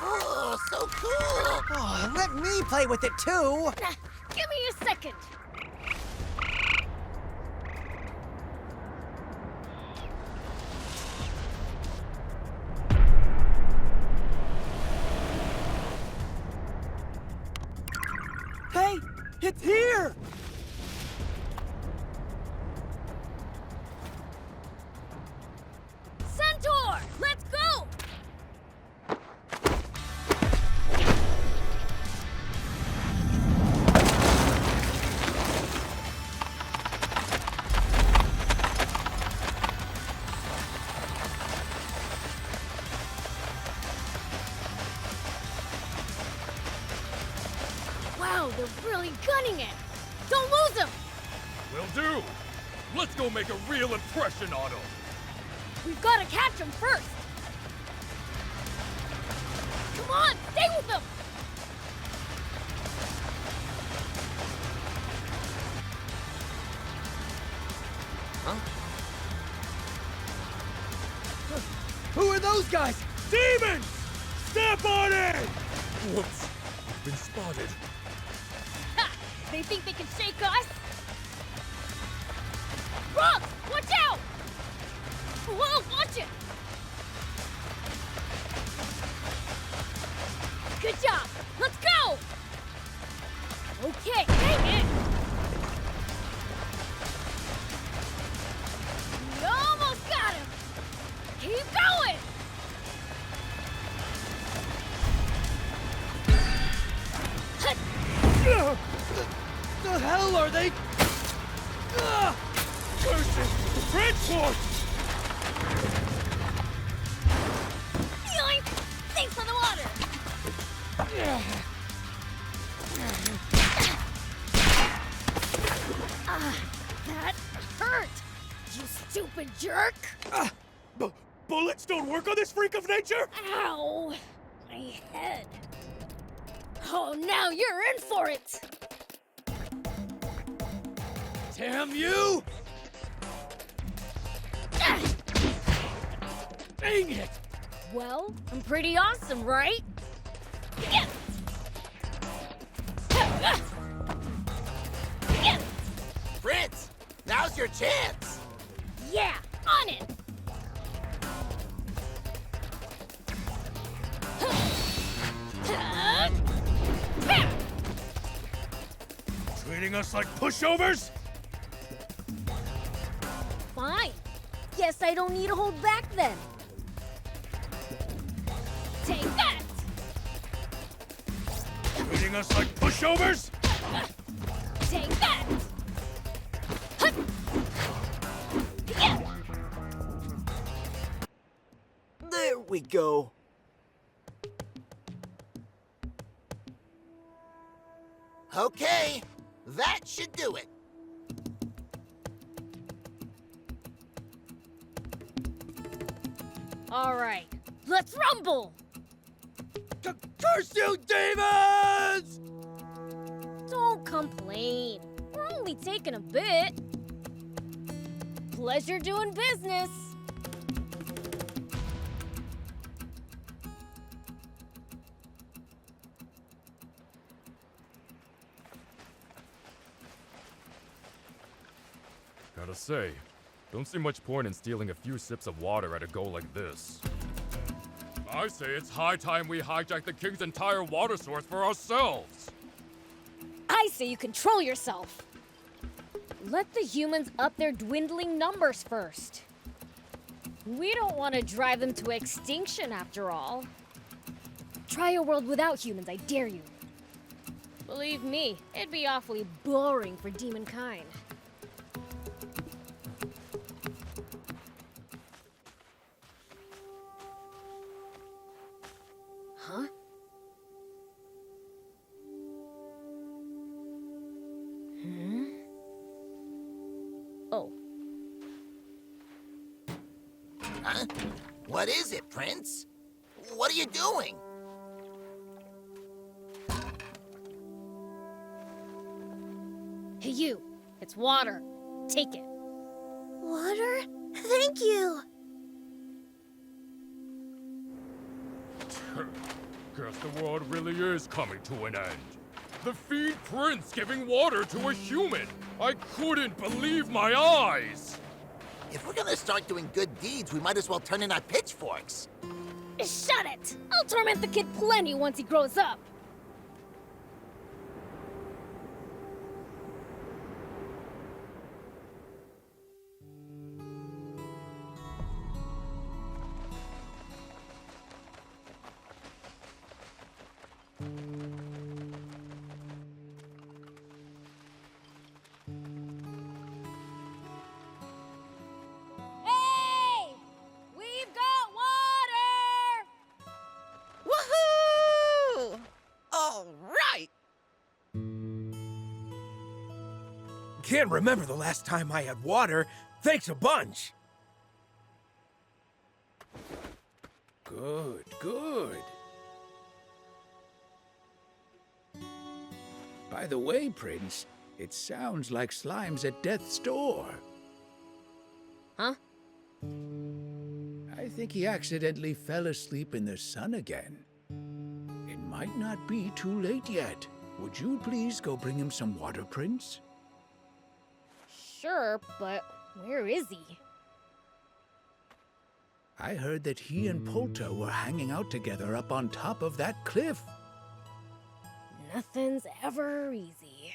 Oh, so cool! Oh, let me play with it too! Give me a second. Hey, it's here! Centaur, let's go! Wow, they're really gunning it! Don't lose them! Will do! Let's go make a real impression on him! We've got to catch them first! Come on, stay with them! Who are those guys? Demons! Step on it! Whoops. We've been spotted. Ha! They think they can shake us? Rock! Watch out! Whoa, watch it! Good job! Let's go! Okay, hang it! We almost got him! Keep going! The hell are they? Curses! Transport! Yoink! Thanks for the water! That hurt! You stupid jerk! Bullets don't work on this freak of nature? Ow! My head. Oh, now you're in for it! Damn you! Dang it! Well, I'm pretty awesome, right? Yes! Yes! Prince, now's your chance! Yeah, on it! Treating us like pushovers? Fine. Guess I don't need to hold back then. Take that! Treating us like pushovers? Take that! Hut! Yeah! There we go. Okay, that should do it. All right, let's rumble! Curse you, demons! Don't complain. We're only taking a bit. Pleasure doing business. Gotta say, don't see much point in stealing a few sips of water at a go like this. I say it's high time we hijack the king's entire water source for ourselves! I say you control yourself. Let the humans up their dwindling numbers first. We don't want to drive them to extinction after all. Try a world without humans, I dare you. Believe me, it'd be awfully boring for demonkind. Huh? Hmm? Oh. Huh? What is it, Prince? What are you doing? Hey, you. It's water. Take it. Water? Thank you. Guess the world really is coming to an end. The Fiend Prince giving water to a human! I couldn't believe my eyes! If we're gonna start doing good deeds, we might as well turn in our pitchforks. Shut it! I'll torment the kid plenty once he grows up. Hey! We've got water! Woohoo! All right! Can't remember the last time I had water. Thanks a bunch. Good, good. By the way, Prince, it sounds like Slime's at death's door. Huh? I think he accidentally fell asleep in the sun again. It might not be too late yet. Would you please go bring him some water, Prince? Sure, but where is he? I heard that he and Polta were hanging out together up on top of that cliff. Nothing's ever easy.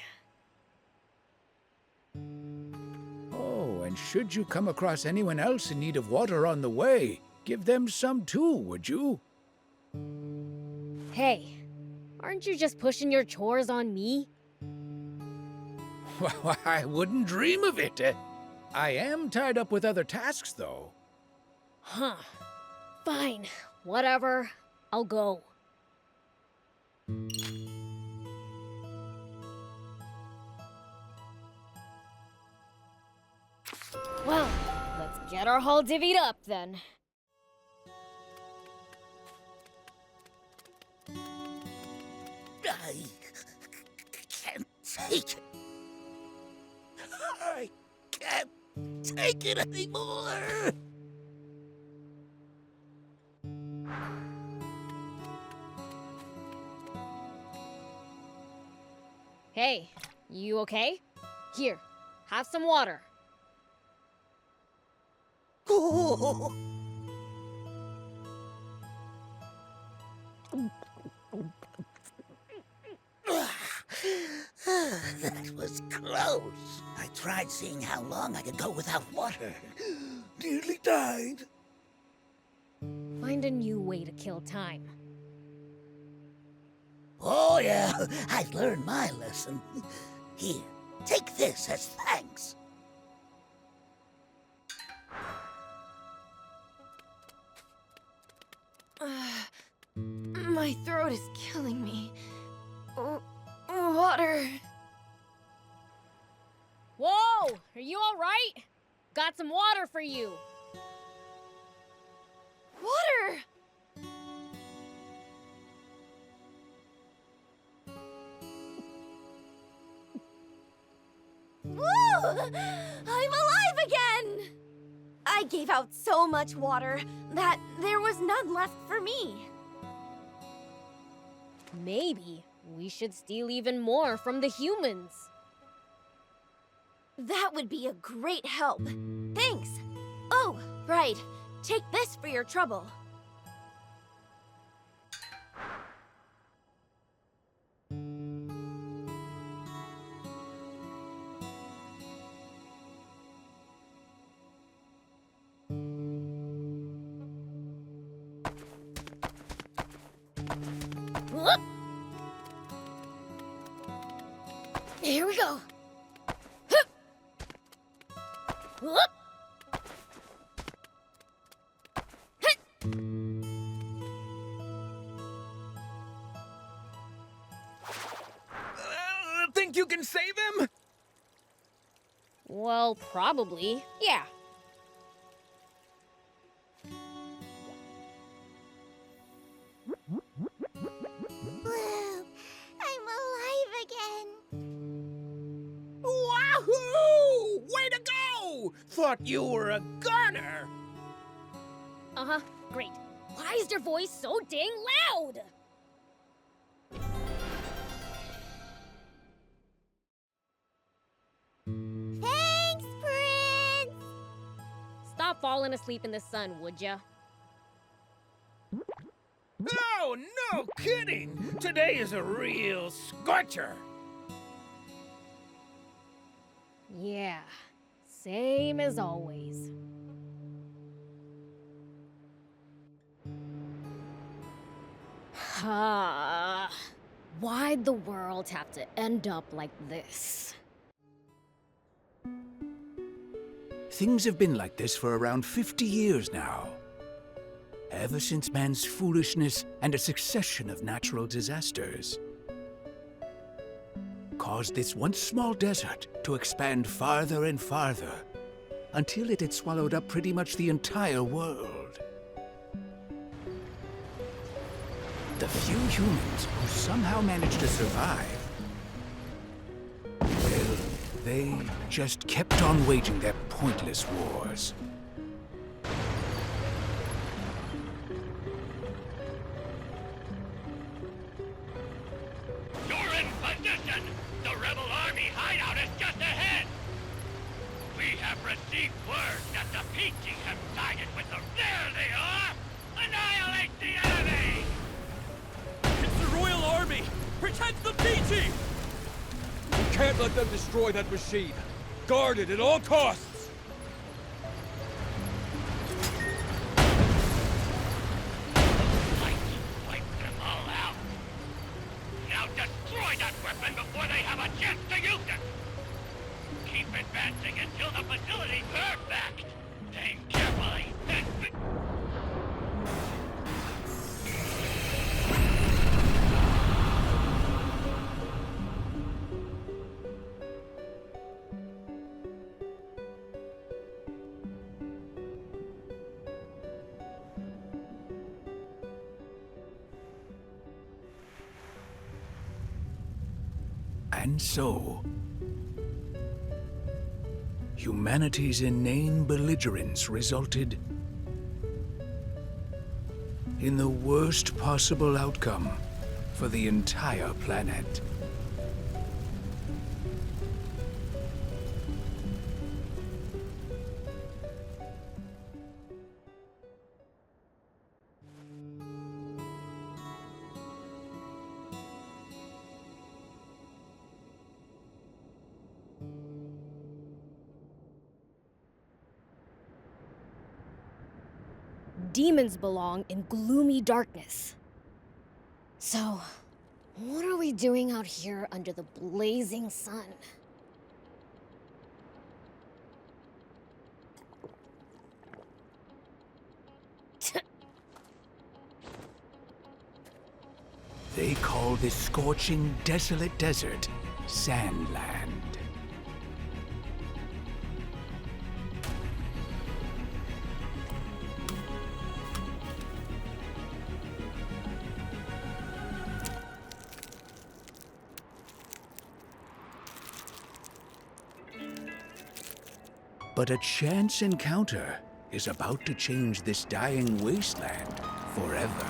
Oh, and should you come across anyone else in need of water on the way, give them some too, would you? Hey, aren't you just pushing your chores on me? Well, I wouldn't dream of it. I am tied up with other tasks, though. Huh. Fine. Whatever. I'll go. Well, let's get our haul divvied up then. I can't take it. I can't take it anymore. Hey, you okay? Here, have some water. Oh. That was close. I tried seeing how long I could go without water. Nearly died. Find a new way to kill time. Oh, yeah, I've learned my lesson. Here, take this as thanks. My throat is killing me. Water. Whoa! Are you alright? Got some water for you. Water! Woo! I'm alive again! I gave out so much water that there was none left for me. Maybe we should steal even more from the humans. That would be a great help. Thanks. Oh, right. Take this for your trouble. Here we go. Hup. Whoop. Think you can save him? Well, probably, yeah. Woo! I'm alive again. Wahoo! Way to go! Thought you were a goner. Uh-huh, great. Why is your voice so dang loud? Thanks, Prince! Stop falling asleep in the sun, would ya? Oh, no kidding! Today is a real scorcher. Yeah, same as always. Why'd the world have to end up like this? Things have been like this for around 50 years now. Ever since man's foolishness and a succession of natural disasters caused this once small desert to expand farther and farther until it had swallowed up pretty much the entire world. The few humans who somehow managed to survive, well, they just kept on waging their pointless wars. You're in position! The rebel army hideout is just ahead! We have received word that the Peachy have sided with the... There they are! Annihilate the enemy! It's the Royal Army! Protect the Peachy! We can't let them destroy that machine. Guard it at all costs! Wipe them all out! Now destroy that weapon before they have a chance to use it! Keep advancing until the facility's perfect! Aim carefully! And so, humanity's inane belligerence resulted in the worst possible outcome for the entire planet. Demons belong in gloomy darkness. So, what are we doing out here under the blazing sun? They call this scorching, desolate desert Sandland. But a chance encounter is about to change this dying wasteland forever.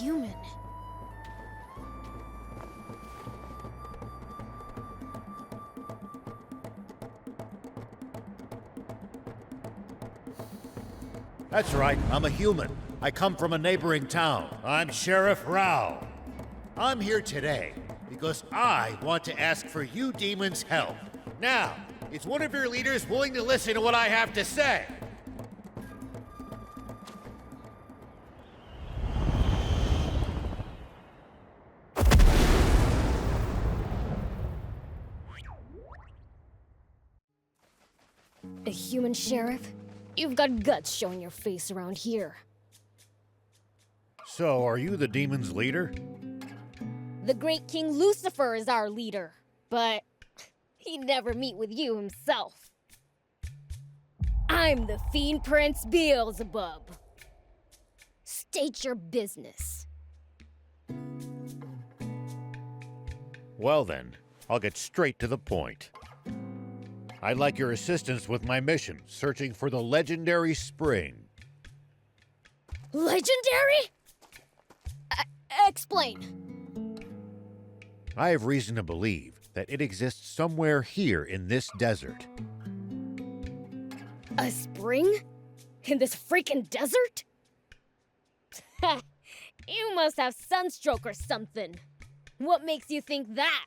human. That's right, I'm a human. I come from a neighboring town. I'm Sheriff Rao. I'm here today because I want to ask for you demons' help. Now, is one of your leaders willing to listen to what I have to say? A human sheriff? You've got guts showing your face around here. So, are you the demons' leader? The great King Lucifer is our leader, but he'd never meet with you himself. I'm the Fiend Prince Beelzebub. State your business. Well then, I'll get straight to the point. I'd like your assistance with my mission, searching for the legendary spring. Legendary? Explain. I have reason to believe that it exists somewhere here in this desert. A spring? In this freaking desert? You must have sunstroke or something. What makes you think that?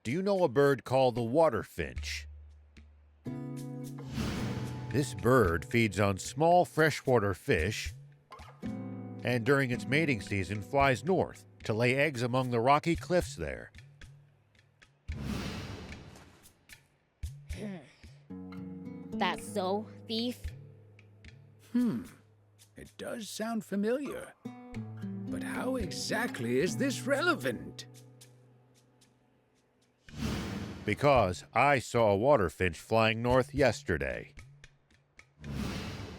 Do you know a bird called the water finch? This bird feeds on small freshwater fish, and during its mating season flies north to lay eggs among the rocky cliffs there. That's so, thief? It does sound familiar. But how exactly is this relevant? Because I saw a water finch flying north yesterday.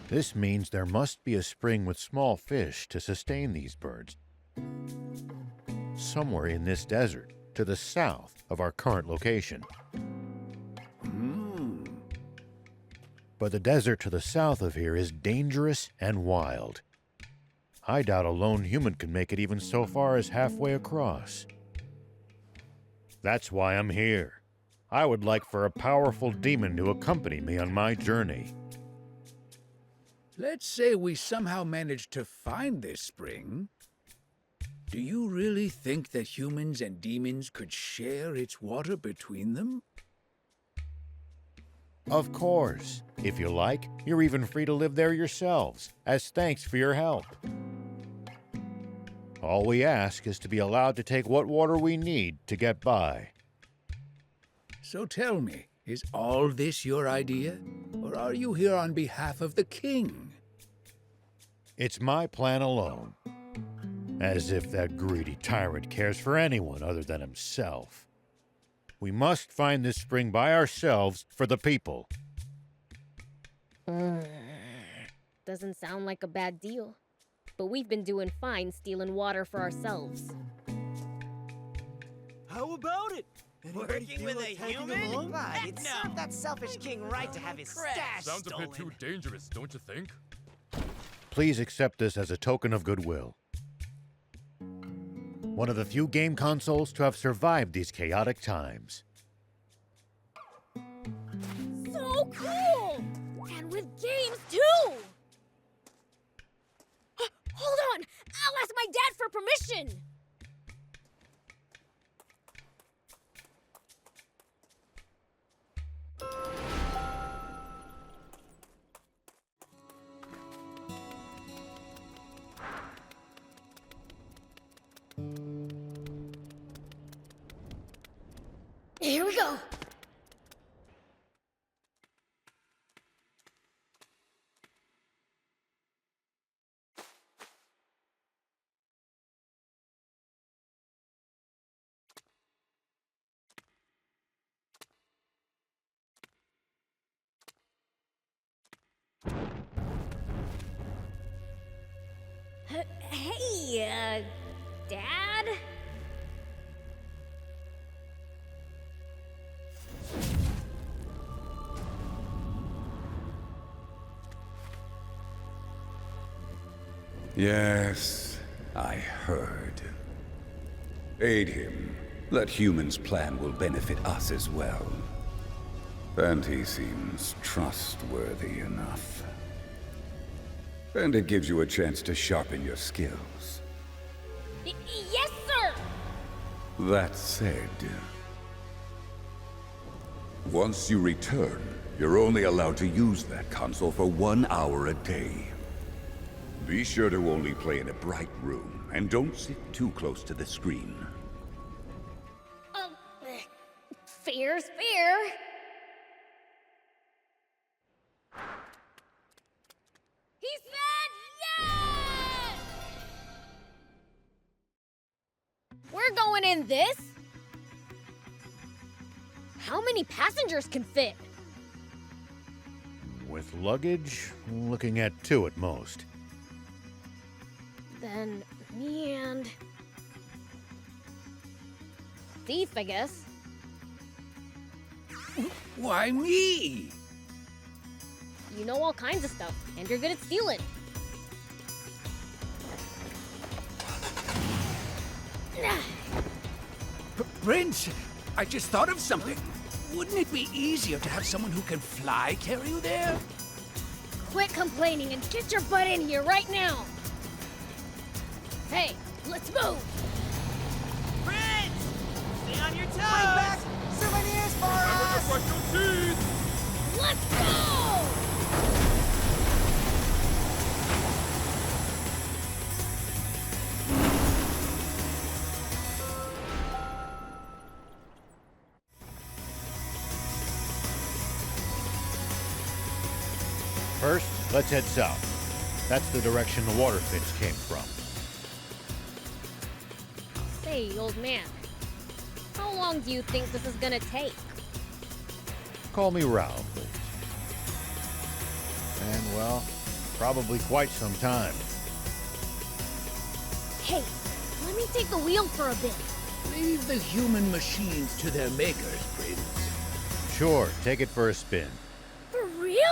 This means there must be a spring with small fish to sustain these birds. Somewhere in this desert, to the south of our current location. But the desert to the south of here is dangerous and wild. I doubt a lone human can make it even so far as halfway across. That's why I'm here. I would like for a powerful demon to accompany me on my journey. Let's say we somehow manage to find this spring. Do you really think that humans and demons could share its water between them? Of course. If you like, you're even free to live there yourselves, as thanks for your help. All we ask is to be allowed to take what water we need to get by. So tell me, is all this your idea? Or are you here on behalf of the king? It's my plan alone. As if that greedy tyrant cares for anyone other than himself. We must find this spring by ourselves for the people. Doesn't sound like a bad deal. But we've been doing fine stealing water for ourselves. How about it? Working with a human? But it's not that selfish king right to have his stash Sounds stolen. a bit too dangerous, don't you think? Please accept this as a token of goodwill. One of the few game consoles to have survived these chaotic times. So cool! And with games, too! Hold on! I'll ask my dad for permission! Here we go! Hey, Dad? Yes, I heard. Aid him. That human's plan will benefit us as well. And he seems trustworthy enough. And it gives you a chance to sharpen your skills. Yes, sir! That said, once you return, you're only allowed to use that console for 1 hour a day. Be sure to only play in a bright room, and don't sit too close to the screen. Fair's fair. He said yes! We're going in this? How many passengers can fit? With luggage, looking at 2 at most. Then me and... Thief, I guess. Why me? You know all kinds of stuff, and you're good at stealing. Prince, I just thought of something. Wouldn't it be easier to have someone who can fly carry you there? Quit complaining and get your butt in here right now. Hey, let's move. Prince! Stay on your toes! Bring back souvenirs for us! Brush your teeth! Let's go! First, let's head south. That's the direction the water pits came from. Say, old man, how long do you think this is gonna take? Call me Ralph, please. And, well, probably quite some time. Hey, let me take the wheel for a bit. Leave the human machines to their makers, Prince. Sure, take it for a spin. For real?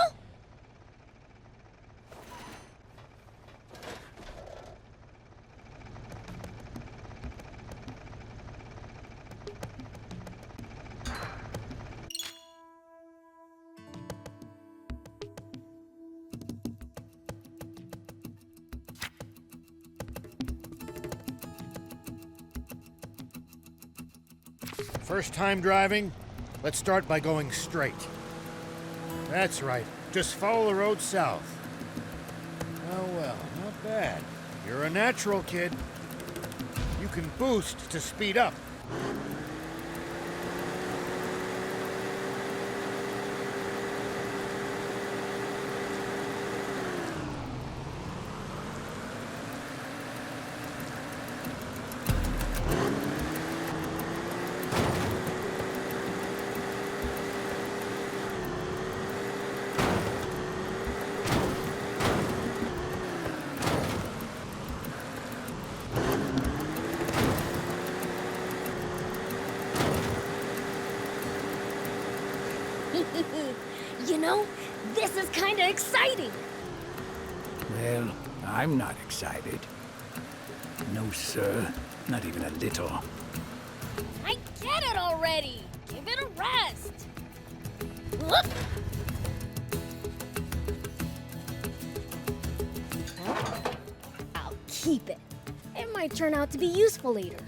First time driving? Let's start by going straight. That's right. Just follow the road south. Oh, well, not bad. You're a natural, kid. You can boost to speed up. You know, this is kinda exciting. Well, I'm not excited. No, sir. Not even a little. I get it already. Give it a rest. Look. I'll keep it. It might turn out to be useful later.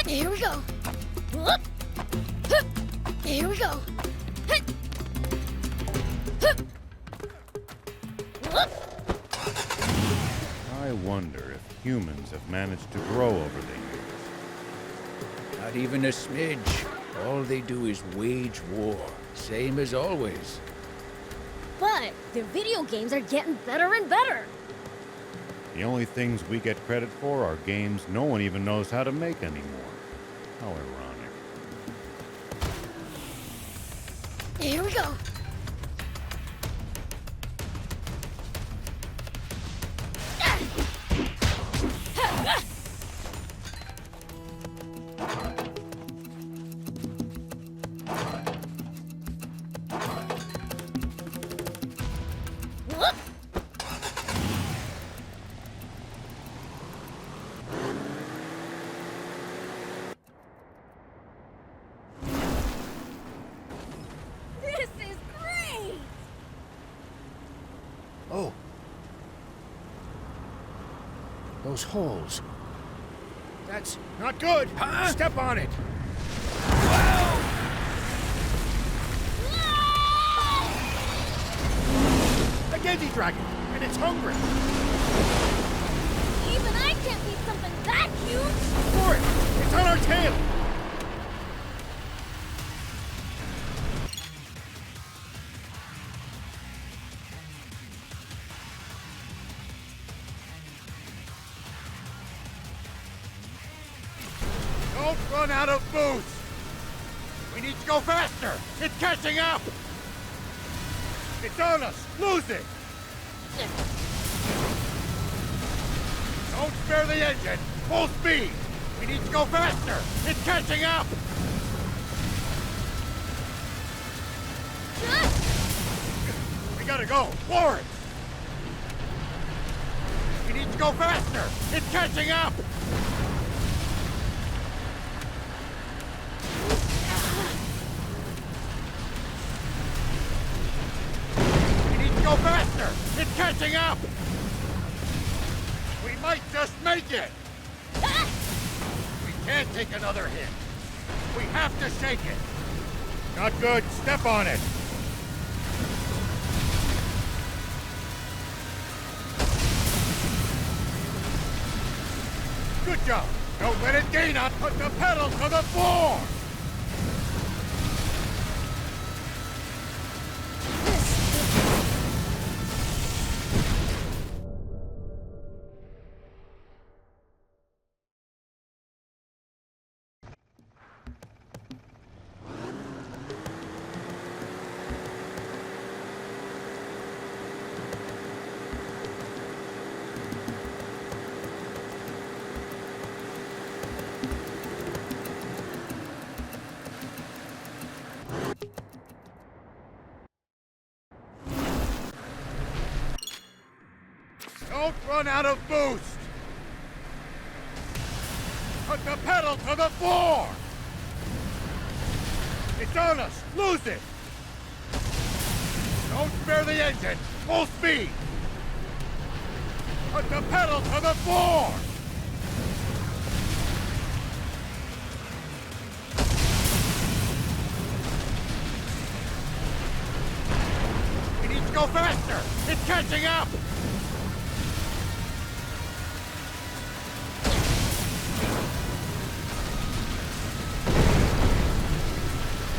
Here we go. Whoop. Hup. Here we go. Hit. Hup. Whoop. I wonder if humans have managed to grow over the years. Not even a smidge. All they do is wage war. Same as always. But their video games are getting better and better. The only things we get credit for are games no one even knows how to make anymore. How ironic. Here we go. Whoop. This is great! Oh. Those holes. That's not good. Step on it. A Genji dragon, and it's hungry. Even I can't beat something that huge! For it! It's on our tail! Don't run out of boost! We need to go faster! It's catching up! It's on us! Lose it! Don't spare the engine! Full speed! We need to go faster! It's catching up! We gotta go! Forward! We need to go faster! It's catching up! We need to go faster! It's catching up! We might just make it! We can't take another hit! We have to shake it! Not good! Step on it! Good job! Don't let it gain on! Put the pedal to the floor! Don't run out of boost! Put the pedal to the floor! It's on us! Lose it! Don't spare the engine! Full speed! Put the pedal to the floor! We need to go faster! It's catching up!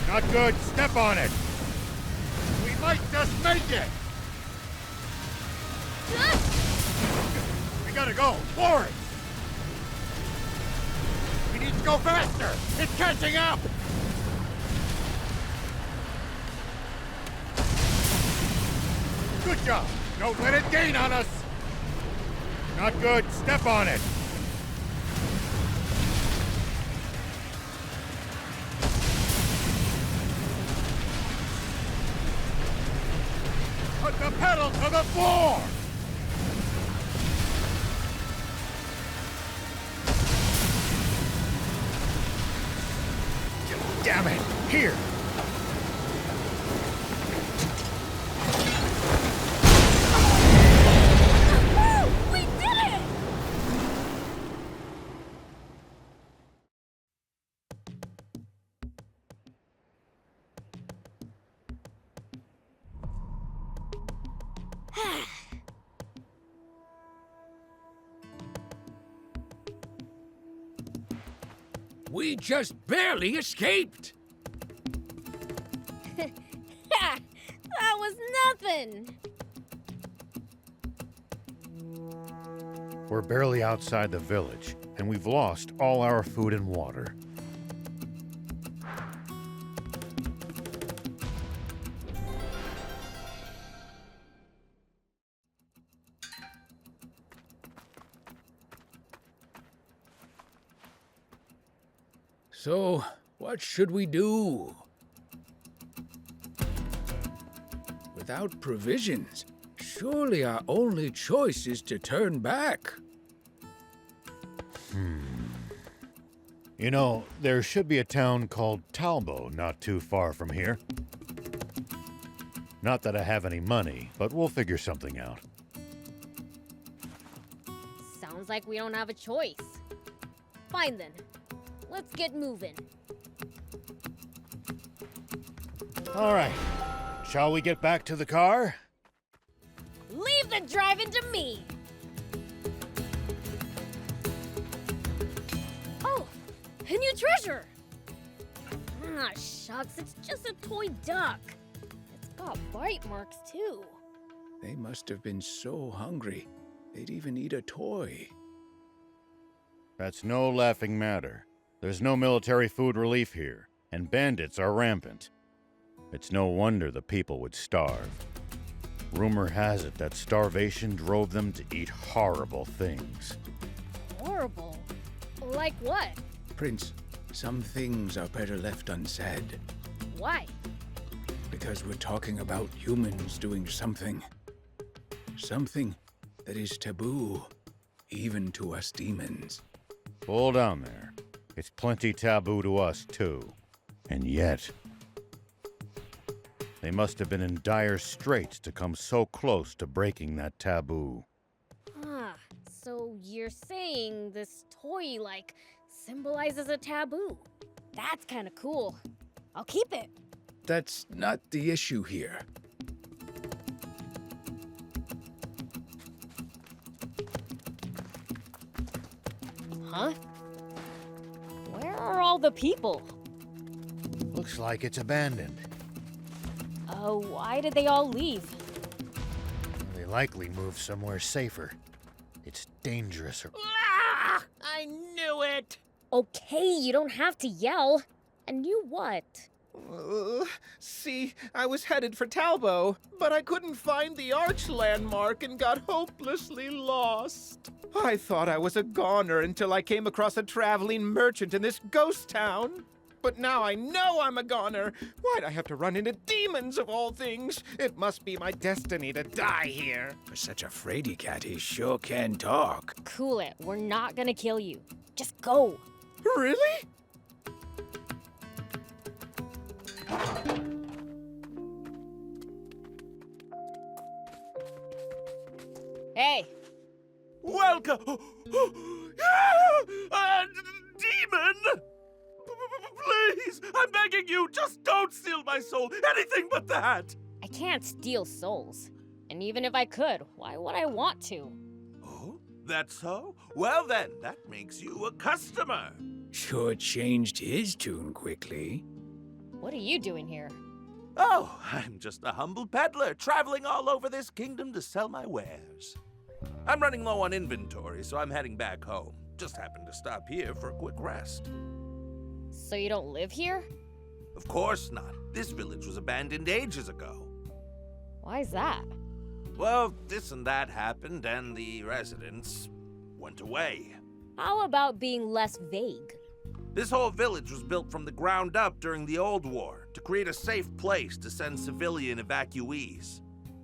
Not good. Step on it. We might just make it. We gotta go. Forward. We need to go faster. It's catching up. Good job. Don't let it gain on us. Not good. Step on it. Put the pedal to the floor! Damn it! Here! We did it! We just barely escaped! Ha! That was nothing! We're barely outside the village, and we've lost all our food and water. So, what should we do? Without provisions, surely our only choice is to turn back. You know, there should be a town called Talbo not too far from here. Not that I have any money, but we'll figure something out. Sounds like we don't have a choice. Fine then. Let's get moving. All right. Shall we get back to the car? Leave the driving to me! Oh, a new treasure! Ah, shucks, it's just a toy duck. It's got bite marks, too. They must have been so hungry, they'd even eat a toy. That's no laughing matter. There's no military food relief here, and bandits are rampant. It's no wonder the people would starve. Rumor has it that starvation drove them to eat horrible things. Horrible? Like what? Prince, some things are better left unsaid. Why? Because we're talking about humans doing something. Something that is taboo, even to us demons. Hold on there. It's plenty taboo to us, too. And yet, they must have been in dire straits to come so close to breaking that taboo. Ah, so you're saying this toy, symbolizes a taboo. That's kinda cool. I'll keep it. That's not the issue here. Huh? Where are all the people? Looks like it's abandoned. Why did they all leave? They likely moved somewhere safer. It's dangerous. Ah! I knew it! Okay, you don't have to yell. And you what? See, I was headed for Talbo, but I couldn't find the arch landmark and got hopelessly lost. I thought I was a goner until I came across a traveling merchant in this ghost town. But now I know I'm a goner. Why'd I have to run into demons of all things? It must be my destiny to die here. For such a fraidy cat, he sure can talk. Cool it. We're not gonna kill you. Just go. Really? Hey, Welcome! Demon! Please, I'm begging you, just don't steal my soul. Anything but that. I can't steal souls. And even if I could, why would I want to? Oh, that's so? Well then, that makes you a customer. Sure changed his tune quickly. What are you doing here? Oh, I'm just a humble peddler traveling all over this kingdom to sell my wares. I'm running low on inventory, so I'm heading back home. Just happened to stop here for a quick rest. So you don't live here? Of course not. This village was abandoned ages ago. Why's that? Well, this and that happened, and the residents went away. How about being less vague? This whole village was built from the ground up during the Old War to create a safe place to send civilian evacuees.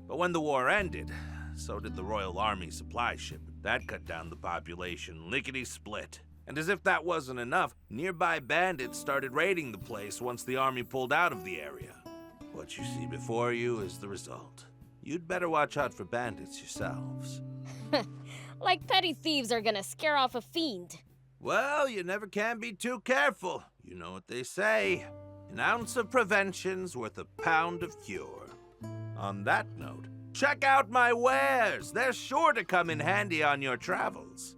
But when the war ended, so did the Royal Army supply shipment. That cut down the population lickety-split. And as if that wasn't enough, nearby bandits started raiding the place once the army pulled out of the area. What you see before you is the result. You'd better watch out for bandits yourselves. Like petty thieves are gonna scare off a fiend. Well, you never can be too careful. You know what they say. An ounce of prevention's worth a pound of cure. On that note, check out my wares. They're sure to come in handy on your travels.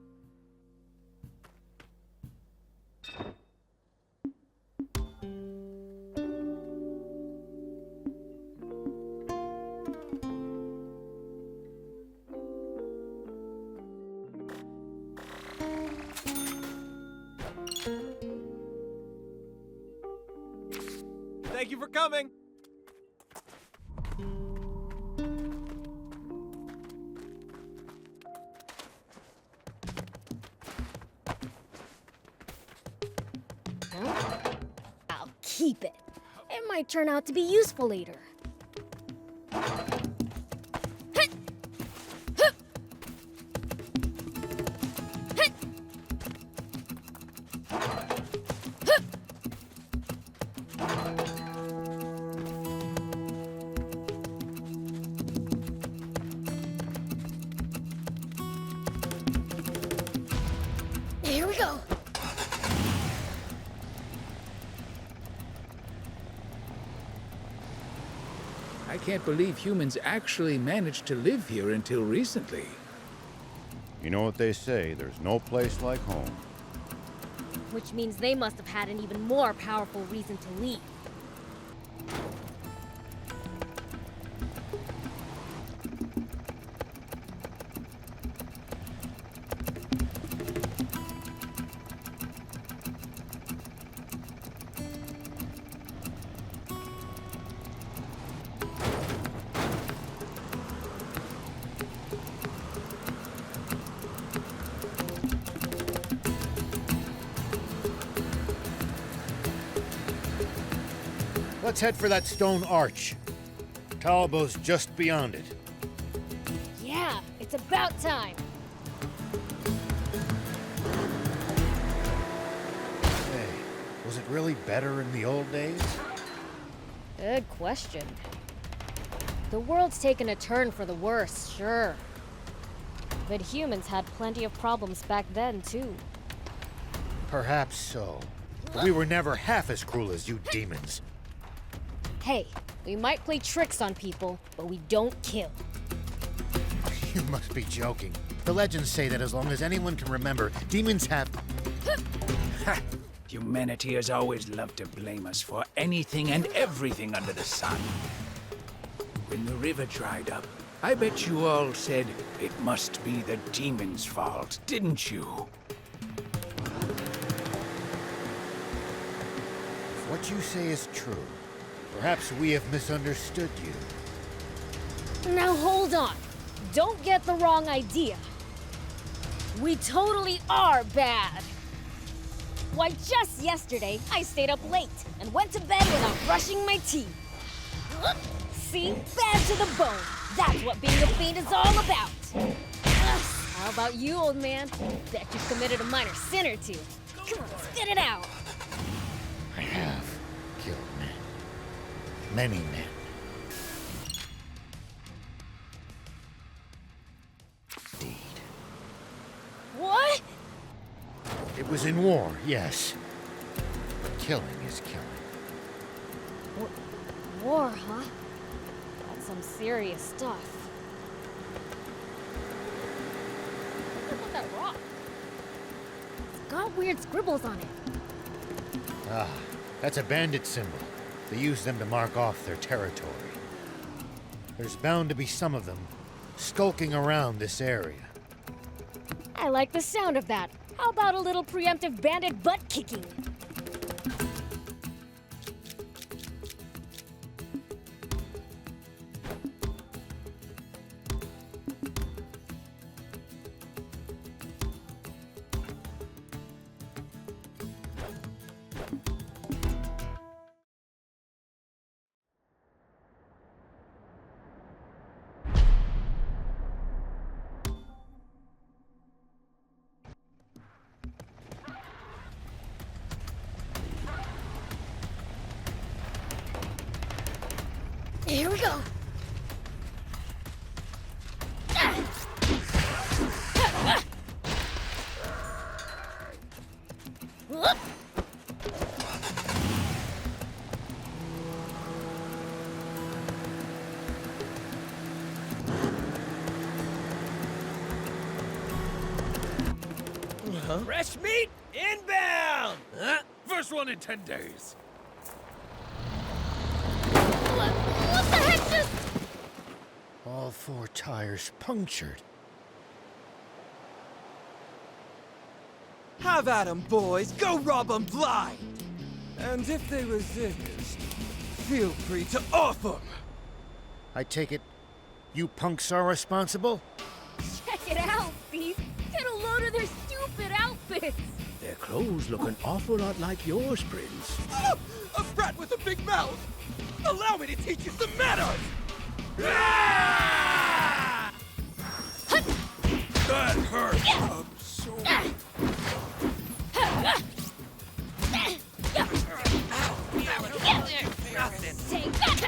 Thank you for coming. Huh? keep it. It might turn out to be useful later. Here we go. I can't believe humans actually managed to live here until recently. You know what they say, there's no place like home. Which means they must have had an even more powerful reason to leave. Let's head for that stone arch. Talbo's just beyond it. Yeah, it's about time. Hey, was it really better in the old days? Good question. The world's taken a turn for the worse, sure. But humans had plenty of problems back then, too. Perhaps so. But we were never half as cruel as you demons. Hey, we might play tricks on people, but we don't kill. You must be joking. The legends say that as long as anyone can remember, demons have... Ha! Humanity has always loved to blame us for anything and everything under the sun. When the river dried up, I bet you all said it must be the demons' fault, didn't you? If what you say is true, perhaps we have misunderstood you. Now hold on. Don't get the wrong idea. We totally are bad. Why, just yesterday, I stayed up late and went to bed without brushing my teeth. See? Bad to the bone. That's what being a fiend is all about. How about you, old man? Bet you've committed a minor sin or two. Come on, spit it out. I have killed men. Many men. Indeed. What? It was in war, yes. But killing is killing. War, huh? That's some serious stuff. Look at that rock. It's got weird scribbles on it. Ah, that's a bandit symbol. They use them to mark off their territory. There's bound to be some of them skulking around this area. I like the sound of that. How about a little preemptive bandit butt kicking? Here we go. Fresh meat inbound! Huh? First one in 10 days. What the heck just... All four tires punctured. Have at 'em, boys. Go rob 'em blind. And if they resist, feel free to off 'em. I take it you punks are responsible? Check it out, Steve. Get a load of their stupid outfits. They're clothes look an awful lot like yours, Prince. Ah! A brat with a big mouth! Allow me to teach you some manners! Ah! That hurts! I'm sorry. Take that!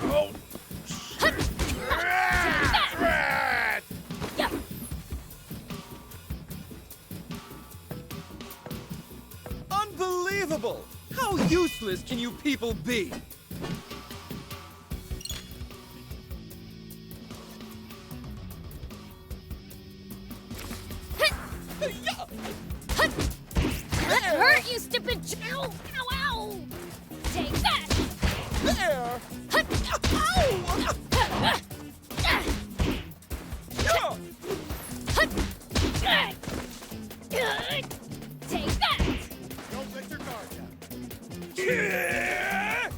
Oh, unbelievable! How useless can you people be? That hurt, you stupid ow! Ow, ow! Take that! There! Ow! Take that! Don't let your guard down. There!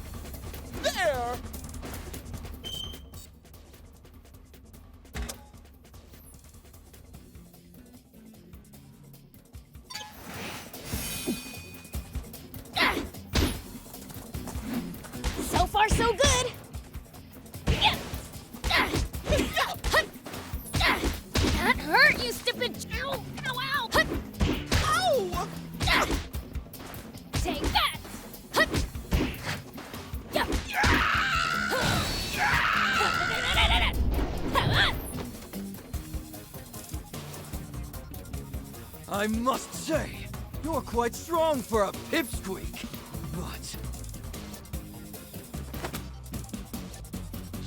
So far, so good. That hurt, you stupid ow! Ow, ow! Ow! Take that! I must say, you're quite strong for a pipsqueak, but...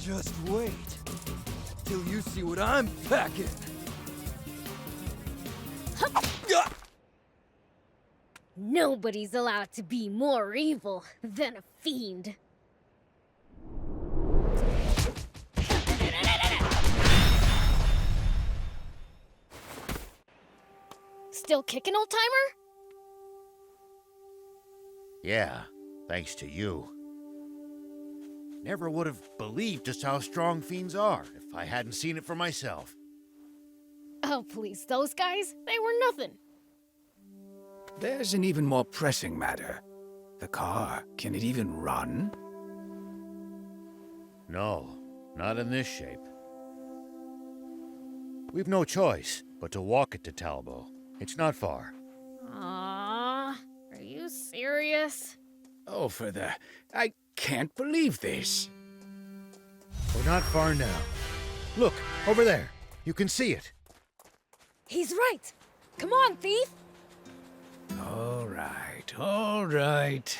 just wait till you see what I'm packing. Nobody's allowed to be more evil than a fiend. Still kicking, old timer? Yeah, thanks to you. Never would have believed just how strong fiends are if I hadn't seen it for myself. Oh, please, those guys, they were nothing. There's an even more pressing matter. The car, can it even run? No, not in this shape. We've no choice but to walk it to Talbot. It's not far. Aww, are you serious? Oh, I can't believe this. We're not far now. Look, over there. You can see it. He's right. Come on, thief. All right, all right.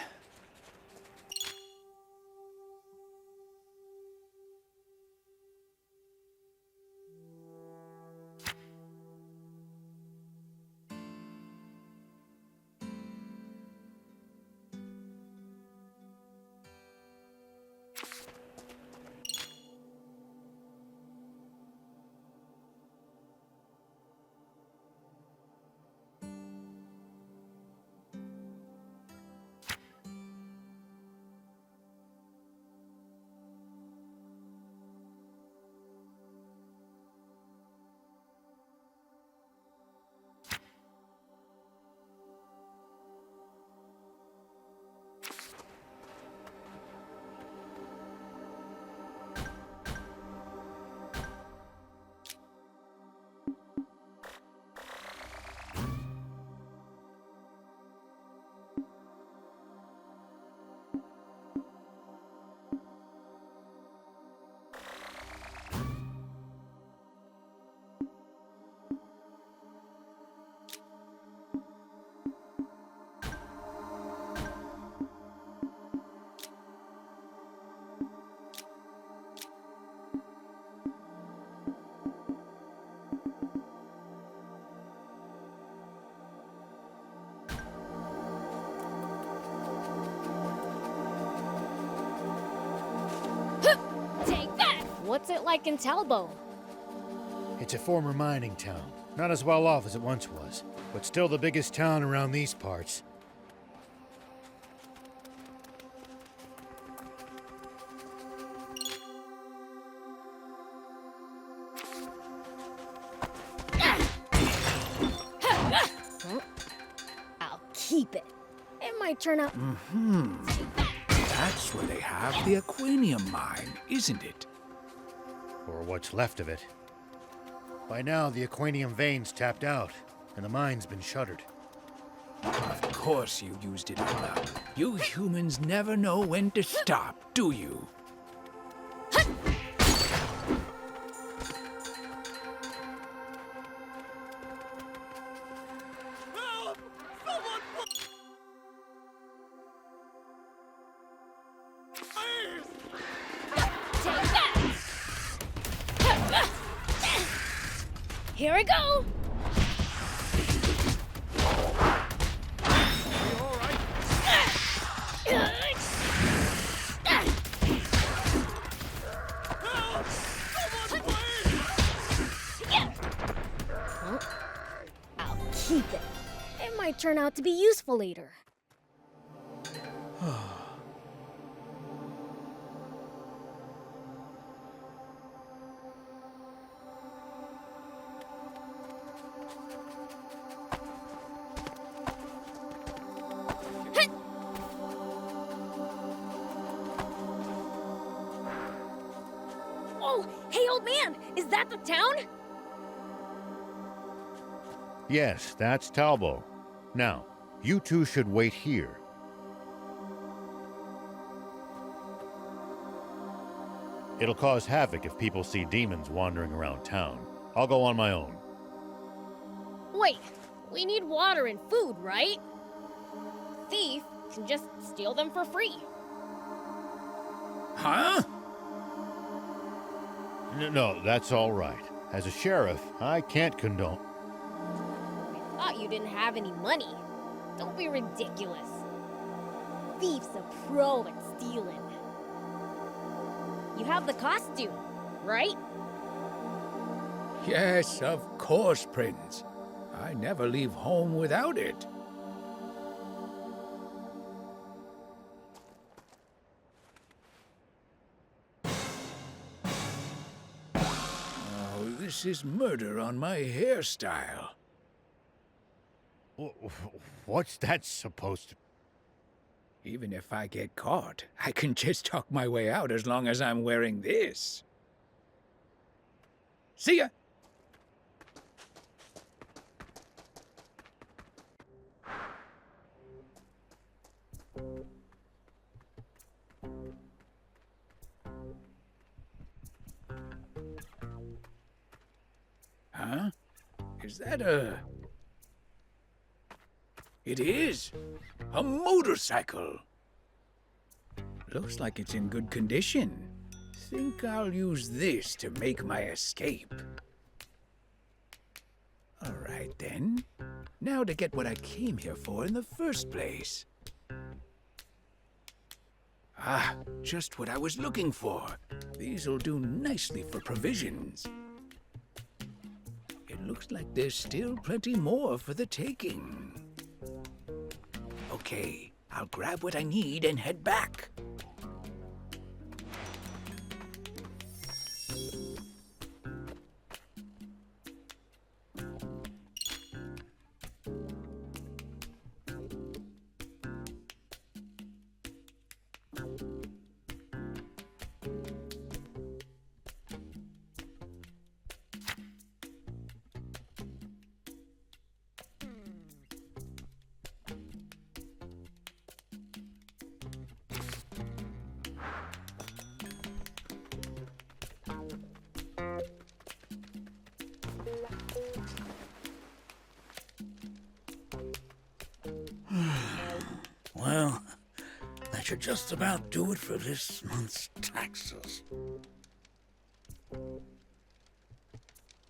What's it like in Talbot? It's a former mining town. Not as well off as it once was, but still the biggest town around these parts. Huh? I'll keep it. It might turn out... That's where they have the Aquanium mine, isn't it? Or what's left of it. By now, the Aquanium vein's tapped out, and the mine's been shuttered. Of course you used it all up. You humans never know when to stop, do you? Here we go! Huh? I'll keep it. It might turn out to be useful later. Oh, hey, old man! Is that the town? Yes, that's Talbot. Now, you two should wait here. It'll cause havoc if people see demons wandering around town. I'll go on my own. Wait, we need water and food, right? Thief can just steal them for free. Huh? No, that's all right. As a sheriff, I can't condone... I thought you didn't have any money. Don't be ridiculous. Thief's a pro at stealing. You have the costume, right? Yes, of course, Prince. I never leave home without it. Oh, this is murder on my hairstyle. What's that supposed to... Even if I get caught, I can just talk my way out as long as I'm wearing this. See ya! Huh? Is that a... It is! A motorcycle! Looks like it's in good condition. Think I'll use this to make my escape. All right, then. Now to get what I came here for in the first place. Ah, just what I was looking for. These'll do nicely for provisions. It looks like there's still plenty more for the taking. Okay, I'll grab what I need and head back. Well, that should just about do it for this month's taxes.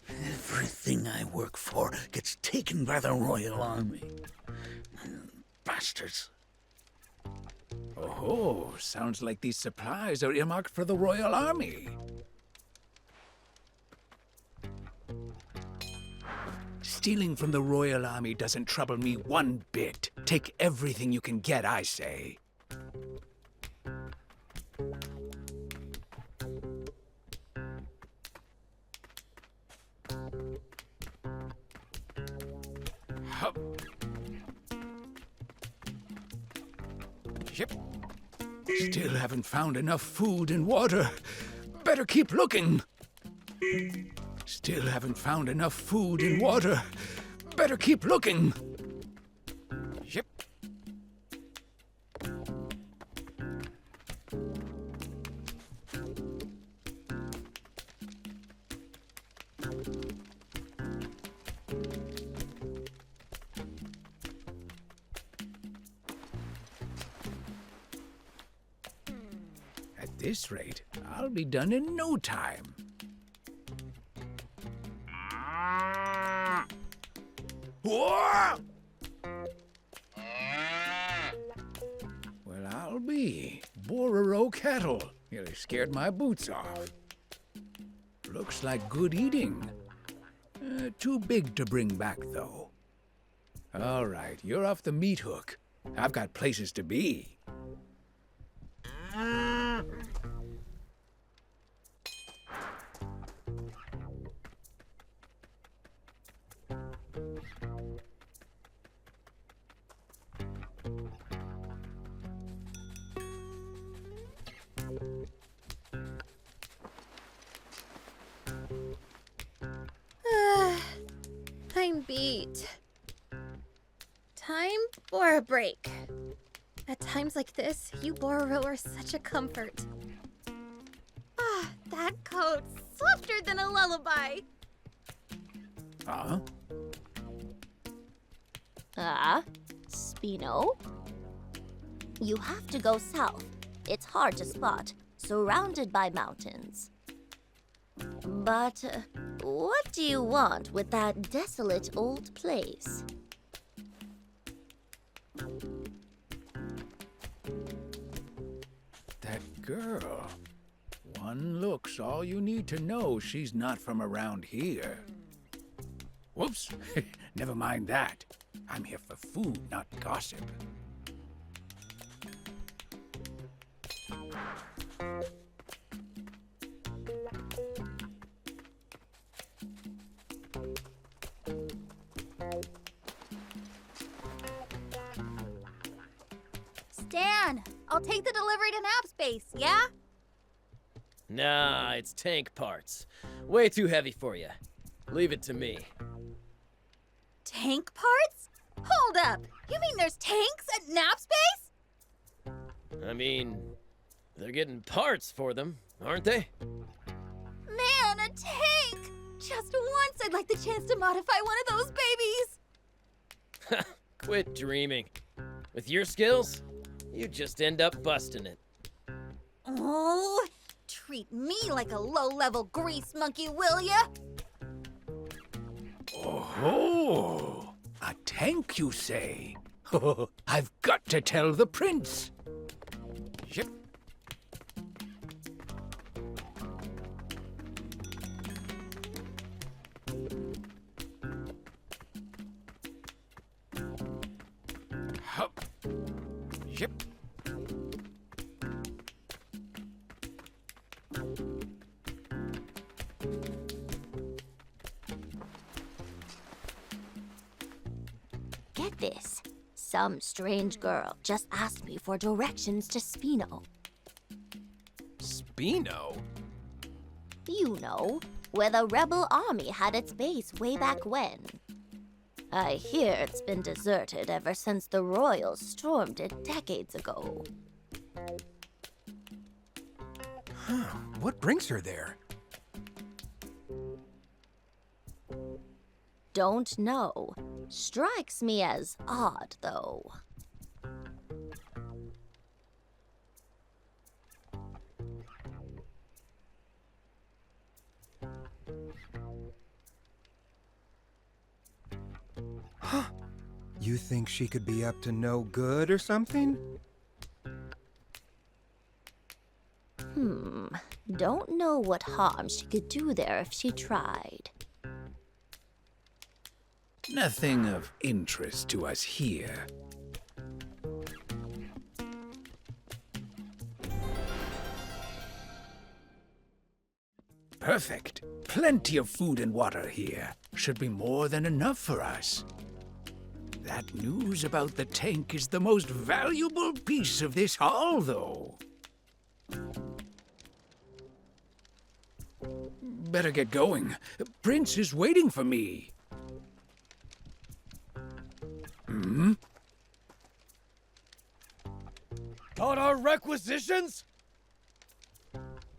Everything I work for gets taken by the Royal Army. Bastards. Oh, sounds like these supplies are earmarked for the Royal Army. Stealing from the Royal Army doesn't trouble me one bit. Take everything you can get, I say. Hup. Yep. Still haven't found enough food and water. Better keep looking. Still haven't found enough food and water. Better keep looking. Yep. At this rate, I'll be done in no time. Whoa! Well, I'll be. Bororo cattle. Nearly scared my boots off. Looks like good eating. Too big to bring back, though. All right, you're off the meat hook. I've got places to be. I'm beat. Time for a break. At times like this, you Bororo are such a comfort. Ah, that coat's softer than a lullaby. Huh? Spino? You have to go south. It's hard to spot, surrounded by mountains. But what do you want with that desolate old place? That girl. One look's all you need to know she's not from around here. Whoops. Never mind that. I'm here for food, not gossip. Stan, I'll take the delivery to nap space, yeah? Nah, it's tank parts. Way too heavy for you. Leave it to me. Tank parts? Hold up! You mean there's tanks at nap space? I mean, they're getting parts for them, aren't they? Man, a tank! Just once I'd like the chance to modify one of those babies! Quit dreaming. With your skills, you just end up busting it. Oh, treat me like a low-level grease monkey, will ya? Oh, a tank, you say? I've got to tell the prince. Yep. Hup. Yep. Get this. Some strange girl just asked me for directions to Spino. Spino? You know, where the rebel army had its base way back when. I hear it's been deserted ever since the royals stormed it decades ago. What brings her there? Don't know. Strikes me as odd, though. Huh. You think she could be up to no good or something? Don't know what harm she could do there if she tried. Nothing of interest to us here. Perfect. Plenty of food and water here. Should be more than enough for us. That news about the tank is the most valuable piece of this haul, though. Better get going. Prince is waiting for me. Hmm? Got our requisitions?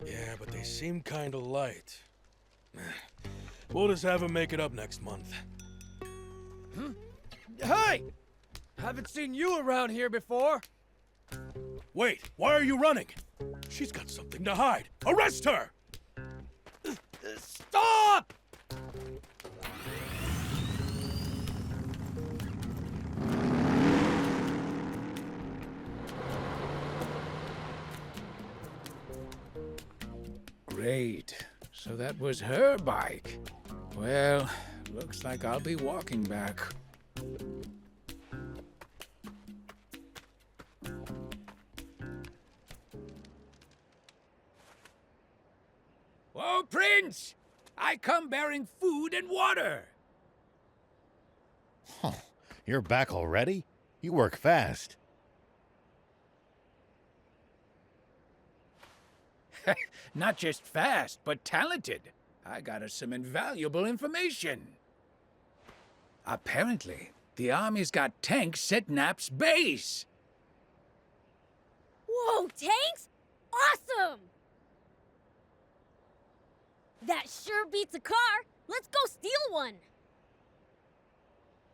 Yeah, but they seem kinda light. We'll just have him make it up next month. Hey! Haven't seen you around here before. Wait, why are you running? She's got something to hide. Arrest her! Stop! Great. So that was her bike. Well, looks like I'll be walking back. Oh, Prince! I come bearing food and water. Huh. You're back already? You work fast. Not just fast, but talented. I got us some invaluable information. Apparently, the army's got tanks at Nap's base. Whoa, tanks? Awesome! That sure beats a car. Let's go steal one.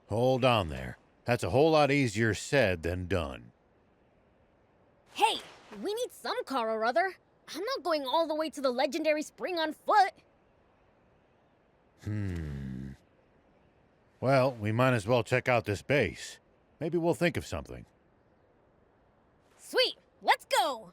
Hold on there. That's a whole lot easier said than done. Hey, we need some car or other. I'm not going all the way to the legendary spring on foot. Well, we might as well check out this base. Maybe we'll think of something. Sweet, let's go!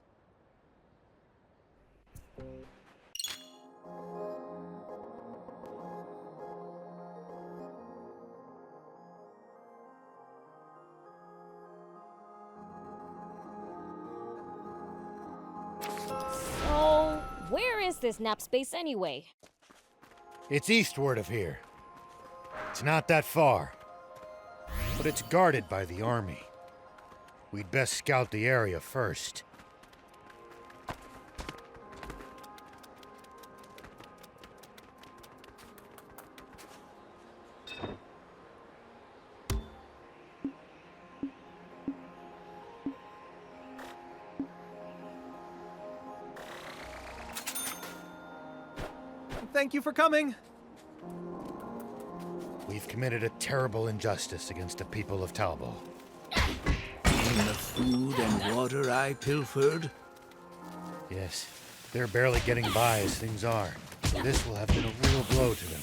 So, where is this nap space anyway? It's eastward of here. It's not that far. But it's guarded by the army. We'd best scout the area first. Thank you for coming. We've committed a terrible injustice against the people of Talbo. In the food and water I pilfered? Yes, they're barely getting by as things are. So this will have been a real blow to them.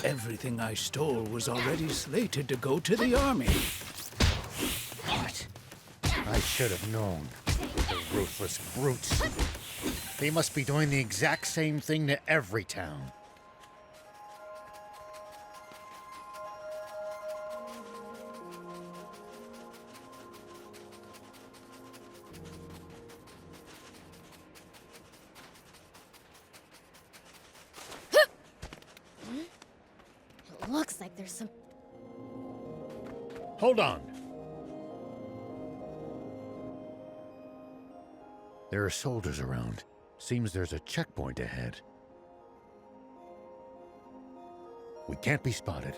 Everything I stole was already slated to go to the army. What? I should have known. The ruthless brutes. They must be doing the exact same thing to every town. It looks like there's some... Hold on. There are soldiers around. Seems there's a checkpoint ahead. We can't be spotted.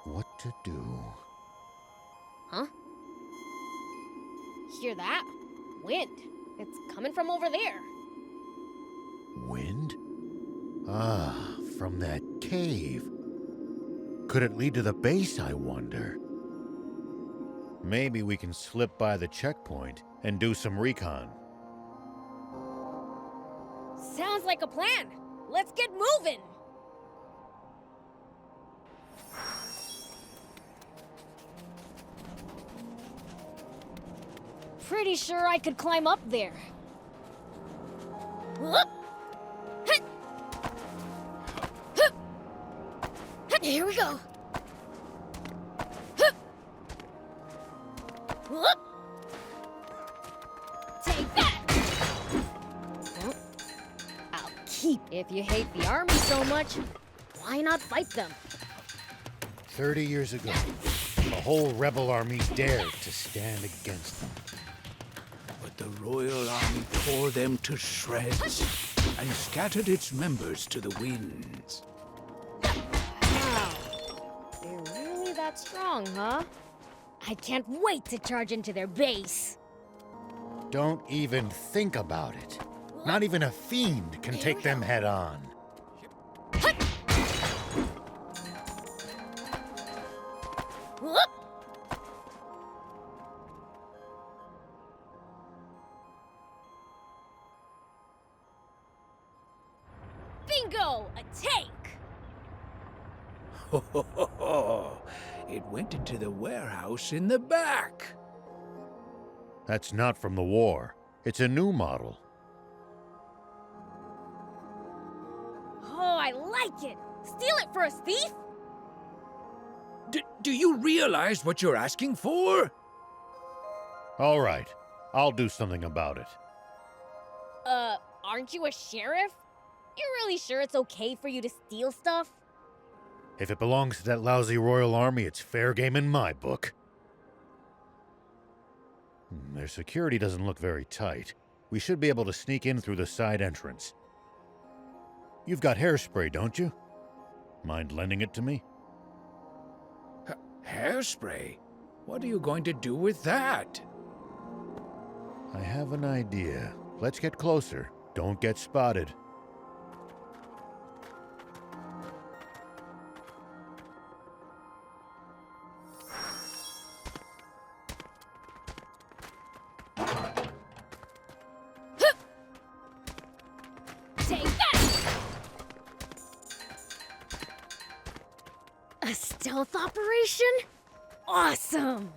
What to do? Huh? Hear that? Wind. It's coming from over there. Wind? Ah, from that cave. Could it lead to the base, I wonder? Maybe we can slip by the checkpoint and do some recon. Sounds like a plan. Let's get moving. Pretty sure I could climb up there. Whoop! Hit! Hup! Hit! Here we go. Hup! Whoop! Take that! Well, I'll keep. If you hate the army so much, why not fight them? 30 years ago, the whole rebel army dared to stand against them. But the Royal Army tore them to shreds and scattered its members to the winds. Wow. They're really that strong, huh? I can't wait to charge into their base. Don't even think about it. Not even a fiend can take them head on. Whoop! Bingo! A tank! Ho, ho, ho, ho. It went into the warehouse in the back. That's not from the war. It's a new model. Oh, I like it! Steal it for a thief? Do you realize what you're asking for? All right, I'll do something about it. Aren't you a sheriff? You're really sure it's okay for you to steal stuff? If it belongs to that lousy Royal Army, it's fair game in my book. Their security doesn't look very tight. We should be able to sneak in through the side entrance. You've got hairspray, don't you? Mind lending it to me? Hairspray? What are you going to do with that? I have an idea. Let's get closer. Don't get spotted. Take that! A stealth operation? Awesome!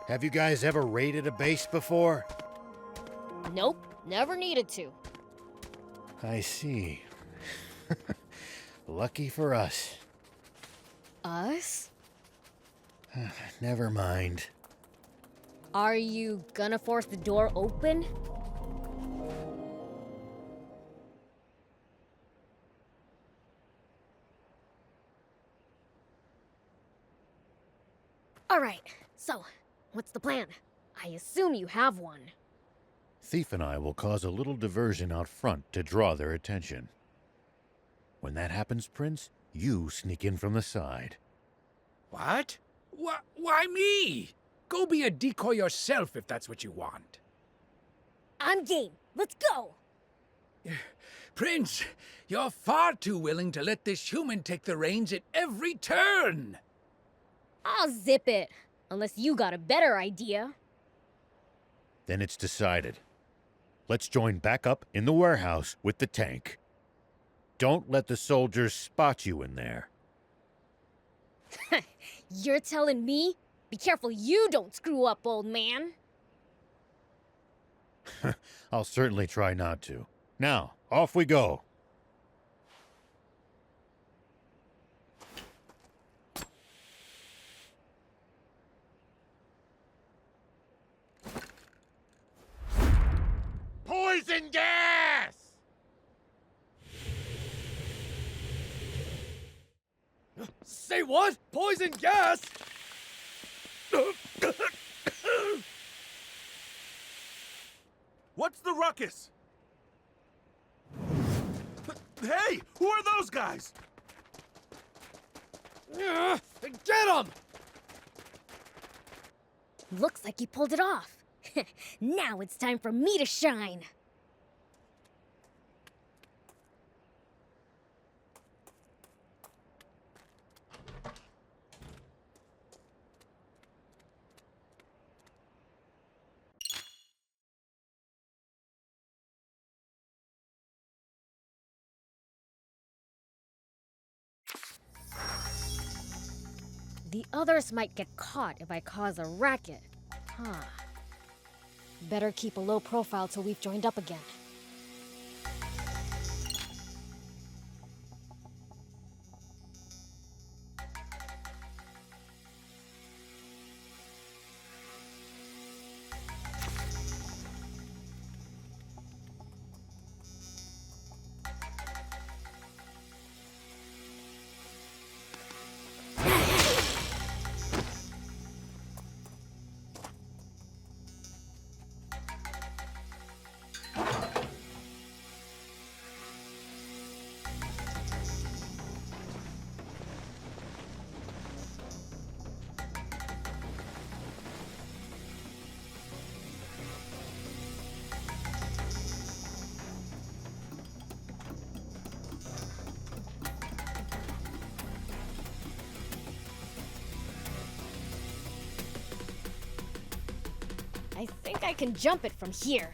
Have you guys ever raided a base before? Nope, never needed to. I see. Lucky for us. Us? Never mind. Are you gonna force the door open? Alright, so, what's the plan? I assume you have one. Thief and I will cause a little diversion out front to draw their attention. When that happens, Prince, you sneak in from the side. What? Why me? Go be a decoy yourself if that's what you want. I'm game. Let's go! Prince, you're far too willing to let this human take the reins at every turn. I'll zip it, unless you got a better idea. Then it's decided. Let's join back up in the warehouse with the tank. Don't let the soldiers spot you in there. You're telling me? Be careful you don't screw up, old man. I'll certainly try not to. Now, off we go. Poison gas! Say what? Poison gas? What's the ruckus? Hey, who are those guys? Get him! Looks like he pulled it off. Now it's time for me to shine. The others might get caught if I cause a racket. Huh. Better keep a low profile till we've joined up again. I think I can jump it from here.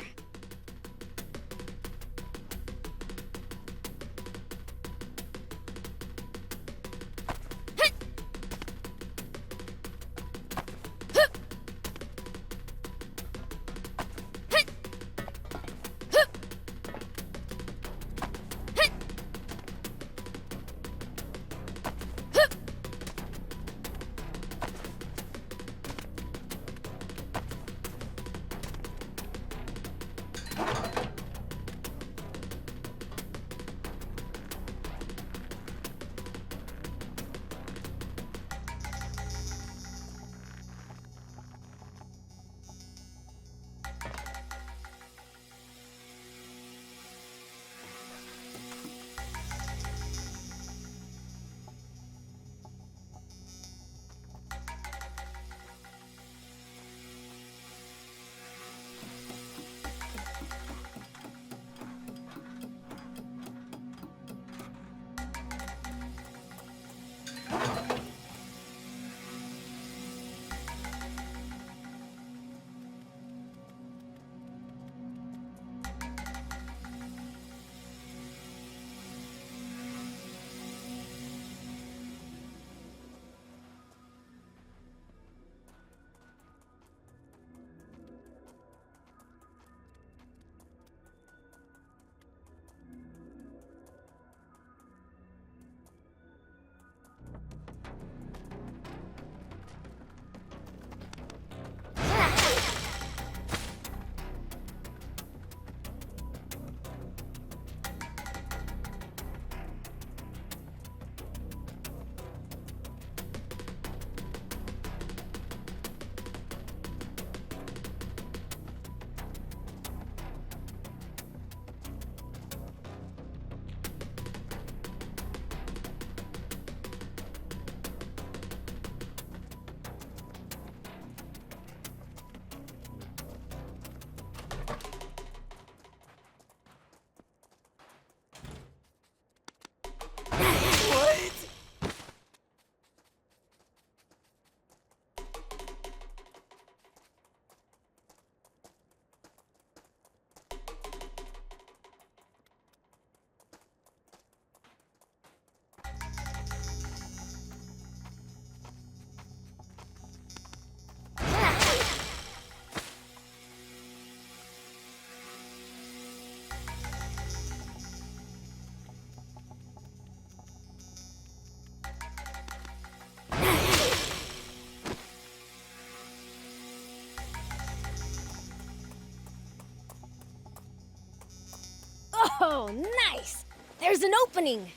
Oh, nice! There's an opening!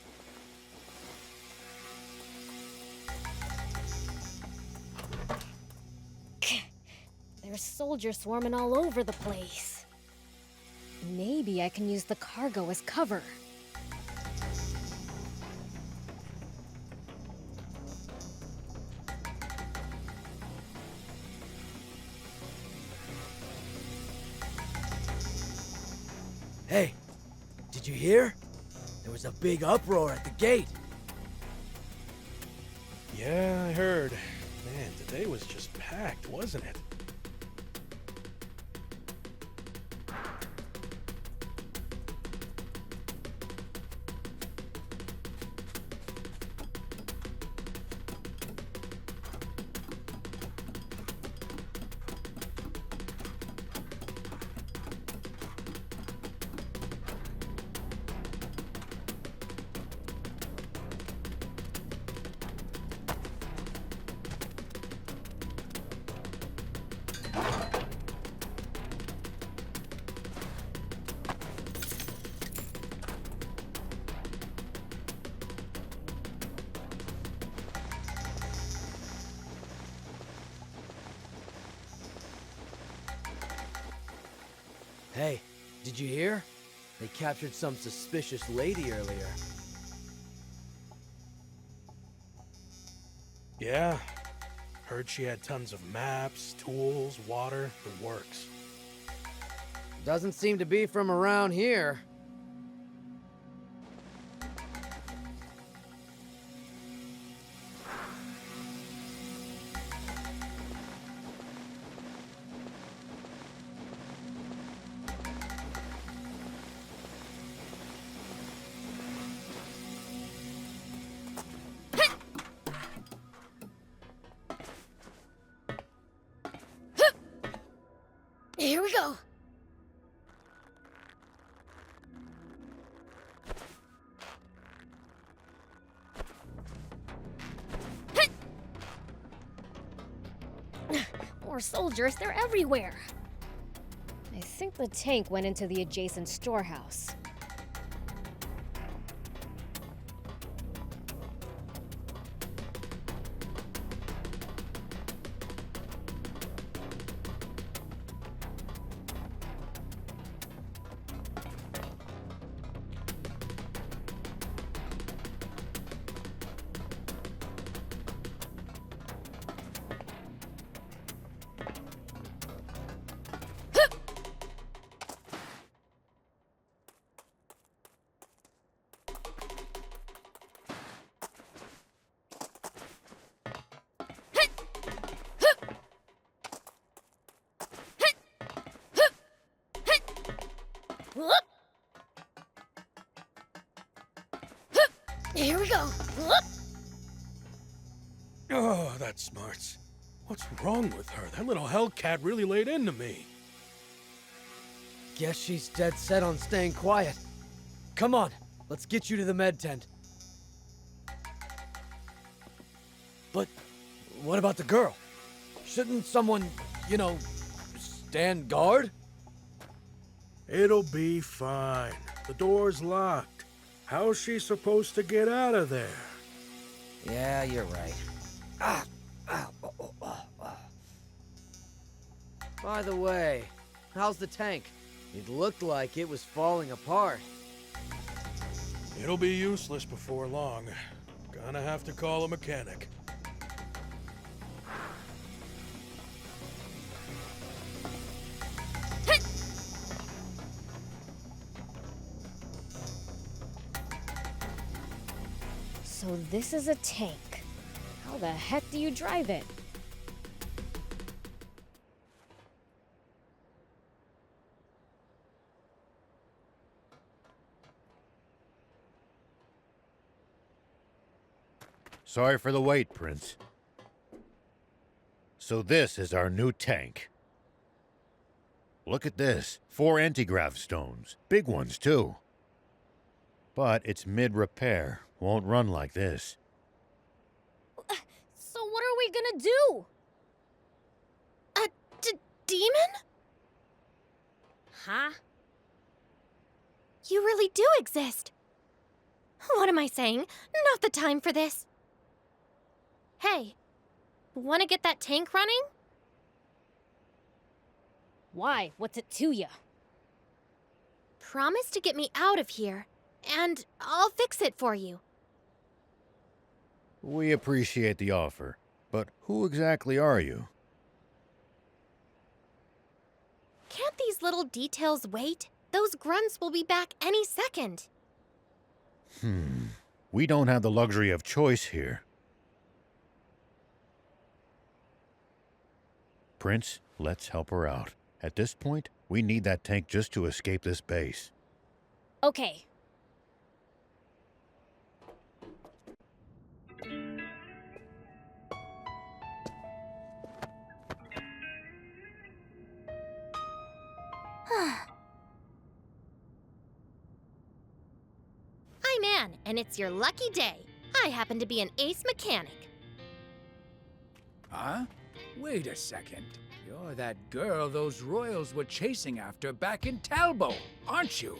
There's soldiers swarming all over the place. Maybe I can use the cargo as cover. Hey, did you hear? There was a big uproar at the gate. Yeah, I heard. Man, today was just packed, wasn't it? Hey, did you hear? They captured some suspicious lady earlier. Yeah. Heard she had tons of maps, tools, water, the works. Doesn't seem to be from around here. Here we go. More soldiers, they're everywhere. I think the tank went into the adjacent storehouse. Here we go. Oh, that smarts. What's wrong with her? That little hellcat really laid into me. Guess she's dead set on staying quiet. Come on, let's get you to the med tent. But what about the girl? Shouldn't someone, stand guard? It'll be fine. The door's locked. How's she supposed to get out of there? Yeah, you're right. By the way, how's the tank? It looked like it was falling apart. It'll be useless before long. Gonna have to call a mechanic. So this is a tank. How the heck do you drive it? Sorry for the wait, Prince. So this is our new tank. Look at this. 4 anti-grav stones. Big ones, too. But it's mid-repair. Won't run like this. So what are we gonna do? A demon? Huh? You really do exist. What am I saying? Not the time for this. Hey, wanna get that tank running? Why? What's it to ya? Promise to get me out of here, and I'll fix it for you. We appreciate the offer, but who exactly are you? Can't these little details wait? Those grunts will be back any second. We don't have the luxury of choice here. Prince, let's help her out. At this point, we need that tank just to escape this base. Okay. I'm Anne, and it's your lucky day. I happen to be an ace mechanic. Huh? Wait a second. You're that girl those royals were chasing after back in Talbot, aren't you?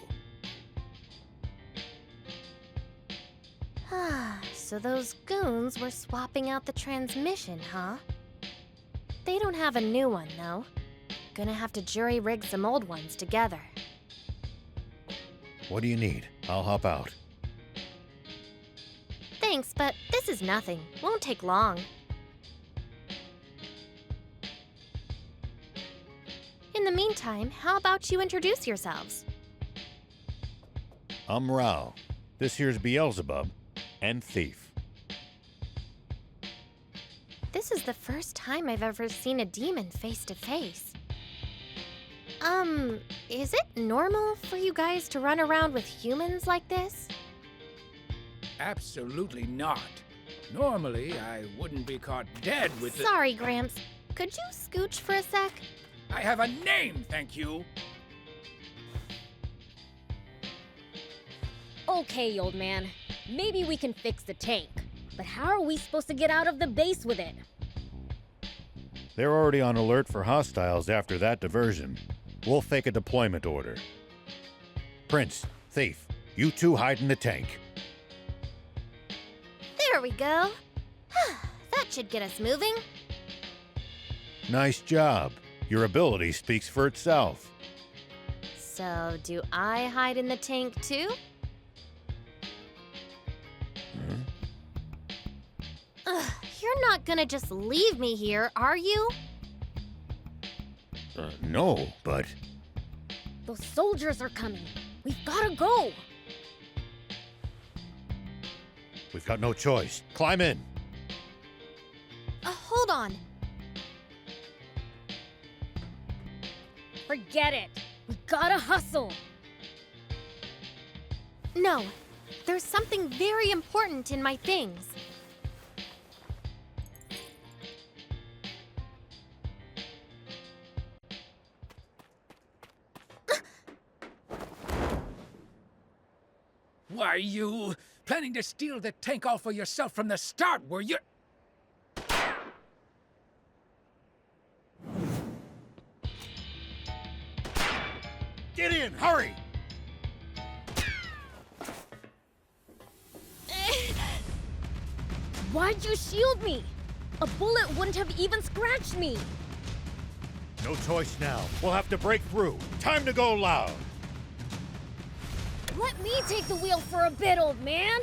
So those goons were swapping out the transmission, huh? They don't have a new one, though. Gonna have to jury-rig some old ones together. What do you need? I'll hop out. Thanks, but this is nothing. Won't take long. In the meantime, how about you introduce yourselves? I'm Rao. This here's Beelzebub and Thief. This is the first time I've ever seen a demon face to face. Is it normal for you guys to run around with humans like this? Absolutely not. Normally, I wouldn't be caught dead with the... Sorry, Gramps. Could you scooch for a sec? I have a name, thank you. Okay, old man. Maybe we can fix the tank. But how are we supposed to get out of the base with it? They're already on alert for hostiles after that diversion. We'll fake a deployment order. Prince, Thief, you two hide in the tank. There we go. That should get us moving. Nice job. Your ability speaks for itself. So, do I hide in the tank too? Ugh, you're not gonna just leave me here, are you? No, but... Those soldiers are coming. We've gotta go. We've got no choice. Climb in. Hold on. Forget it. We gotta hustle. No, there's something very important in my things. Why, you planning to steal the tank all for yourself from the start, were you? Get in, hurry! Why'd you shield me? A bullet wouldn't have even scratched me. No choice now. We'll have to break through. Time to go loud. Let me take the wheel for a bit, old man.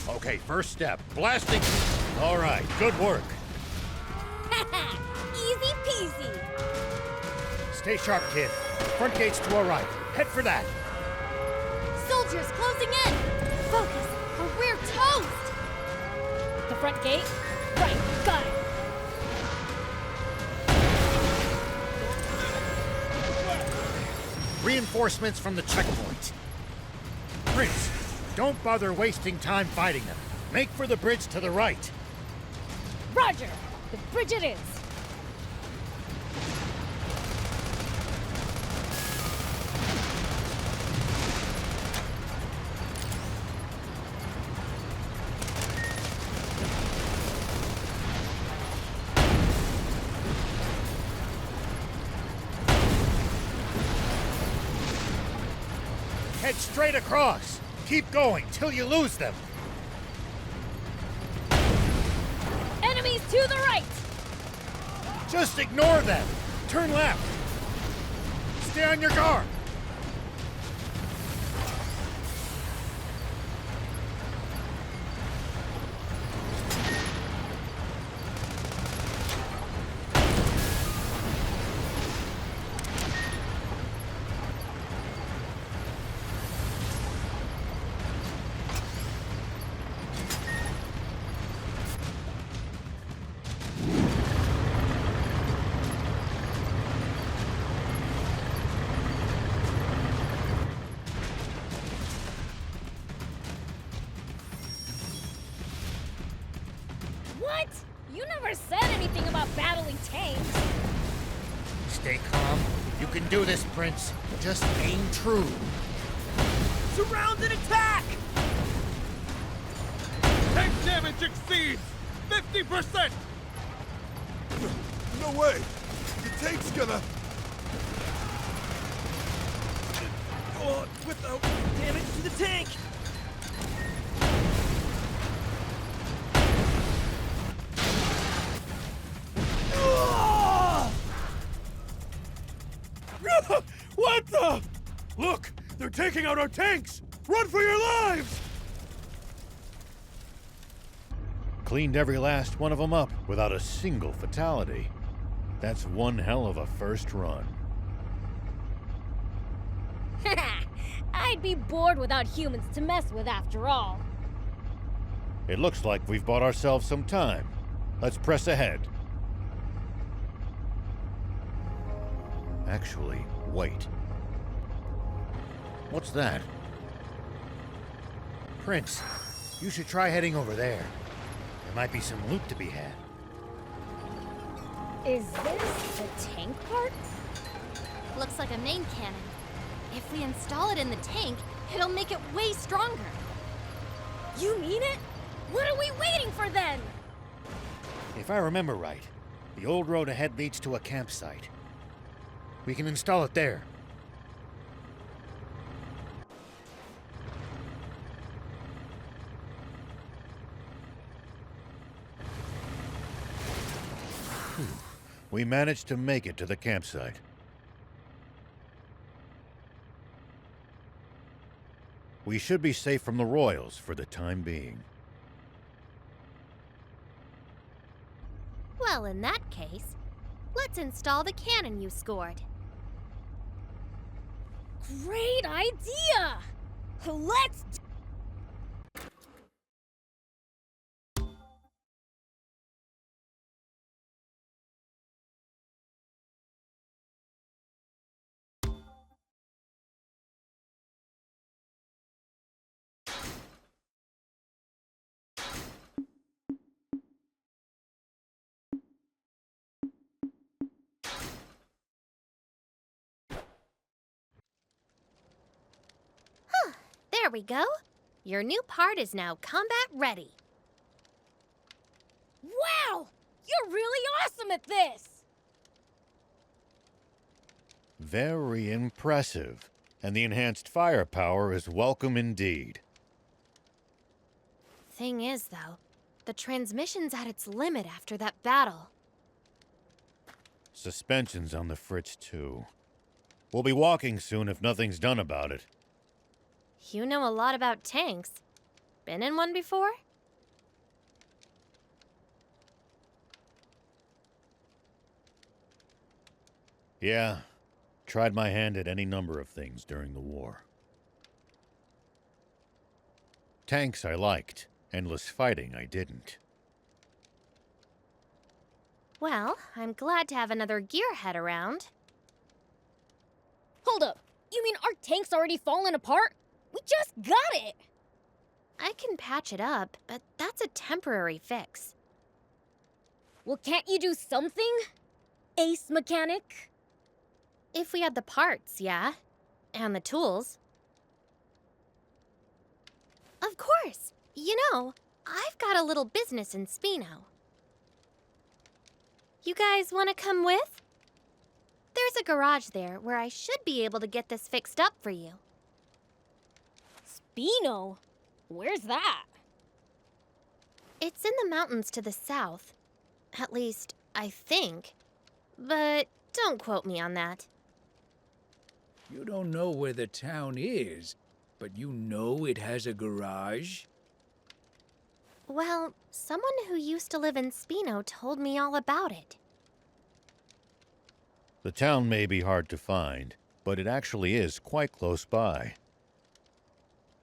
Okay, first step. Blasting. All right, good work. Easy peasy. Stay sharp, kid. Front gate's to our right. Head for that. Soldiers closing in! Focus, or we're toast! The front gate? Right, got it. Reinforcements from the checkpoint. Prince, don't bother wasting time fighting them. Make for the bridge to the right. Roger! The bridge it is. Head straight across. Keep going till you lose them. Enemies to the right! Just ignore them. Turn left. Stay on your guard. What? You never said anything about battling tanks. Stay calm. You can do this, Prince. Just aim true. Surround and attack! Tank damage exceeds 50%! No way! The tank's gonna... Go on, without damage to the tank! What the? Look! They're taking out our tanks! Run for your lives! Cleaned every last one of them up without a single fatality. That's one hell of a first run. I'd be bored without humans to mess with after all. It looks like we've bought ourselves some time. Let's press ahead. Actually, wait. What's that? Prince, you should try heading over there. There might be some loot to be had. Is this the tank part? Looks like a main cannon. If we install it in the tank, it'll make it way stronger. You mean it? What are we waiting for then? If I remember right, the old road ahead leads to a campsite. We can install it there. We managed to make it to the campsite. We should be safe from the Royals for the time being. Well, in that case, let's install the cannon you scored. Great idea! Let's There we go. Your new part is now combat ready. Wow! You're really awesome at this! Very impressive. And the enhanced firepower is welcome indeed. Thing is, though, the transmission's at its limit after that battle. Suspension's on the fritz, too. We'll be walking soon if nothing's done about it. You know a lot about tanks. Been in one before? Yeah. Tried my hand at any number of things during the war. Tanks I liked. Endless fighting I didn't. Well, I'm glad to have another gearhead around. Hold up! You mean our tank's already fallen apart? We just got it! I can patch it up, but that's a temporary fix. Well, can't you do something? Ace mechanic? If we had the parts, yeah. And the tools. Of course! You know, I've got a little business in Spino. You guys want to come with? There's a garage there where I should be able to get this fixed up for you. Spino? Where's that? It's in the mountains to the south. At least, I think. But don't quote me on that. You don't know where the town is, but you know it has a garage? Well, someone who used to live in Spino told me all about it. The town may be hard to find, but it actually is quite close by.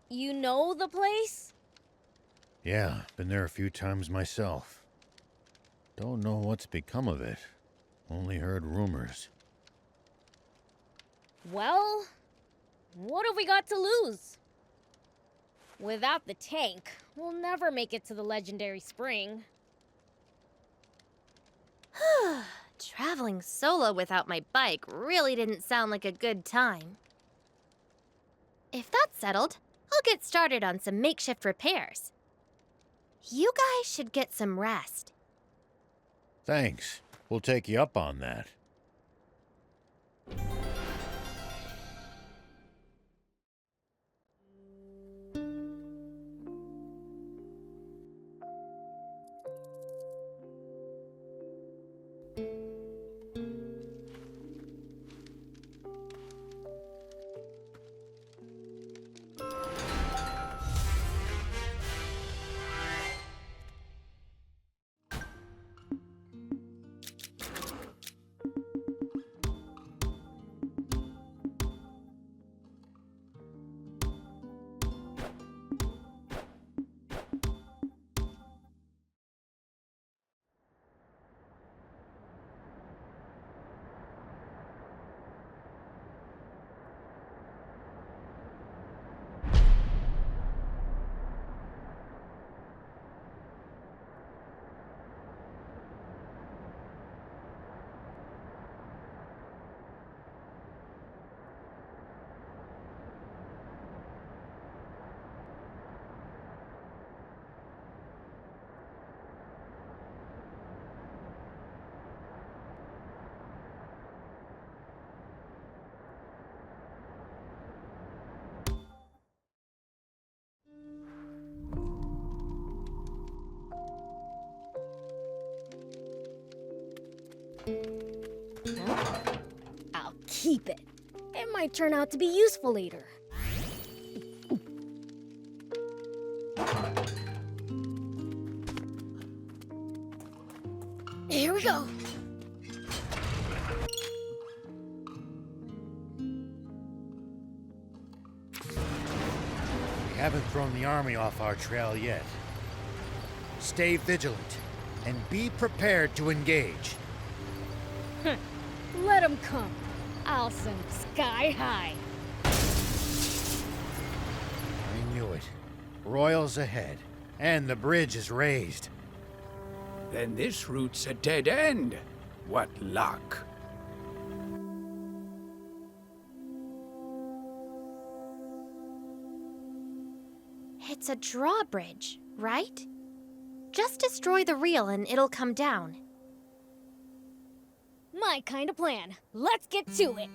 You know the place? Yeah, been there a few times myself. Don't know what's become of it. Only heard rumors. Well, what have we got to lose? Without the tank, we'll never make it to the legendary spring. Traveling solo without my bike really didn't sound like a good time. If that's settled, I'll get started on some makeshift repairs. You guys should get some rest. Thanks. We'll take you up on that. I'll keep it. It might turn out to be useful later. Here we go. We haven't thrown the army off our trail yet. Stay vigilant and be prepared to engage. Let them come. I'll send them sky high. I knew it. Royals ahead, and the bridge is raised. Then this route's a dead end. What luck. It's a drawbridge, right? Just destroy the reel and it'll come down. My kind of plan. Let's get to it.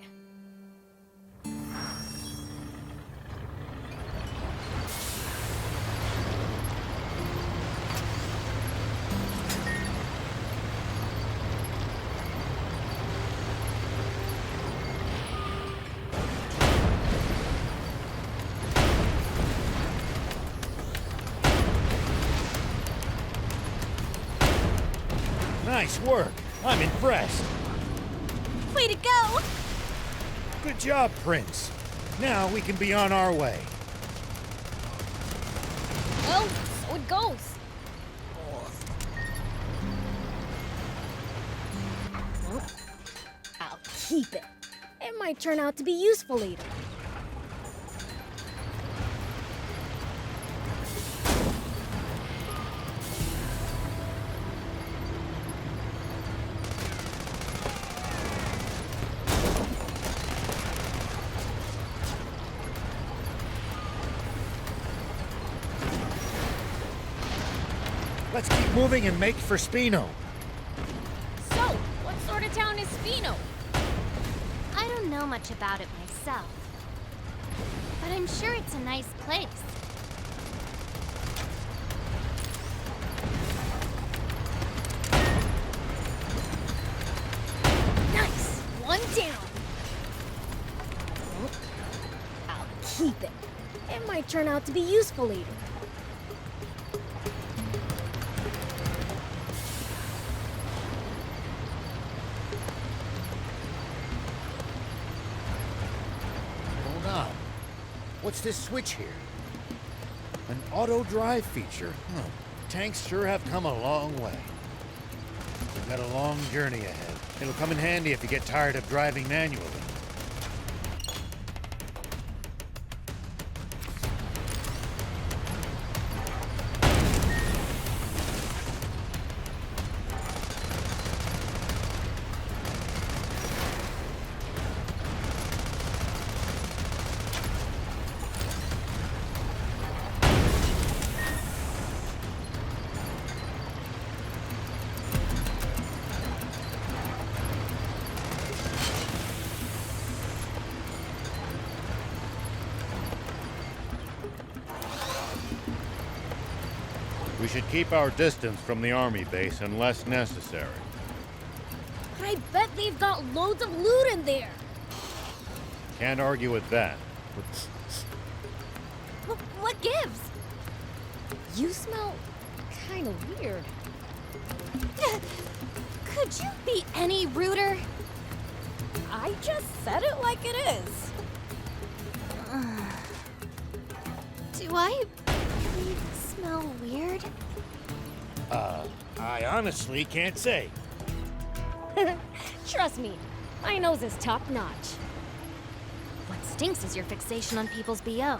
Nice work. I'm impressed. Way to go! Good job, Prince. Now we can be on our way. Well, so it goes. I'll keep it. It might turn out to be useful later. Let's keep moving and make for Spino. So, what sort of town is Spino? I don't know much about it myself, but I'm sure it's a nice place. Nice! One down. I'll keep it. It might turn out to be useful later. What's this switch here? An auto drive feature? Huh. Tanks sure have come a long way. We've got a long journey ahead. It'll come in handy if you get tired of driving manually. We should keep our distance from the army base unless necessary. But I bet they've got loads of loot in there. Can't argue with that. What gives? You smell kind of weird. Could you be any ruder? I just said it like it is. Do I really smell weird? I honestly can't say. Trust me, my nose is top notch. What stinks is your fixation on people's BO.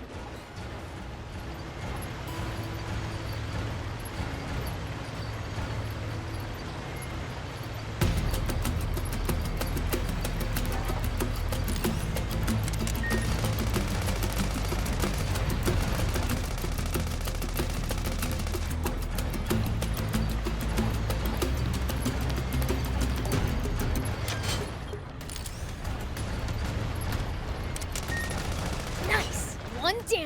Nice! One down.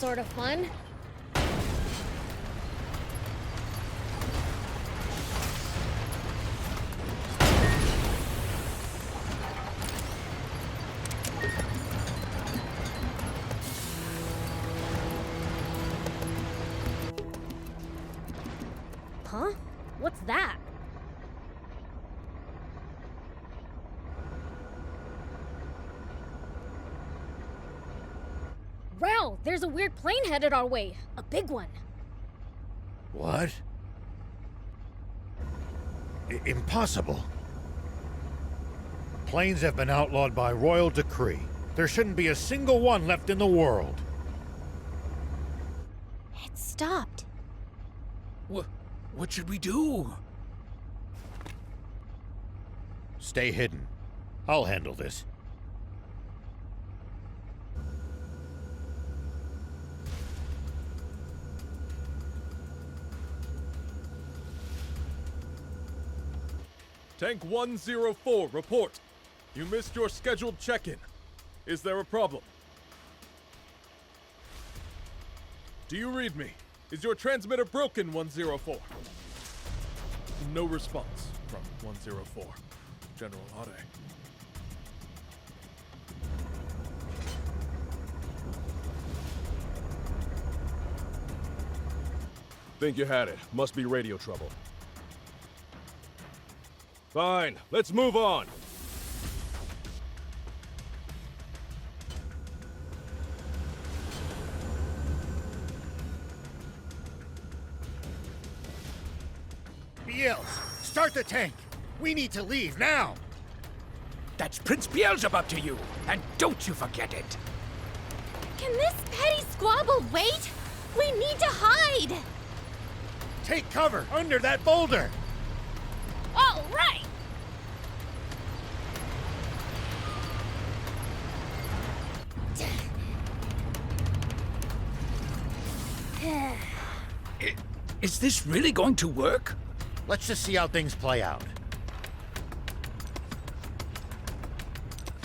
sort of fun. Huh? What's that? Wow, there's a weird plane headed our way. A big one. What? Impossible. Planes have been outlawed by royal decree. There shouldn't be a single one left in the world. It stopped. What should we do? Stay hidden. I'll handle this. Tank 104, report. You missed your scheduled check-in. Is there a problem? Do you read me? Is your transmitter broken, 104? No response from 104. General Ade. Think you had it. Must be radio trouble. Fine, let's move on. Beels, start the tank. We need to leave now. That's Prince Beelzebub to you, and don't you forget it. Can this petty squabble wait? We need to hide! Take cover under that boulder. All right! Is this really going to work? Let's just see how things play out.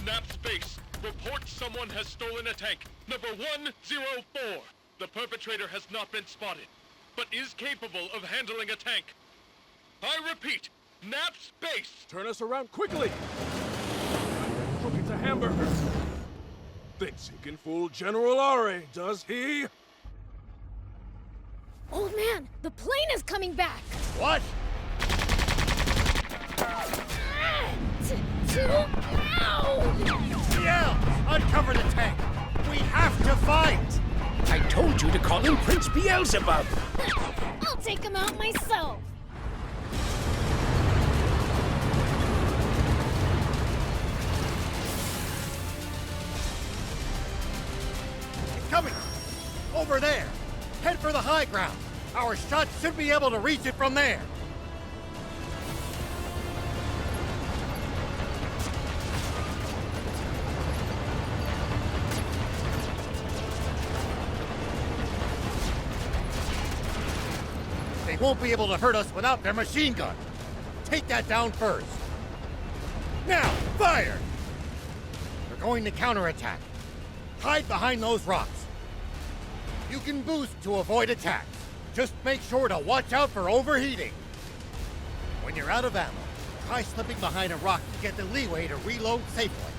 Nap Space, report someone has stolen a tank. Number 104. The perpetrator has not been spotted, but is capable of handling a tank. I repeat, Nap Space! Turn us around quickly! Hope it's a hamburger. Thinks he can fool General Are, does he? Old man, the plane is coming back! What? Yeah! Uncover the tank! We have to fight! I told you to call him Prince Beelzebub! I'll take him out myself! It's coming! Over there! Head for the high ground! Our shots should be able to reach it from there! They won't be able to hurt us without their machine gun. Take that down first. Now, fire! They're going to counterattack. Hide behind those rocks. You can boost to avoid attacks. Just make sure to watch out for overheating. When you're out of ammo, try slipping behind a rock to get the leeway to reload safely.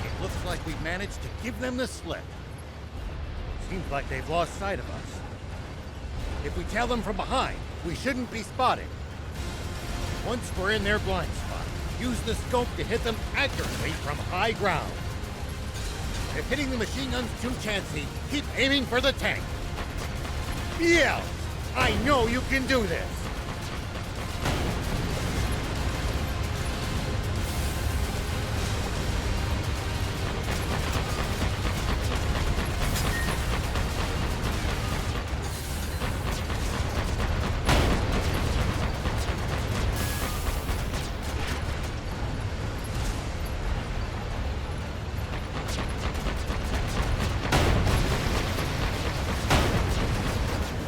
It looks like we've managed to give them the slip. Seems like they've lost sight of us. If we tail them from behind, we shouldn't be spotted. Once we're in their blind spot, use the scope to hit them accurately from high ground. If hitting the machine gun's too chancy, keep aiming for the tank. Biel, I know you can do this.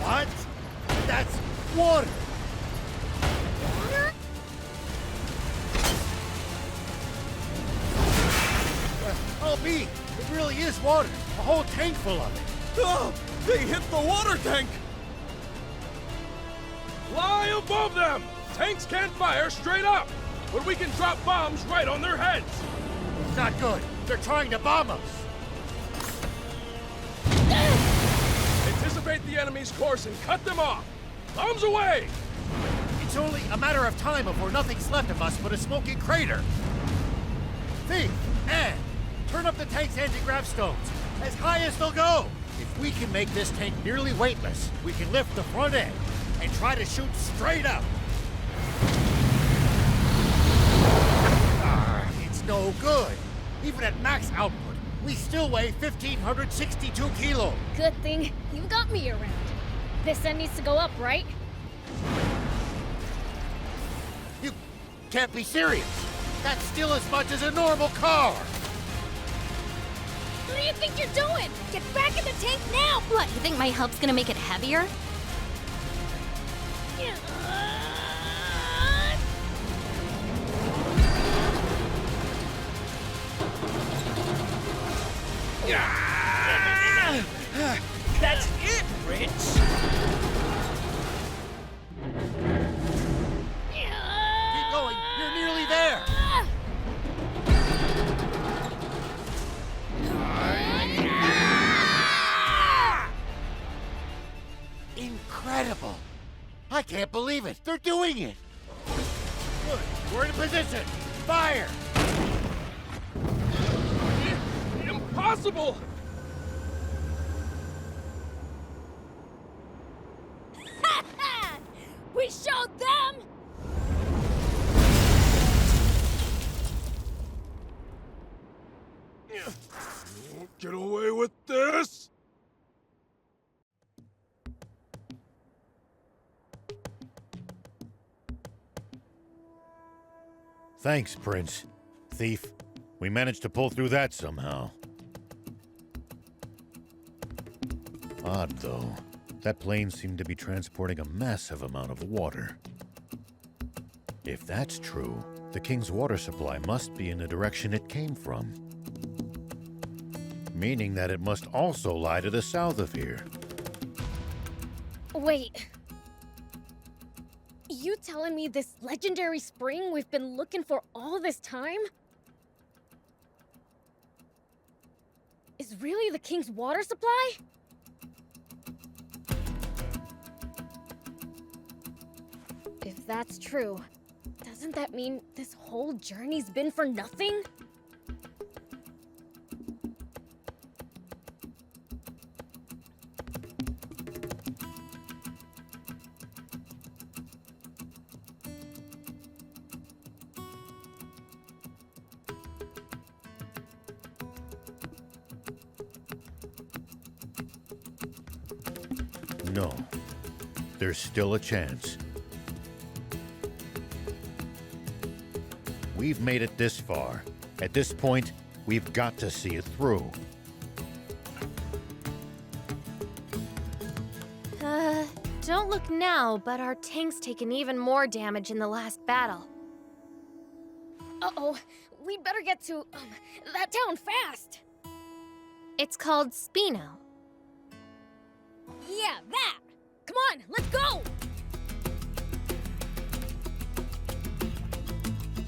What? That's water! Water? is water. A whole tank full of it. Oh, they hit the water tank! Fly above them! Tanks can't fire straight up, but we can drop bombs right on their heads! It's not good. They're trying to bomb us. Anticipate the enemy's course and cut them off! Bombs away! It's only a matter of time before nothing's left of us but a smoking crater. Thief, Anne, turn up the tank's anti-grav stones as high as they'll go. If we can make this tank nearly weightless, we can lift the front end and try to shoot straight up. It's no good. Even at max output, we still weigh 1,562 kilos. Good thing you got me around. This end needs to go up, right? You can't be serious. That's still as much as a normal car. What do you think you're doing? Get back in the tank now! What, you think my help's gonna make it heavier? That's it, Rich! Keep going. You're nearly there. Incredible. I can't believe it. They're doing it. Good. We're in position. Fire. Impossible! We showed them! Won't get away with this! Thanks, Prince. Thief. We managed to pull through that somehow. Odd, though. That plane seemed to be transporting a massive amount of water. If that's true, the King's water supply must be in the direction it came from. Meaning that it must also lie to the south of here. Wait. You telling me this legendary spring we've been looking for all this time is really the King's water supply? If that's true, doesn't that mean this whole journey's been for nothing? No. There's still a chance. We've made it this far. At this point, we've got to see it through. Don't look now, but our tank's taken even more damage in the last battle. Uh-oh. We'd better get to, that town fast. It's called Spino. Yeah, that! Come on, let's go!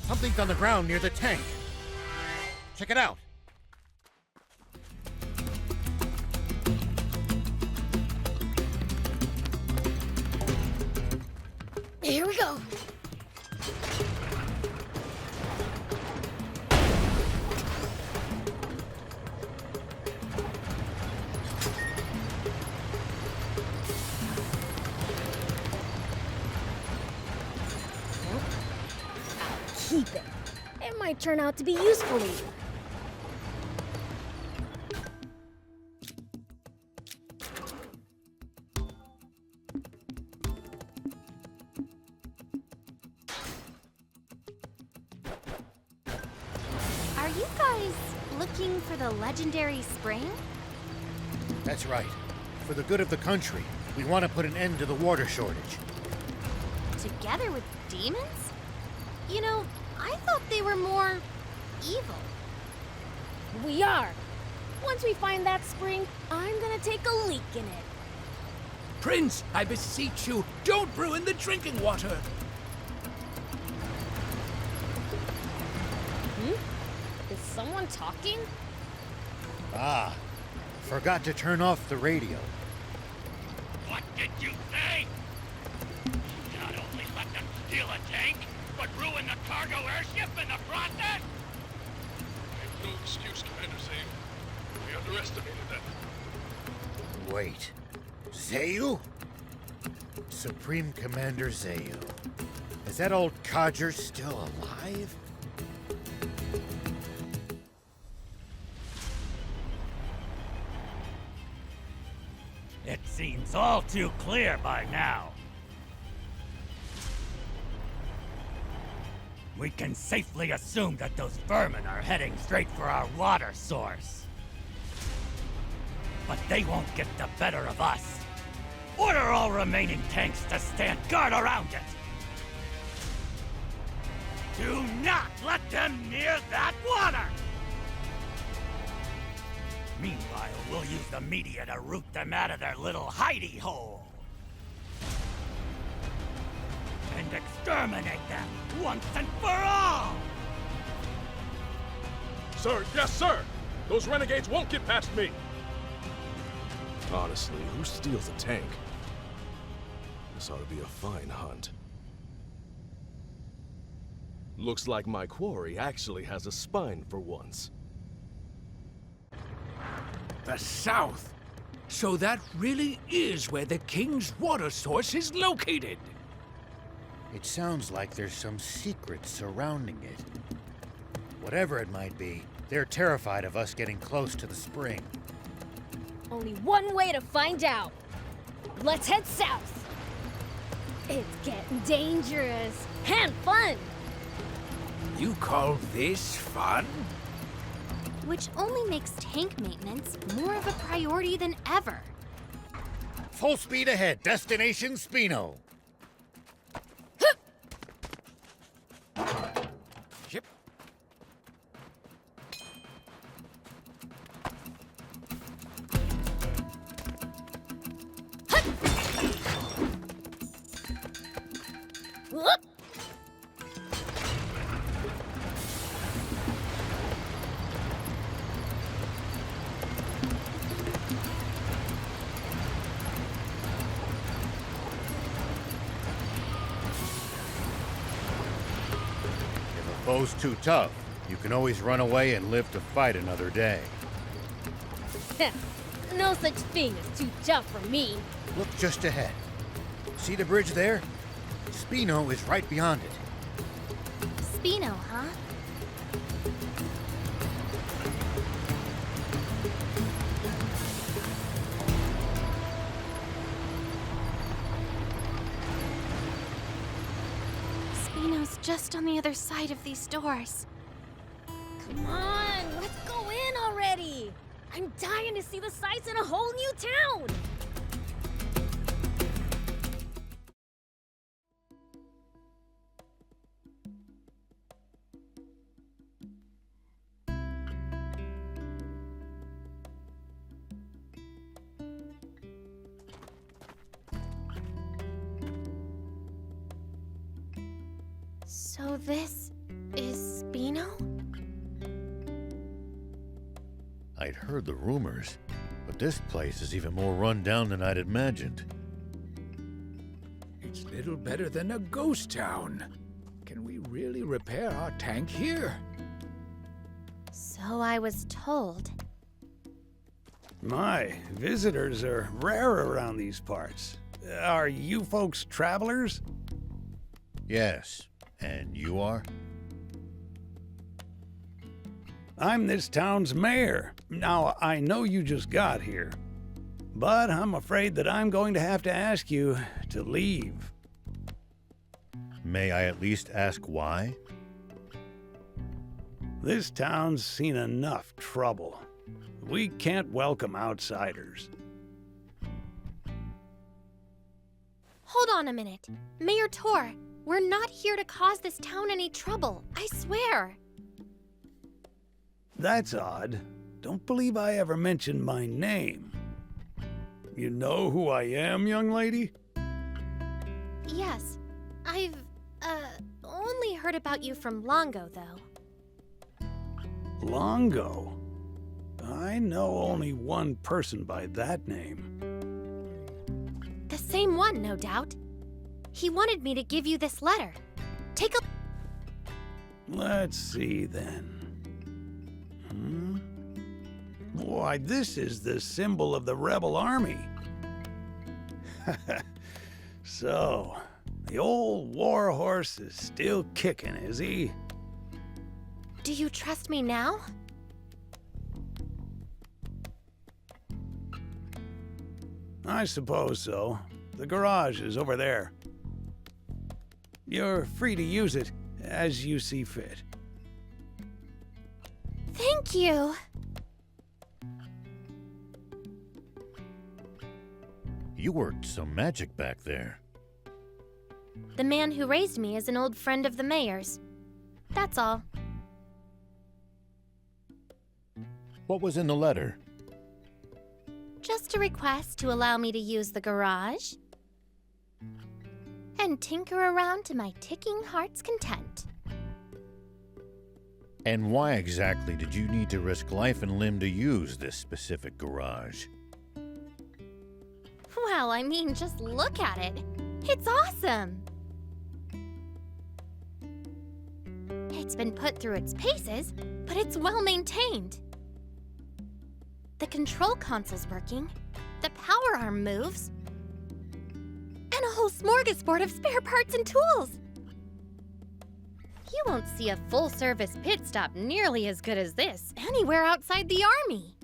Something's on the ground near the tank. Check it out. Here we go. Keep it. It might turn out to be useful later. Are you guys looking for the legendary spring? That's right. For the good of the country, we want to put an end to the water shortage. Together with demons? You know, I thought they were more evil. We are. Once we find that spring, I'm gonna take a leak in it. Prince, I beseech you, don't ruin the drinking water. Is someone talking? Ah, forgot to turn off the radio. What did you say? Not only let them steal a tank, but ruin the cargo airship in the process? No excuse, Commander Zane. We underestimated them. Wait. Zayu? Supreme Commander Zayu. Is that old codger still alive? It seems all too clear by now. We can safely assume that those vermin are heading straight for our water source. But they won't get the better of us. Order all remaining tanks to stand guard around it. Do not let them near that water! Meanwhile, we'll use the media to root them out of their little hidey hole. And exterminate them once and for all! Sir, yes, sir! Those renegades won't get past me! Honestly, who steals a tank? This ought to be a fine hunt. Looks like my quarry actually has a spine for once. The south. So that really is where the king's water source is located. It sounds like there's some secret surrounding it. Whatever it might be, they're terrified of us getting close to the spring. Only one way to find out. Let's head south. It's getting dangerous and fun. You call this fun? Which only makes tank maintenance more of a priority than ever. Full speed ahead, destination Spino. Yep. Whoop. If a foe's too tough, you can always run away and live to fight another day. No such thing as too tough for me. Look just ahead. See the bridge there? Spino is right beyond it. Spino, huh? Spino's just on the other side of these doors. Come on, let's go in already. I'm dying to see the sights in a whole new town. So this is Spino? I'd heard the rumors, but this place is even more run down than I'd imagined. It's little better than a ghost town. Can we really repair our tank here? So I was told. My, visitors are rare around these parts. Are you folks travelers? Yes, and you are? I'm this town's mayor. Now, I know you just got here, but I'm afraid that I'm going to have to ask you to leave. May I at least ask why? This town's seen enough trouble. We can't welcome outsiders. Hold on a minute. Mayor Tor, we're not here to cause this town any trouble. I swear. That's odd. don't believe I ever mentioned my name. You know who I am, young lady? Yes. I've, only heard about you from Longo, though. Longo? I know only one person by that name. The same one, no doubt. He wanted me to give you this letter. Take a... Let's see, then. Why, this is the symbol of the rebel army. So, the old war horse is still kicking, is he? Do you trust me now? I suppose so. The garage is over there. You're free to use it as you see fit. Thank you. You worked some magic back there. The man who raised me is an old friend of the mayor's. That's all. What was in the letter? Just a request to allow me to use the garage and tinker around to my ticking heart's content. And why exactly did you need to risk life and limb to use this specific garage? Well, I mean, just look at it. It's awesome. It's been put through its paces, but it's well maintained. The control console's working, the power arm moves, and a whole smorgasbord of spare parts and tools. You won't see a full-service pit stop nearly as good as this anywhere outside the army.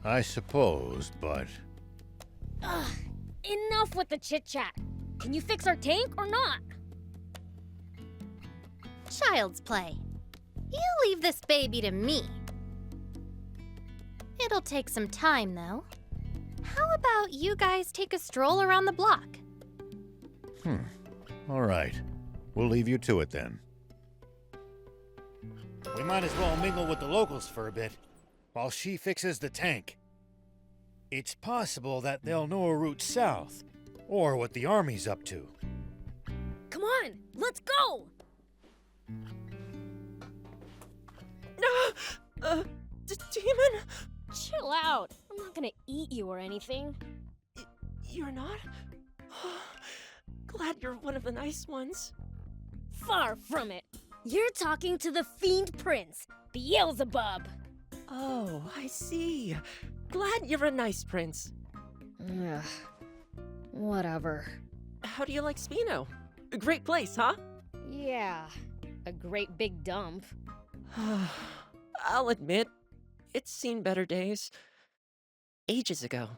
I suppose, but... Ugh, enough with the chit-chat. Can you fix our tank or not? Child's play. You leave this baby to me. It'll take some time, though. How about you guys take a stroll around the block? All right. We'll leave you to it then. We might as well mingle with the locals for a bit, while she fixes the tank. It's possible that they'll know a route south, or what the army's up to. Come on, let's go! Demon? Chill out. I'm not gonna eat you or anything. You're not? Glad you're one of the nice ones. Far from it. You're talking to the Fiend Prince, Beelzebub. Oh, I see. Glad you're a nice prince. Ugh. Whatever. How do you like Spino? A great place, huh? Yeah, a great big dump. I'll admit, it's seen better days. Ages ago,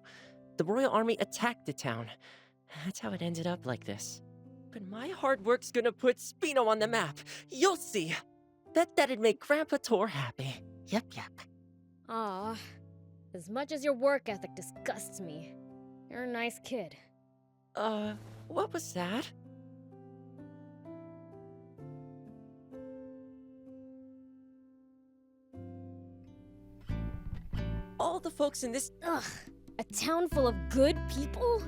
the Royal Army attacked the town. That's how it ended up like this. But my hard work's gonna put Spino on the map. You'll see. Bet that'd make Grandpa Tor happy. Yep. Aw, as much as your work ethic disgusts me, you're a nice kid. What was that? All the folks in this... Ugh, a town full of good people?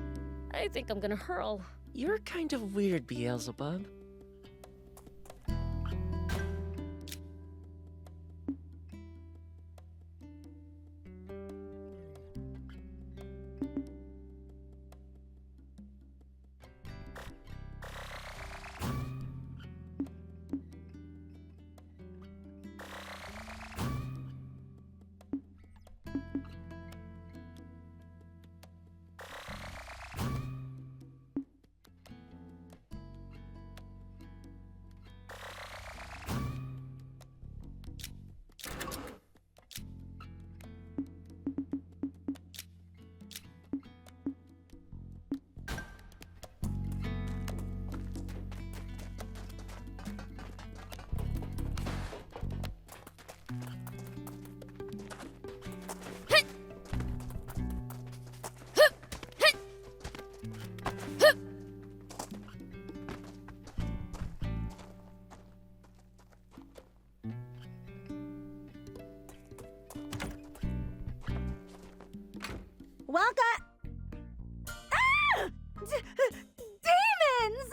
I think I'm gonna hurl. You're kind of weird, Beelzebub. Demons!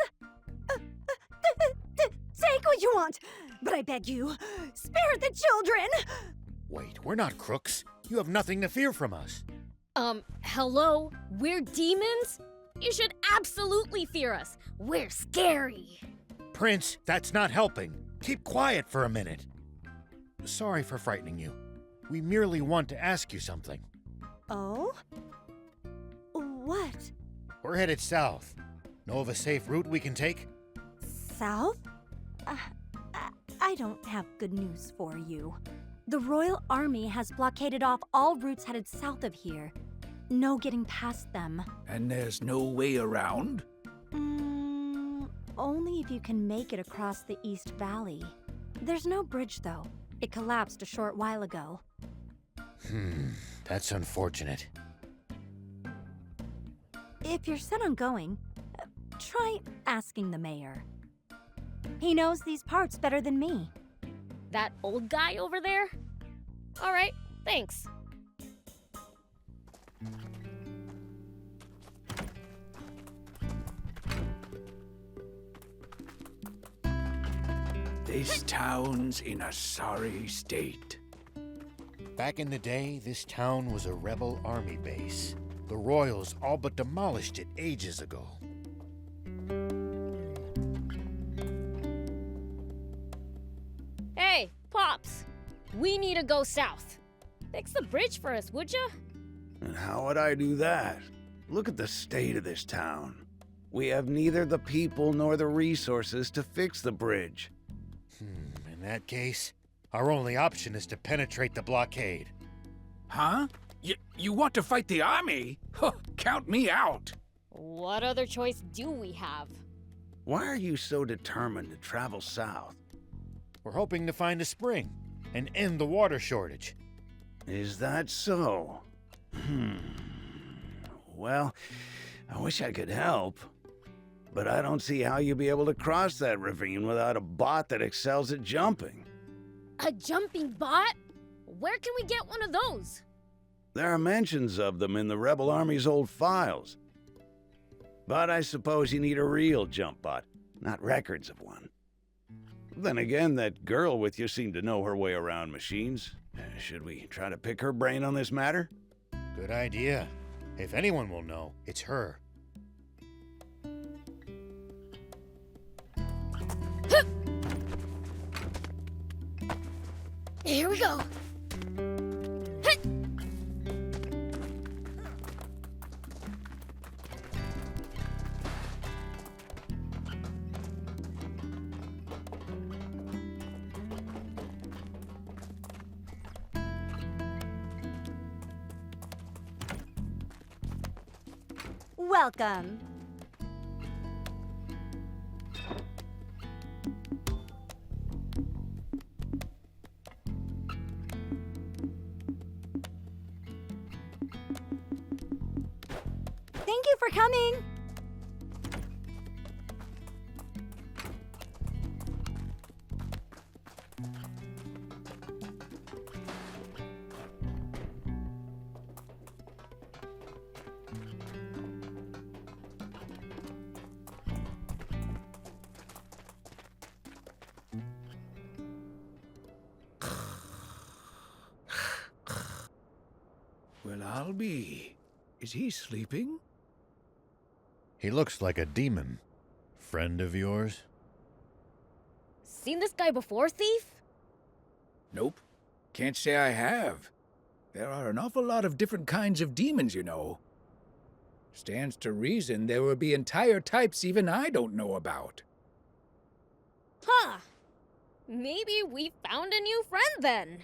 Take what you want, but I beg you, spare the children! Wait, we're not crooks. You have nothing to fear from us. Hello? We're demons? You should absolutely fear us. We're scary. Prince, that's not helping. Keep quiet for a minute. Sorry for frightening you. We merely want to ask you something. Oh? What? We're headed south. Know of a safe route we can take? South? I don't have good news for you. The Royal Army has blockaded off all routes headed south of here. No getting past them. And there's no way around? Only if you can make it across the East Valley. There's no bridge, though. It collapsed a short while ago. That's unfortunate. If you're set on going, try asking the mayor. He knows these parts better than me. That old guy over there? All right, thanks. This town's in a sorry state. Back in the day, this town was a rebel army base. The Royals all but demolished it ages ago. Hey, Pops. We need to go south. Fix the bridge for us, would ya? And how would I do that? Look at the state of this town. We have neither the people nor the resources to fix the bridge. In that case, our only option is to penetrate the blockade. Huh? You want to fight the army? Huh, count me out. What other choice do we have? Why are you so determined to travel south? We're hoping to find a spring and end the water shortage. Is that so? Well, I wish I could help. But I don't see how you'll be able to cross that ravine without a bot that excels at jumping. A jumping bot? Where can we get one of those? There are mentions of them in the Rebel Army's old files. But I suppose you need a real jump bot, not records of one. Then again, that girl with you seemed to know her way around machines. Should we try to pick her brain on this matter? Good idea. If anyone will know, it's her. Here we go. Welcome. Thank you for coming. Well, I'll be. Is he sleeping? He looks like a demon. Friend of yours? Seen this guy before, Thief? Nope. Can't say I have. There are an awful lot of different kinds of demons, you know. Stands to reason there will be entire types even I don't know about. Huh. Maybe we found a new friend then.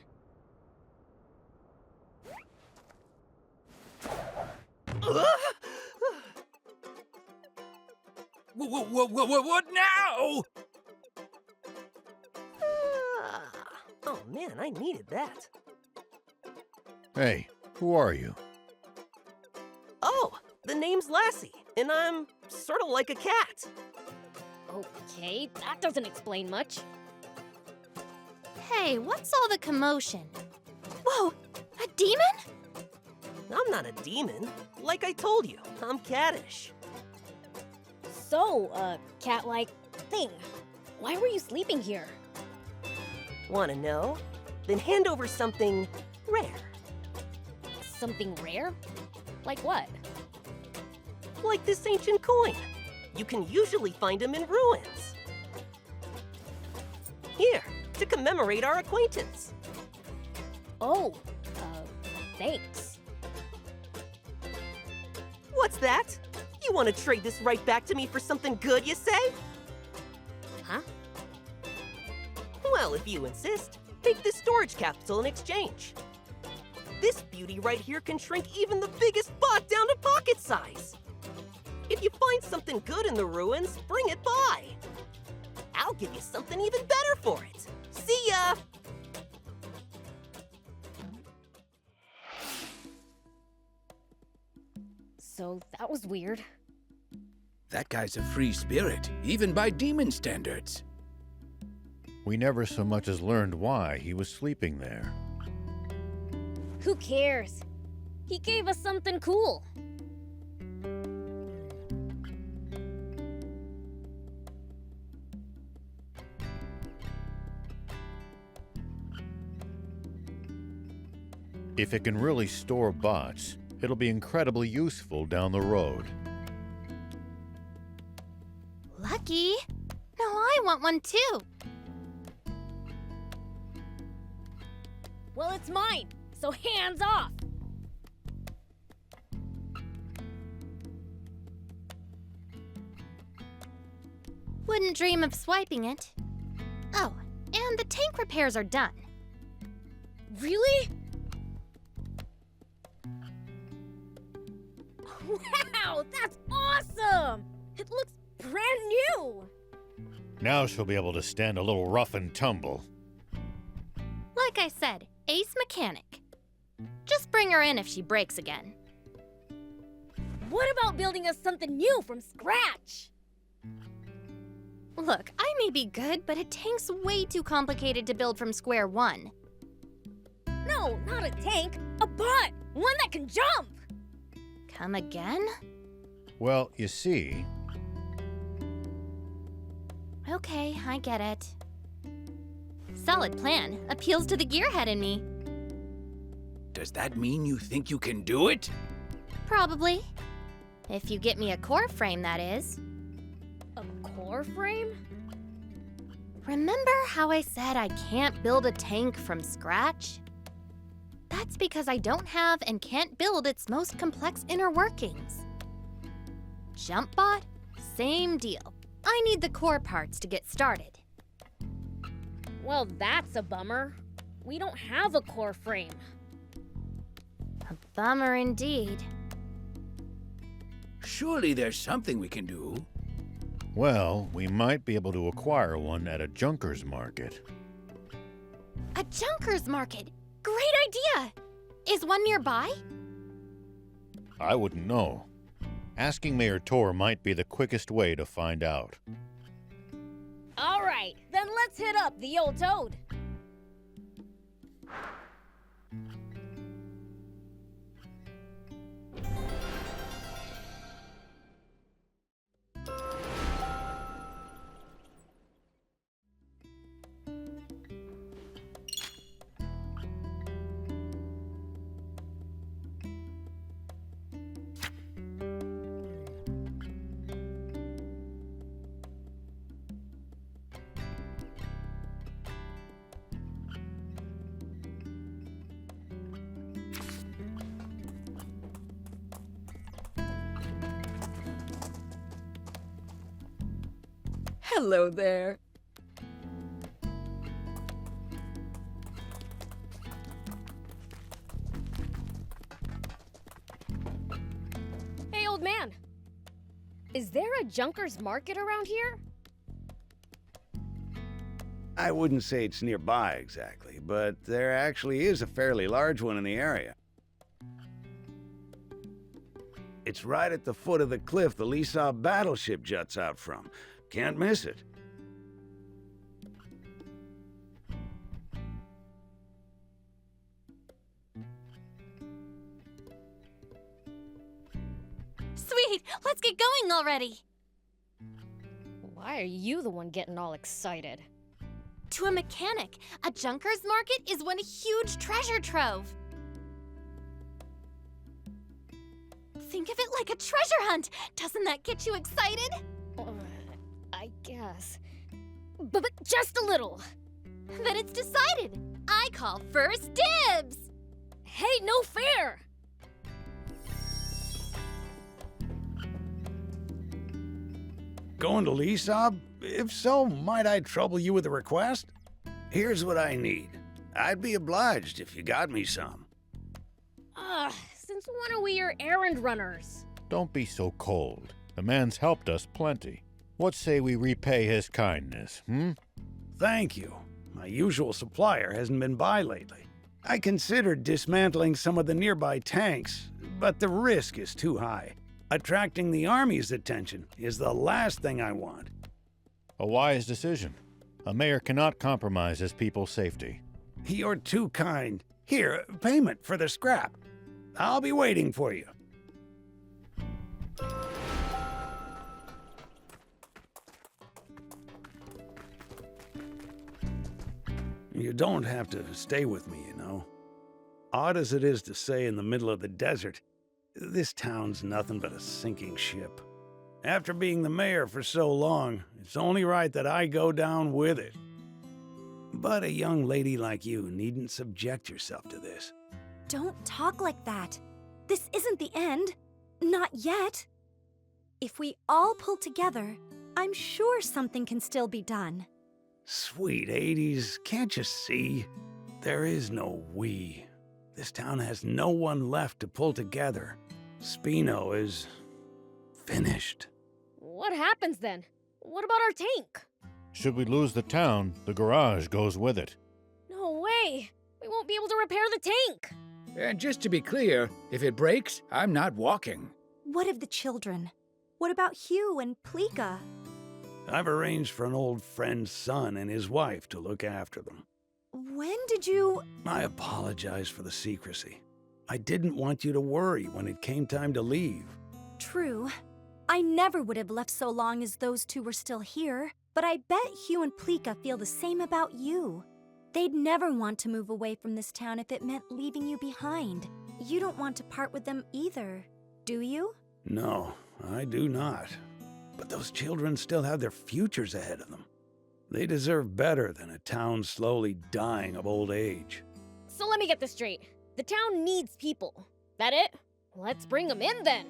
What now? Oh man, I needed that. Hey, who are you? Oh, the name's Lassie, and I'm sort of like a cat. Okay, that doesn't explain much. Hey, what's all the commotion? Whoa, a demon? I'm not a demon. Like I told you, I'm cattish. So, cat-like thing, why were you sleeping here? Wanna know? Then hand over something rare. Something rare? Like what? Like this ancient coin. You can usually find them in ruins. Here, to commemorate our acquaintance. Oh, thanks. What's that? You want to trade this right back to me for something good, you say? Huh? Well, if you insist, take this storage capsule in exchange. This beauty right here can shrink even the biggest bot down to pocket size. If you find something good in the ruins, bring it by. I'll give you something even better for it. See ya! So that was weird. That guy's a free spirit, even by demon standards. We never so much as learned why he was sleeping there. Who cares? He gave us something cool. If it can really store bots, it'll be incredibly useful down the road. Lucky? No, I want one too. Well, it's mine, so hands off. Wouldn't dream of swiping it. Oh, and the tank repairs are done. Really? Wow, that's awesome! It looks brand new! Now she'll be able to stand a little rough and tumble. Like I said, ace mechanic. Just bring her in if she breaks again. What about building us something new from scratch? Look, I may be good, but a tank's way too complicated to build from square one. No, not a tank. A bot! One that can jump! Come again? Well, you see... Okay, I get it. Solid plan. Appeals to the gearhead in me. Does that mean you think you can do it? Probably. If you get me a core frame, that is. A core frame? Remember how I said I can't build a tank from scratch? That's because I don't have and can't build its most complex inner workings. JumpBot? Same deal. I need the core parts to get started. Well, that's a bummer. We don't have a core frame. A bummer indeed. Surely there's something we can do. Well, we might be able to acquire one at a junker's market. A junker's market? Great idea! Is one nearby? I wouldn't know. Asking Mayor Tor might be the quickest way to find out. All right, then let's hit up the old toad. Hello there. Hey, old man. Is there a junker's market around here? I wouldn't say it's nearby exactly, but there actually is a fairly large one in the area. It's right at the foot of the cliff the Lisa battleship juts out from. Can't miss it. Sweet! Let's get going already! Why are you the one getting all excited? To a mechanic, a junker's market is one huge treasure trove. Think of it like a treasure hunt. Doesn't that get you excited? I guess. But just a little. Then it's decided. I call first dibs. Hey, no fair! Going to Leesob? If so, might I trouble you with a request? Here's what I need. I'd be obliged if you got me some. Since when are we your errand runners? Don't be so cold. The man's helped us plenty. What say we repay his kindness, Thank you. My usual supplier hasn't been by lately. I considered dismantling some of the nearby tanks, but the risk is too high. Attracting the Army's attention is the last thing I want. A wise decision. A mayor cannot compromise his people's safety. You're too kind. Here, payment for the scrap. I'll be waiting for you. You don't have to stay with me, you know. Odd as it is to say in the middle of the desert, this town's nothing but a sinking ship. After being the mayor for so long, it's only right that I go down with it. But a young lady like you needn't subject yourself to this. Don't talk like that. This isn't the end. Not yet. If we all pull together, I'm sure something can still be done. Sweet 80s, can't you see? There is no we. This town has no one left to pull together. Spino is finished. What happens then? What about our tank? Should we lose the town, the garage goes with it. No way! We won't be able to repair the tank! And just to be clear, if it breaks, I'm not walking. What of the children? What about Hugh and Plika? I've arranged for an old friend's son and his wife to look after them. When did you... I apologize for the secrecy. I didn't want you to worry when it came time to leave. True. I never would have left so long as those two were still here, but I bet Hugh and Plika feel the same about you. They'd never want to move away from this town if it meant leaving you behind. You don't want to part with them either, do you? No, I do not. But those children still have their futures ahead of them. They deserve better than a town slowly dying of old age. So let me get this straight. The town needs people. That it? Let's bring them in then.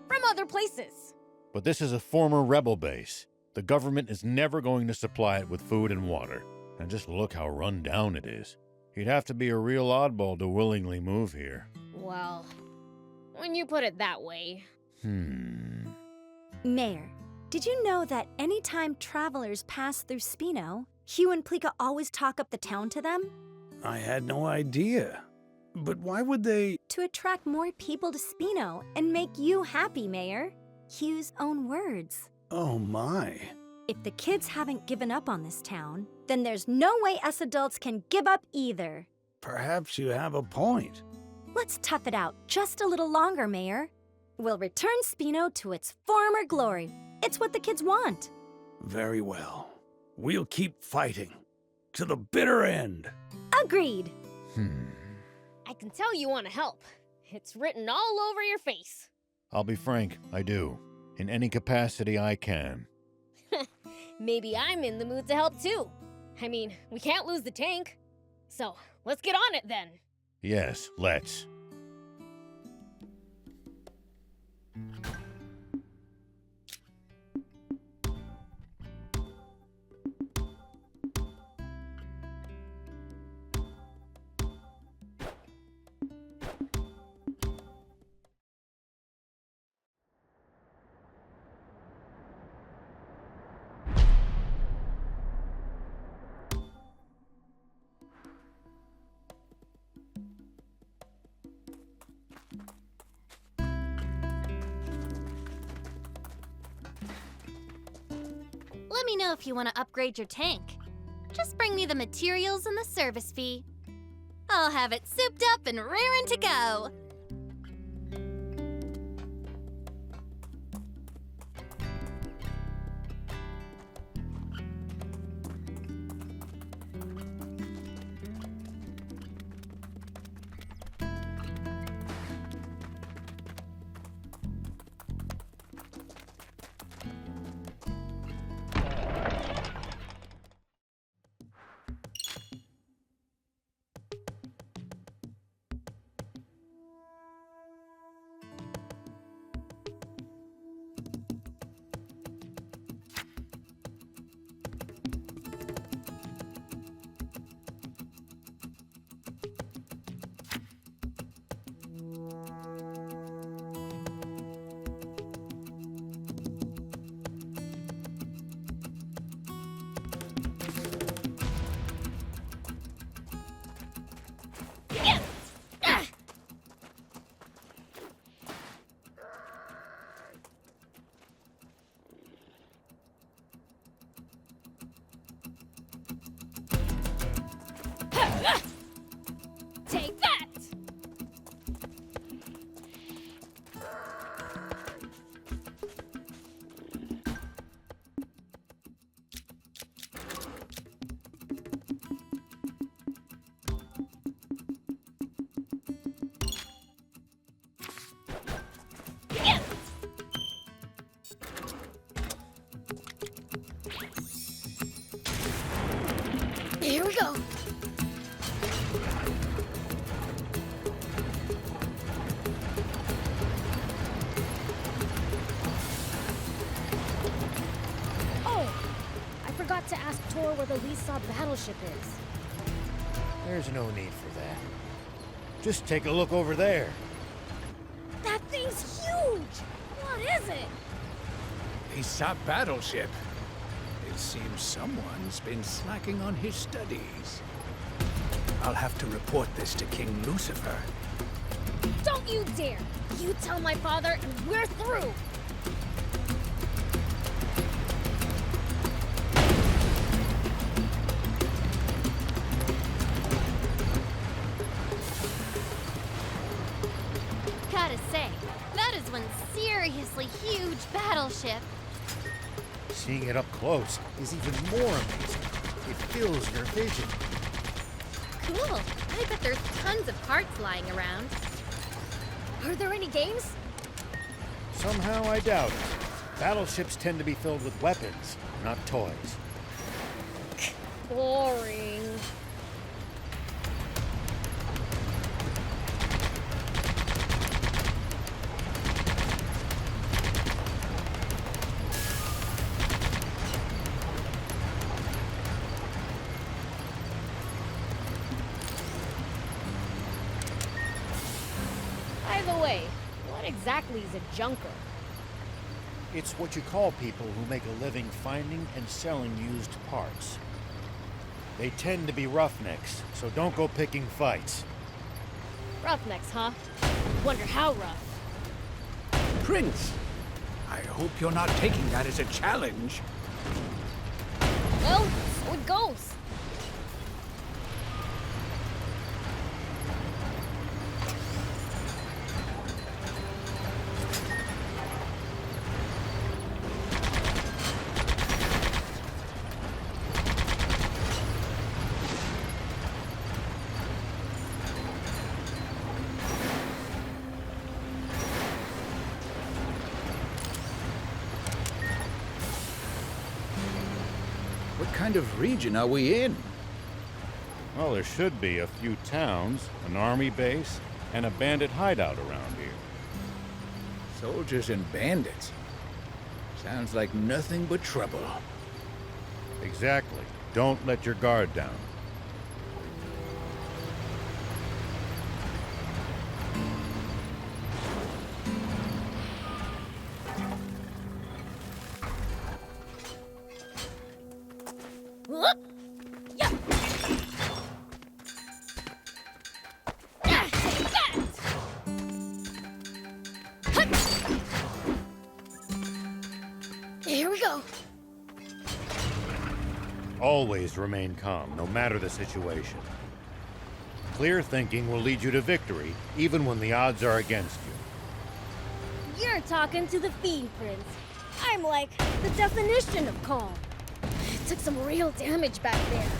From other places. But this is a former rebel base. The government is never going to supply it with food and water. And just look how run down it is. You'd have to be a real oddball to willingly move here. Well, when you put it that way. Mayor, did you know that anytime travelers pass through Spino, Hugh and Plika always talk up the town to them? I had no idea. But why would they? To attract more people to Spino and make you happy, Mayor. Hugh's own words. Oh my. If the kids haven't given up on this town, then there's no way us adults can give up either. Perhaps you have a point. Let's tough it out just a little longer, Mayor. We'll return Spino to its former glory. It's what the kids want. Very well. We'll keep fighting. To the bitter end. Agreed. I can tell you want to help. It's written all over your face. I'll be frank, I do. In any capacity I can. Maybe I'm in the mood to help too. I mean, we can't lose the tank. So, let's get on it then. Yes, let's. Let me know if you want to upgrade your tank. Just bring me the materials and the service fee. I'll have it souped up and raring to go. Take that! Yes! Here we go. Oh, I forgot to ask Tor where the Lisa battleship is. There's no need for that. Just take a look over there. That thing's huge! What is it? Lisa battleship. It seems someone's been slacking on his studies. I'll have to report this to King Lucifer. Don't you dare! You tell my father and we're through! Gotta say, that is one seriously huge battleship. Seeing it up close is even more amazing. It fills your vision. Cool. I bet there's tons of parts lying around. Are there any games? Somehow I doubt it. Battleships tend to be filled with weapons, not toys. Boring. By the way, what exactly is a junker? It's what you call people who make a living finding and selling used parts. They tend to be roughnecks, so don't go picking fights. Roughnecks, huh? Wonder how rough. Prince, I hope you're not taking that as a challenge. Well, so it goes. What kind of region are we in? Well, there should be a few towns, an army base, and a bandit hideout around here. Soldiers and bandits. Sounds like nothing but trouble. Exactly. Don't let your guard down. Whoop! Yeah. Ah, take that! Hut! Here we go. Always remain calm, no matter the situation. Clear thinking will lead you to victory, even when the odds are against you. You're talking to the Fiend Prince. I'm like the definition of calm. Took some real damage back there.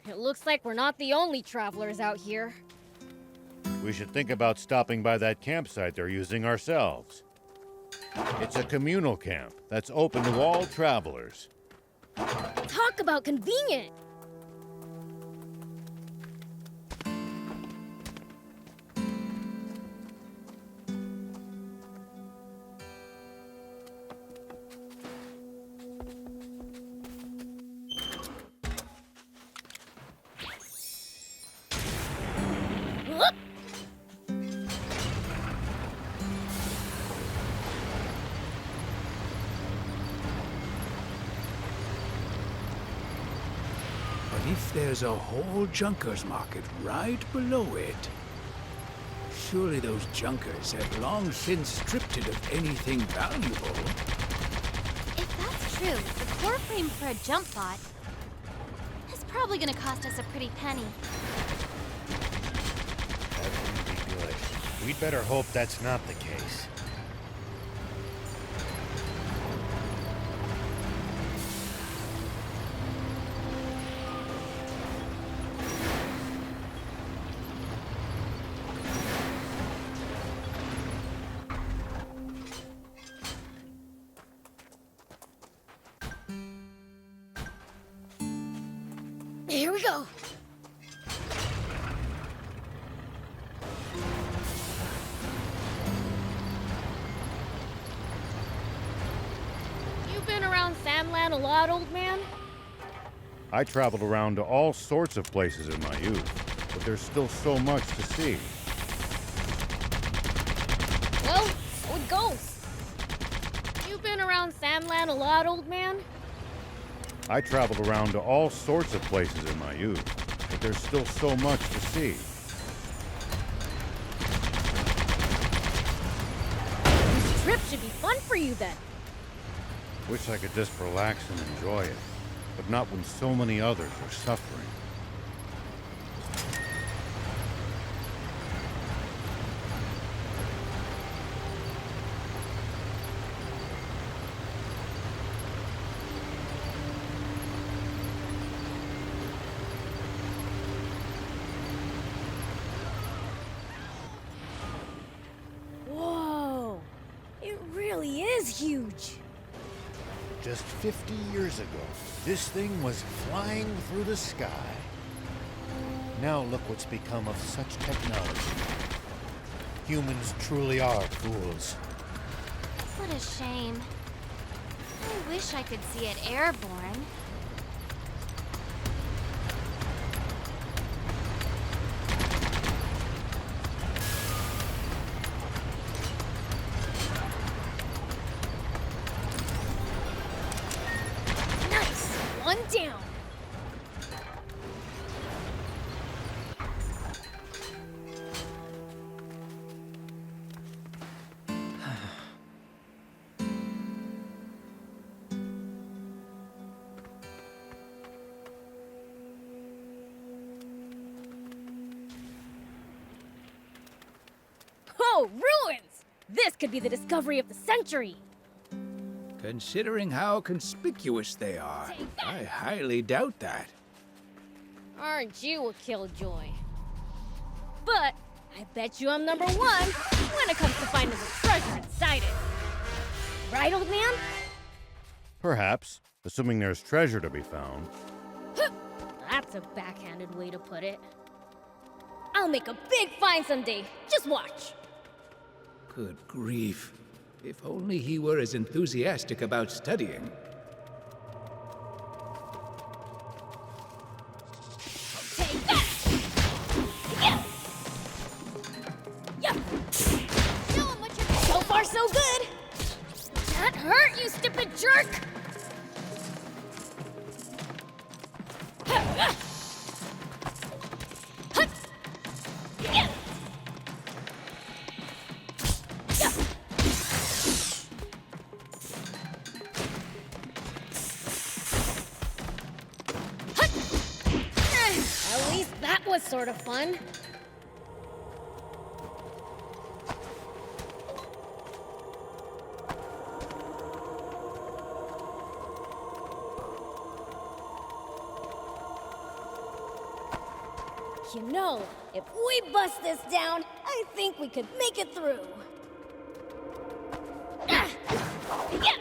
It looks like we're not the only travelers out here. We should think about stopping by that campsite they're using ourselves. It's a communal camp that's open to all travelers. Talk about convenient! if there's a whole junker's market right below it, surely those junkers have long since stripped it of anything valuable. If that's true, the core frame for a jump bot is probably gonna cost us a pretty penny. That wouldn't be good. We'd better hope that's not the case. Here we go. You been around Samland a lot, old man? I traveled around to all sorts of places in my youth, but there's still so much to see. Well, so it goes. You been around Samland a lot, old man? I traveled around to all sorts of places in my youth, but there's still so much to see. This trip should be fun for you then. Wish I could just relax and enjoy it, but not when so many others are suffering. Whoa, it really is huge. Just 50 years ago, this thing was flying through the sky. Now look what's become of such technology. Humans truly are fools. What a shame. I wish I could see it airborne. Nice! One down. Oh, ruins! This could be the discovery of the century. Considering how conspicuous they are, I highly doubt that. Aren't you a killjoy? But I bet you I'm number one when it comes to finding the treasure inside it. Right, old man? Perhaps, assuming there's treasure to be found. That's a backhanded way to put it. I'll make a big find someday. Just watch. Good grief. If only he were as enthusiastic about studying. Take that! Yeah! Yeah! Show him what you're... So far, so good! That hurt, you stupid jerk! At least that was sort of fun. You know, if we bust this down, I think we could make it through. Ah! Yeah!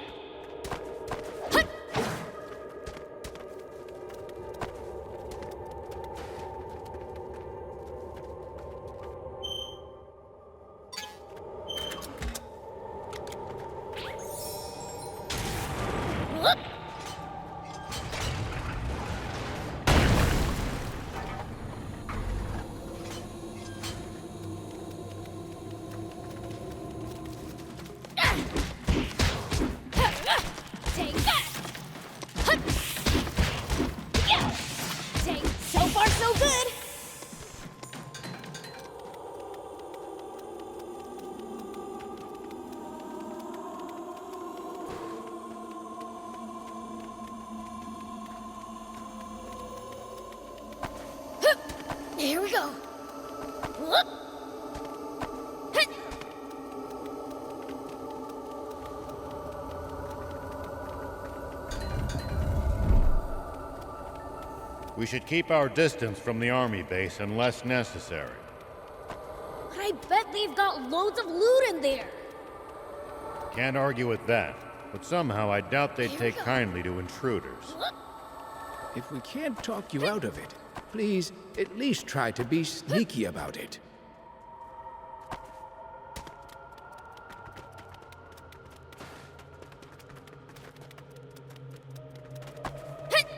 Hut! Whoop! Here we go. Whoop. Hit. We should keep our distance from the army base unless necessary. But I bet they've got loads of loot in there. Can't argue with that, but somehow I doubt they'd take kindly to intruders. If we can't talk you out of it, please at least try to be sneaky about it.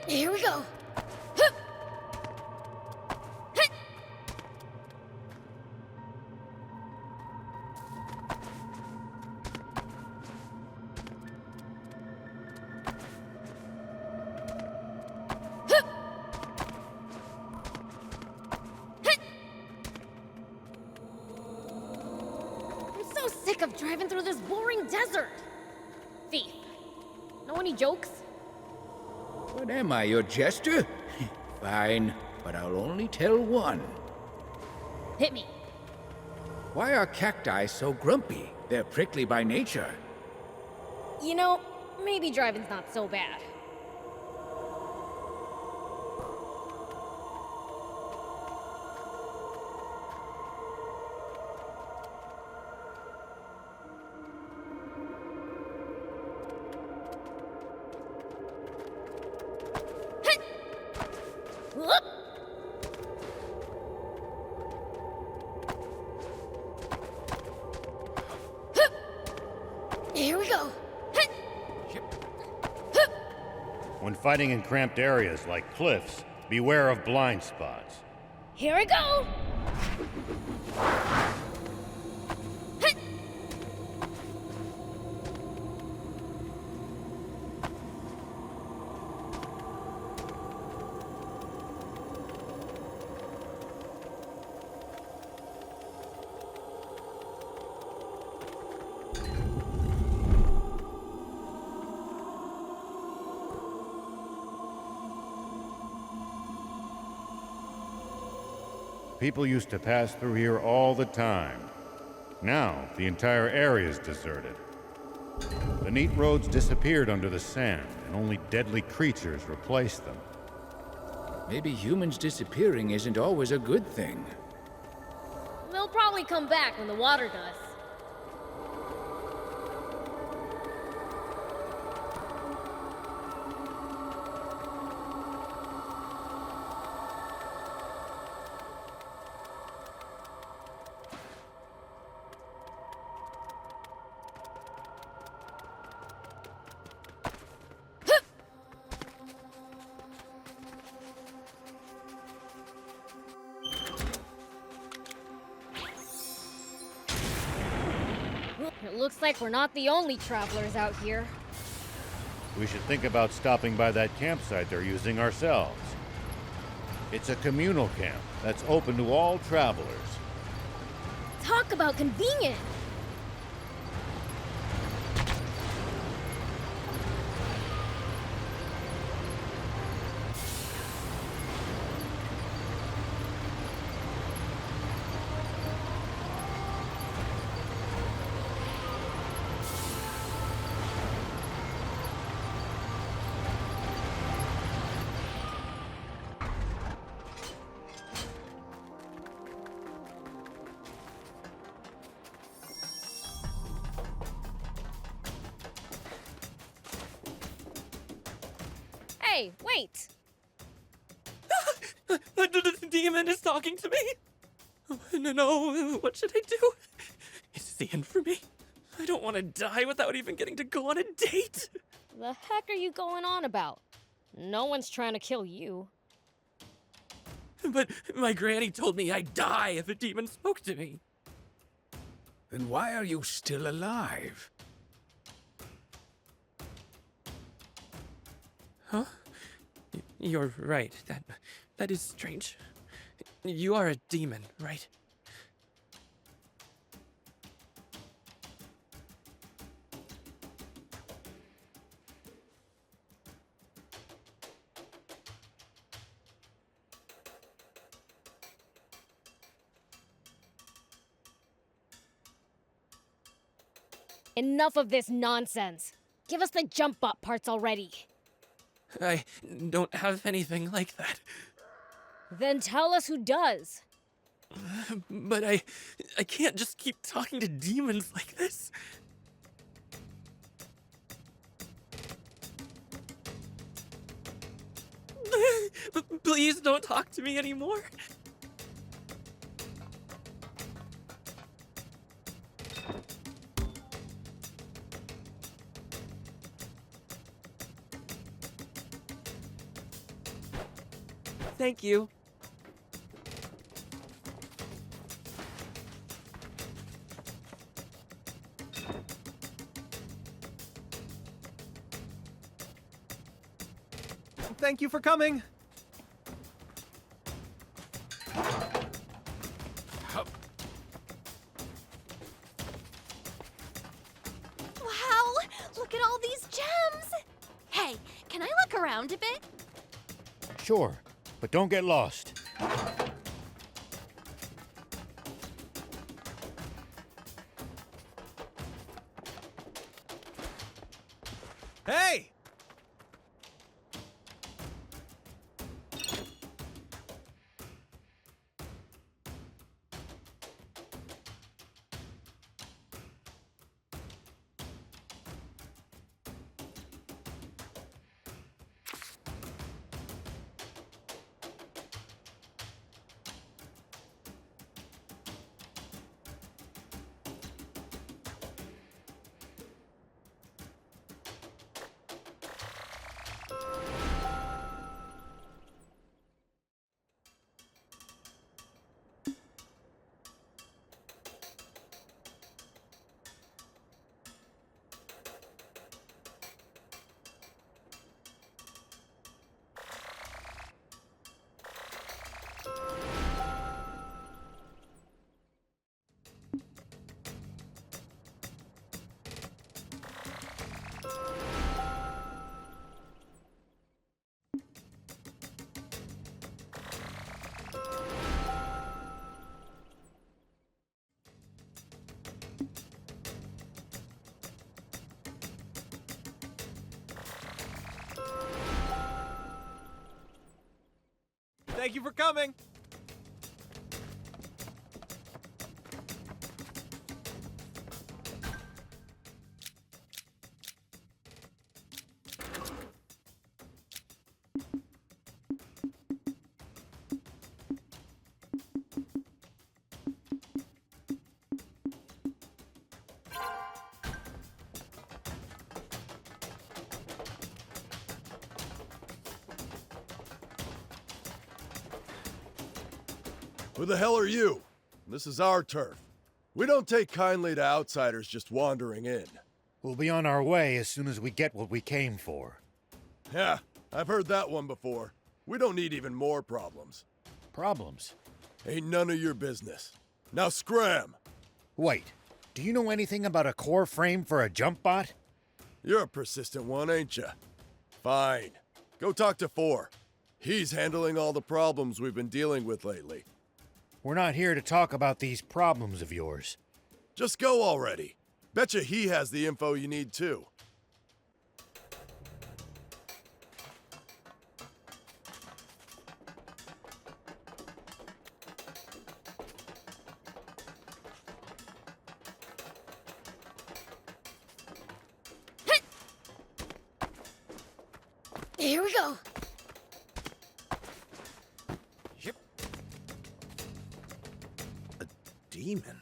Here we go. I'm so sick of driving through this boring desert. Thief, know any jokes? What am I, your jester? Fine, but I'll only tell one. Hit me. Why are cacti so grumpy? They're prickly by nature. You know, maybe driving's not so bad. Whoop. Here we go. When fighting in cramped areas like cliffs, beware of blind spots. Here we go. People used to pass through here all the time. Now, the entire area is deserted. The neat roads disappeared under the sand, and only deadly creatures replaced them. Maybe humans disappearing isn't always a good thing. They'll probably come back when the water does. It looks like we're not the only travelers out here. We should think about stopping by that campsite they're using ourselves. It's a communal camp that's open to all travelers. Talk about convenient! Hey, wait! The demon is talking to me. Oh, no, what should I do? Is this the end for me? I don't want to die without even getting to go on a date. The heck are you going on about? No one's trying to kill you. But my granny told me I'd die if a demon spoke to me. Then why are you still alive? Huh? You're right. That is strange. You are a demon, right? Enough of this nonsense. Give us the jump bot parts already. I don't have anything like that. Then tell us who does. But I can't just keep talking to demons like this. Please don't talk to me anymore. Thank you. Thank you for coming. Wow, look at all these gems! Hey, can I look around a bit? Sure, but don't get lost. Hey! Thank you for coming. Who the hell are you? This is our turf. We don't take kindly to outsiders just wandering in. We'll be on our way as soon as we get what we came for. Yeah, I've heard that one before. We don't need even more problems. Problems? Ain't none of your business. Now scram! Wait, do you know anything about a core frame for a jump bot? You're a persistent one, ain't ya? Fine. Go talk to 4. He's handling all the problems we've been dealing with lately. We're not here to talk about these problems of yours. Just go already. Betcha he has the info you need too. Here we go. Demon?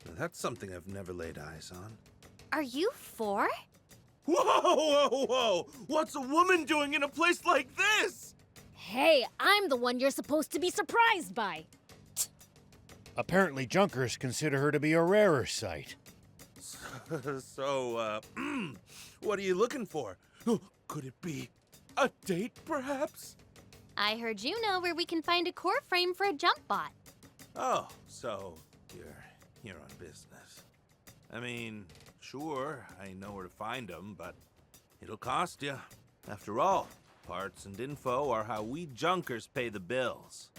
Now, that's something I've never laid eyes on. Are you 4? Whoa, whoa, whoa! What's a woman doing in a place like this? Hey, I'm the one you're supposed to be surprised by. Apparently Junkers consider her to be a rarer sight. So, what are you looking for? Could it be a date, perhaps? I heard you know where we can find a core frame for a jump bot. Oh, so you're on business. I mean, sure, I know where to find them, but it'll cost you. After all, parts and info are how we Junkers pay the bills.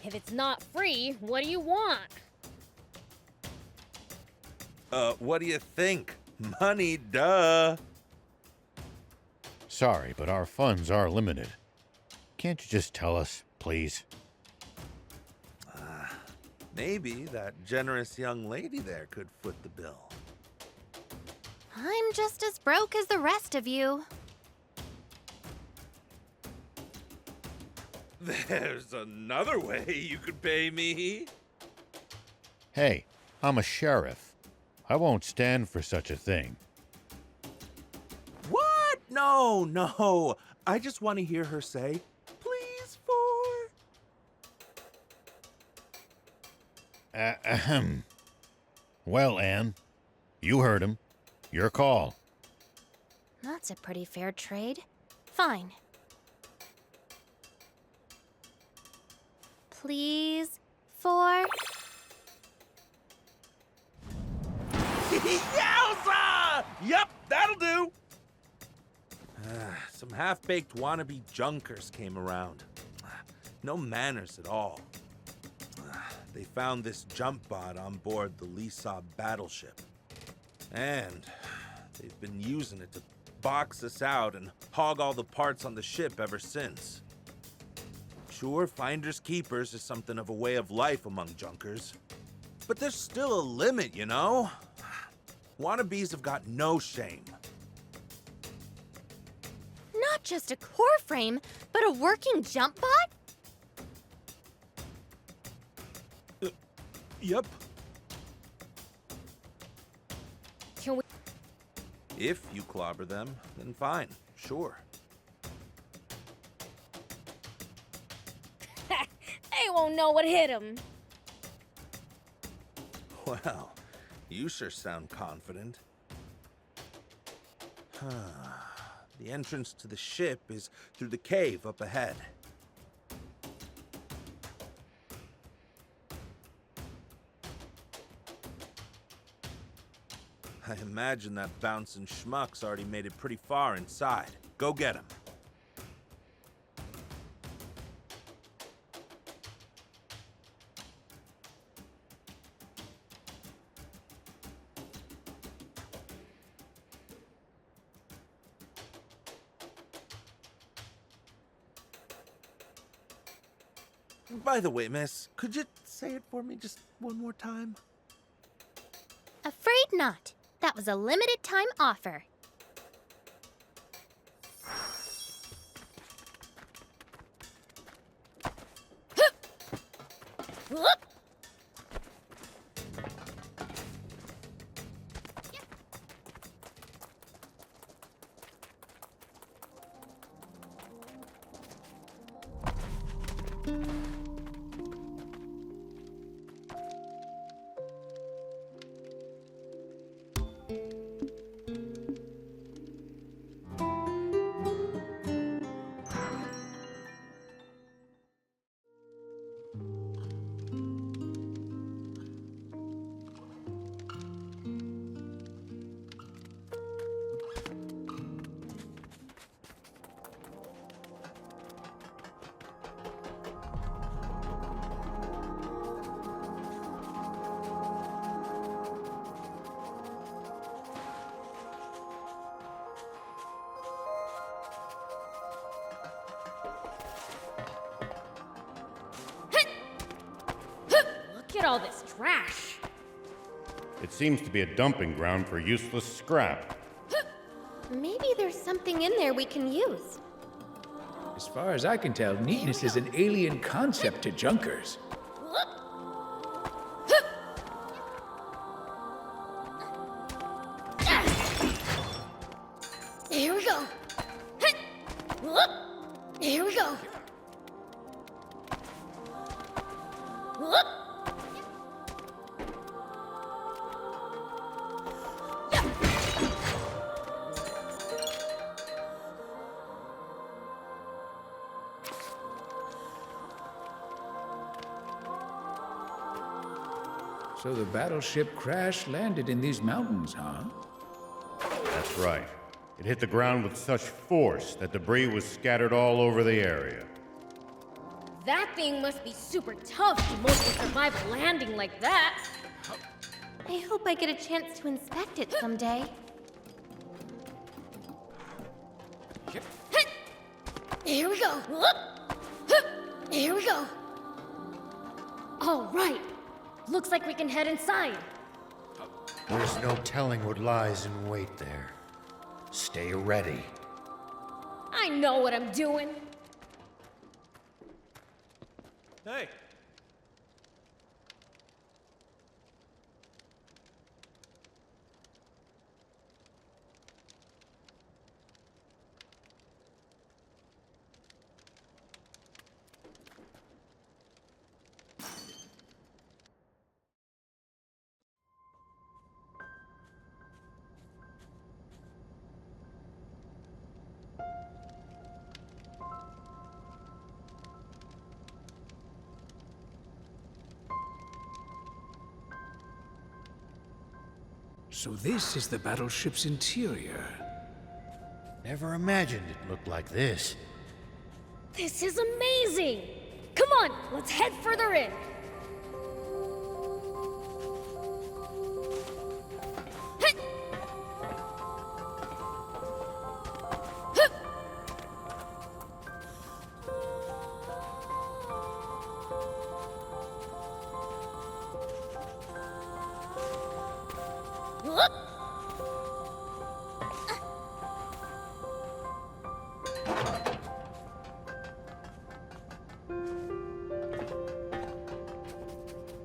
If it's not free, what do you want? What do you think? Money, duh. Sorry, but our funds are limited. Can't you just tell us, please? Maybe that generous young lady there could foot the bill. I'm just as broke as the rest of you. There's another way you could pay me. Hey, I'm a sheriff. I won't stand for such a thing. What? No, no. I just want to hear her say, please, for... Ahem. Well, Anne, you heard him. Your call. That's a pretty fair trade. Fine. Please, for... Yowza! Yep, that'll do. Some half-baked wannabe junkers came around. No manners at all. They found this jump bot on board the Lisab battleship. And they've been using it to box us out and hog all the parts on the ship ever since. Sure, finders keepers is something of a way of life among junkers. But there's still a limit, you know? Wannabes have got no shame. Not just a core frame, but a working jump bot? Yep. Can we... If you clobber them, then fine, sure. They won't know what hit them. Well, you sure sound confident. The entrance to the ship is through the cave up ahead. I imagine that bouncing schmuck's already made it pretty far inside. Go get him. By the way, miss, could you say it for me just one more time? Afraid not. That was a limited time offer. Look at all this trash. It seems to be a dumping ground for useless scrap. Maybe there's something in there we can use. As far as I can tell, neatness is an alien concept to junkers. Here we go. Here we go. So the battleship crash-landed in these mountains, huh? That's right. It hit the ground with such force that debris was scattered all over the area. That thing must be super tough to mostly survive a landing like that. I hope I get a chance to inspect it someday. Here we go. Here we go. All right. Looks like we can head inside. There's no telling what lies in wait there. Stay ready. I know what I'm doing. Hey. So this is the battleship's interior. Never imagined it looked like this. This is amazing! Come on, let's head further in.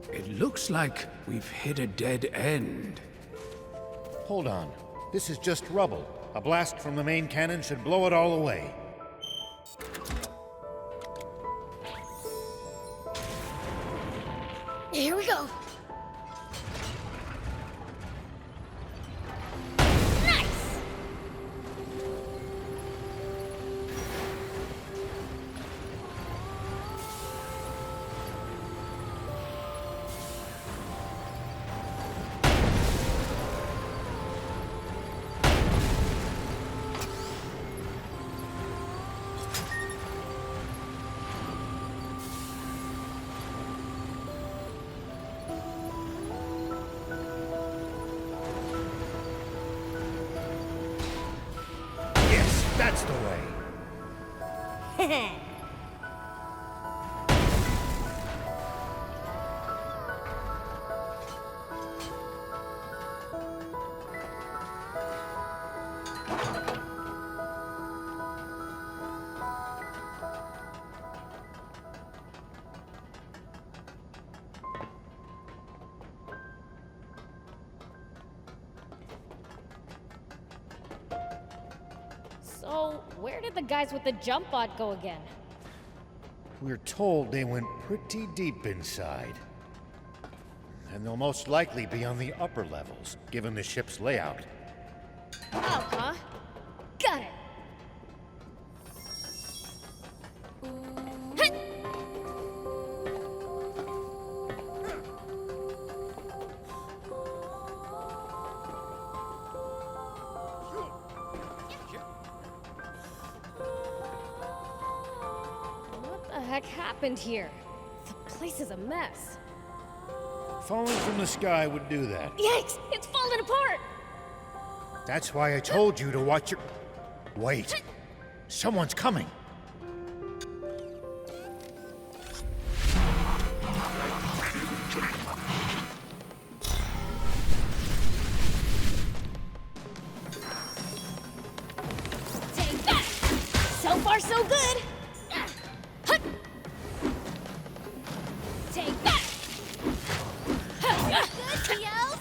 It looks like we've hit a dead end. Hold on. This is just rubble. A blast from the main cannon should blow it all away. Here we go. Nice! That's the way. So, where did the guys with the jump bot go again? We're told they went pretty deep inside. And they'll most likely be on the upper levels, given the ship's layout. Oh, huh? Got it. What the heck happened here? The place is a mess. Falling from the sky would do that. Yikes! It's falling apart! That's why I told you to watch your... Wait. Someone's coming. Take that! So far, so good! Take that! Good, Tios!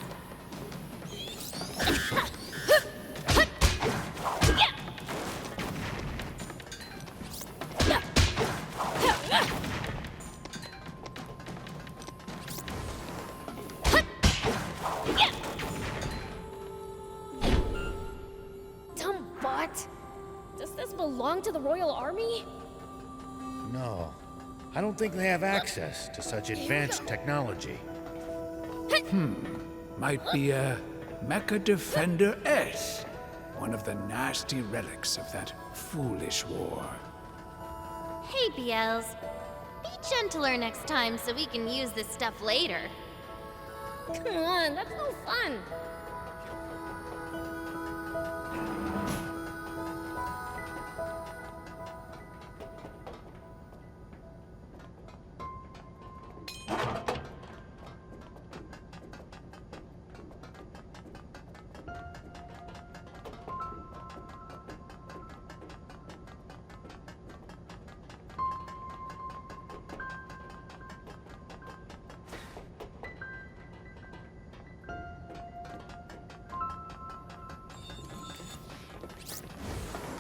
Dumb bot! Does this belong to the Royal Army? No. I don't think they have access to such advanced technology. Might be a Mecha Defender S. One of the nasty relics of that foolish war. Hey, BLs. Be gentler next time so we can use this stuff later. Come on, that's no fun.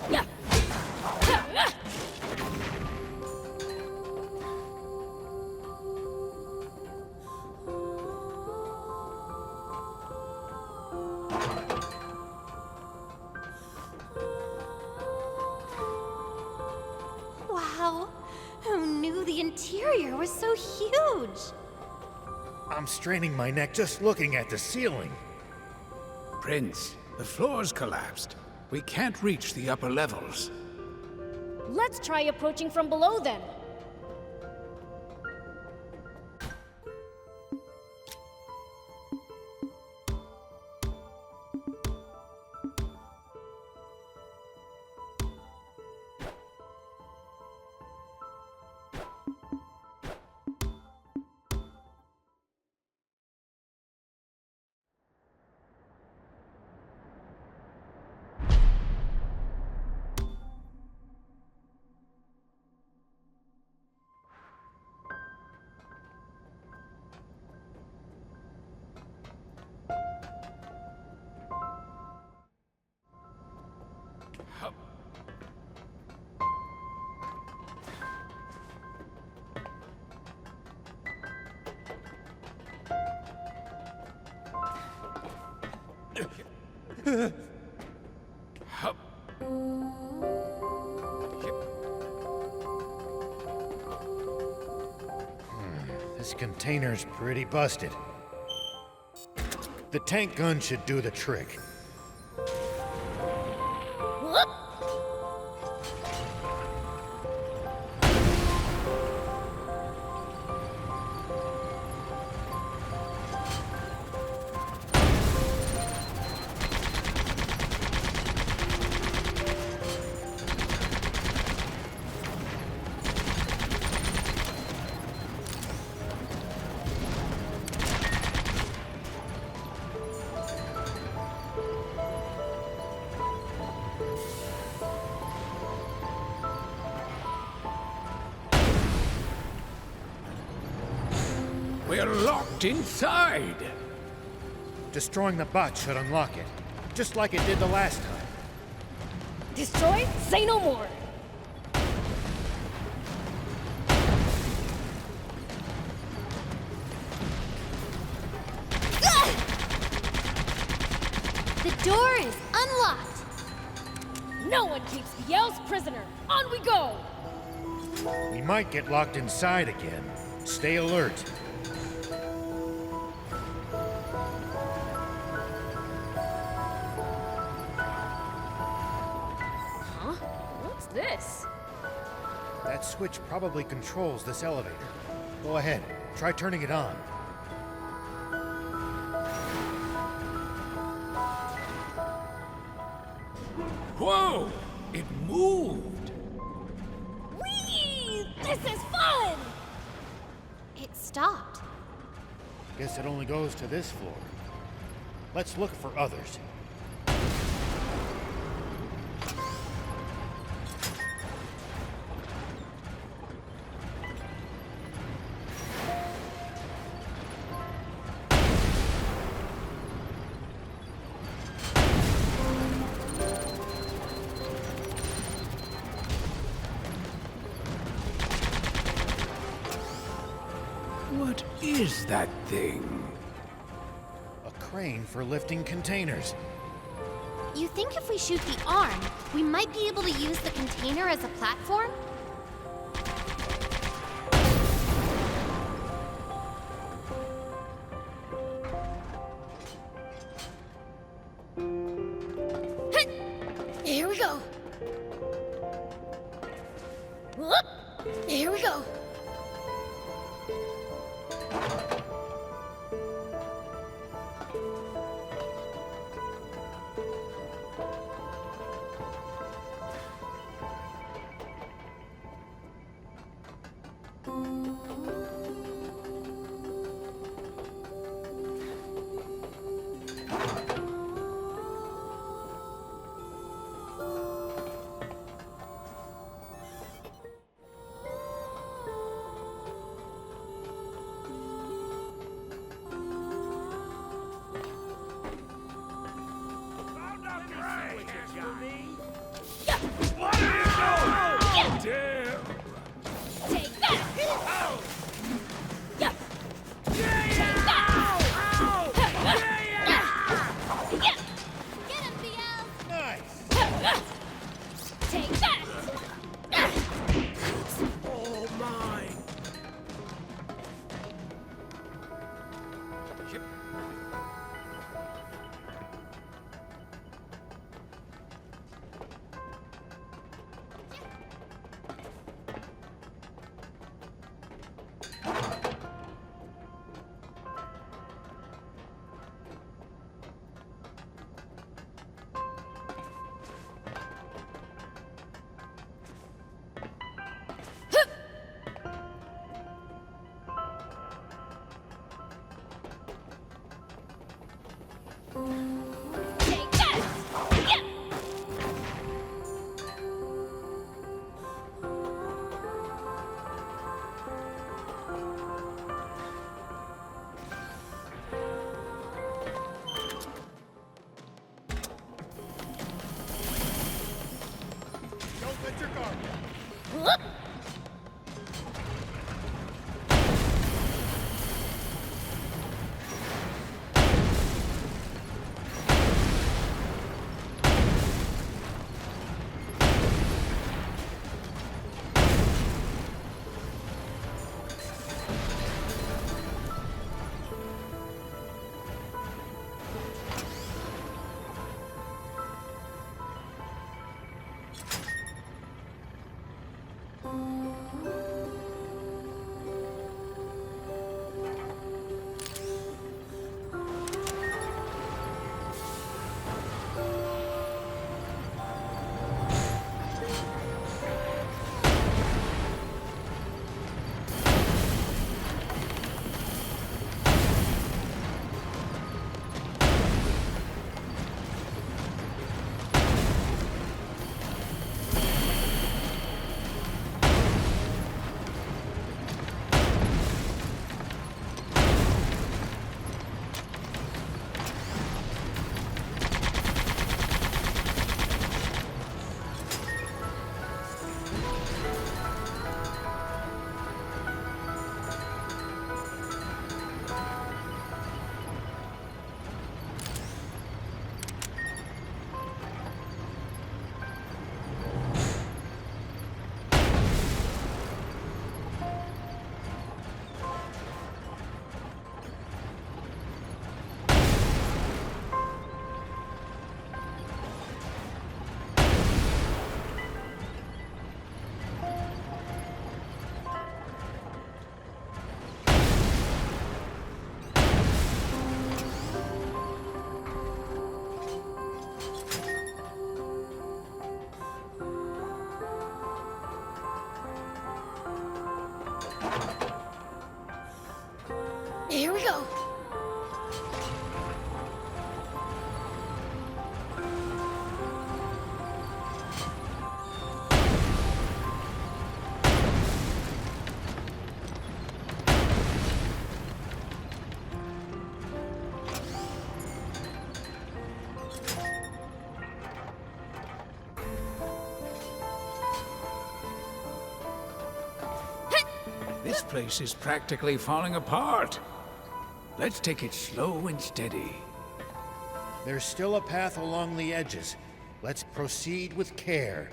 Yeah. Wow, who knew the interior was so huge? I'm straining my neck just looking at the ceiling. Prince, the floor's collapsed. We can't reach the upper levels. Let's try approaching from below then. This container's pretty busted. The tank gun should do the trick. Whoop. We're locked inside! Destroying the bot should unlock it, just like it did the last time. Destroy? Say no more. The door is unlocked. No one keeps the elves prisoner. On we go. We might get locked inside again. Stay alert. Huh? What's this? That switch probably controls this elevator. Go ahead, try turning it on. Whoa! It moved! Whee! This is fun! It stopped. Guess it only goes to this floor. Let's look for others. What is that thing? A crane for lifting containers. You think if we shoot the arm, we might be able to use the container as a platform? Here we go. Whoop! Here we go. Here we go. This place is practically falling apart. Let's take it slow and steady. There's still a path along the edges. Let's proceed with care.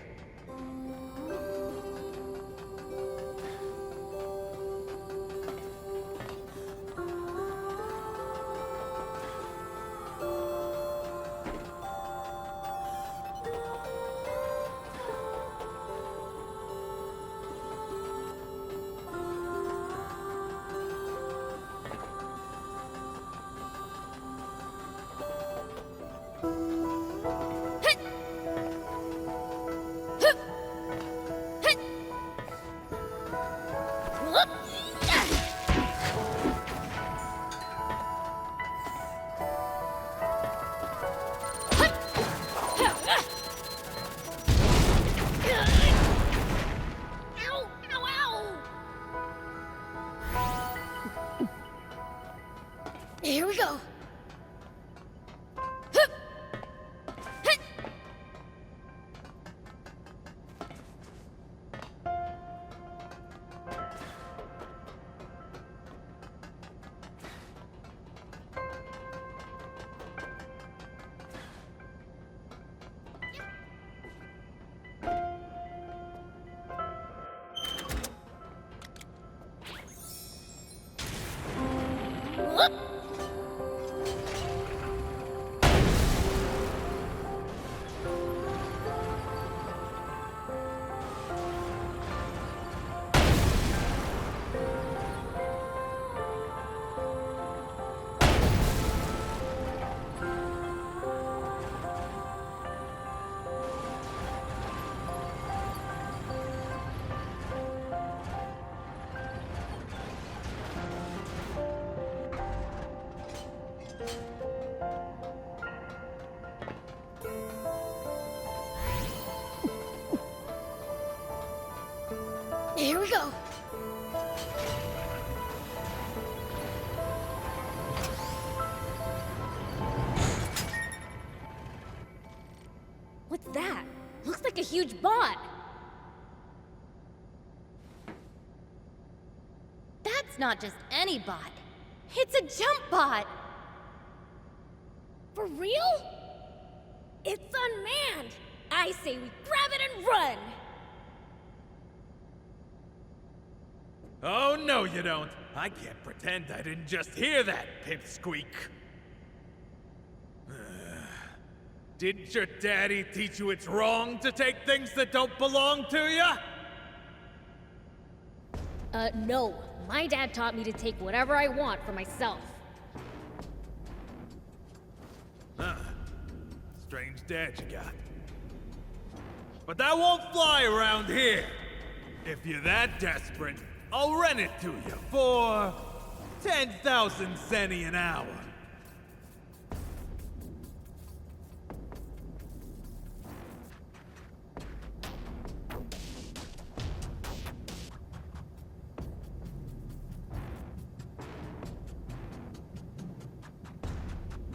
Ow! Ow! Ow! Here we go. Here we go. What's that? Looks like a huge bot. That's not just any bot. It's a jump bot. For real? It's unmanned. I say we grab it and run. Oh, no, you don't. I can't pretend I didn't just hear that, pipsqueak. Didn't your daddy teach you it's wrong to take things that don't belong to you? No. My dad taught me to take whatever I want for myself. Huh. Strange dad you got. But that won't fly around here. If you're that desperate, I'll rent it to you for 10,000 zenny an hour.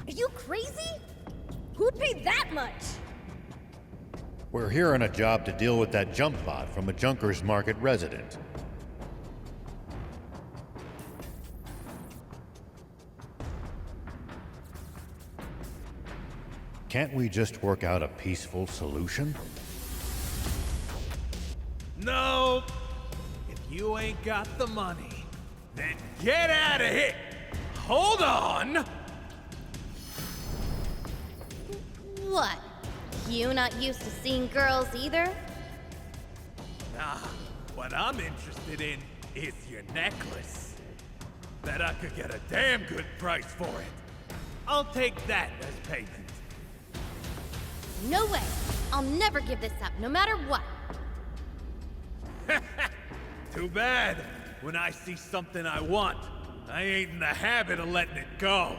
Are you crazy? Who'd pay that much? We're here on a job to deal with that jump bot from a Junkers Market resident. Can't we just work out a peaceful solution? No! If you ain't got the money, then get out of here! Hold on! What? You not used to seeing girls either? Nah, what I'm interested in is your necklace. Bet I could get a damn good price for it. I'll take that as payment. No way. I'll never give this up, no matter what. Too bad. When I see something I want, I ain't in the habit of letting it go.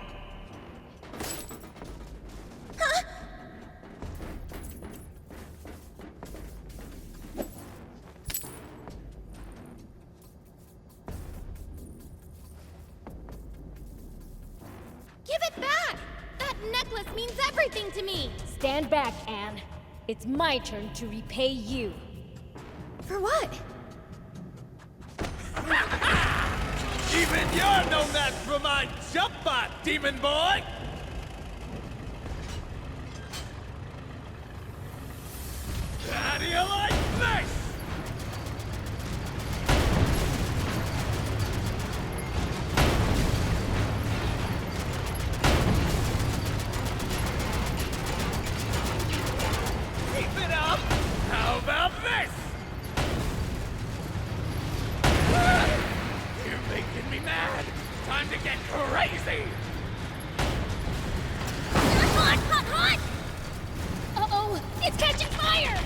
Give it back! That necklace means everything to me! Stand back, Anne. It's my turn to repay you. For what? Even you're no match for my jump bot, demon boy! How do you like this? Keep it up! How about this? You're making me mad! Time to get crazy! Hot, hot, hot! Uh-oh, it's catching fire!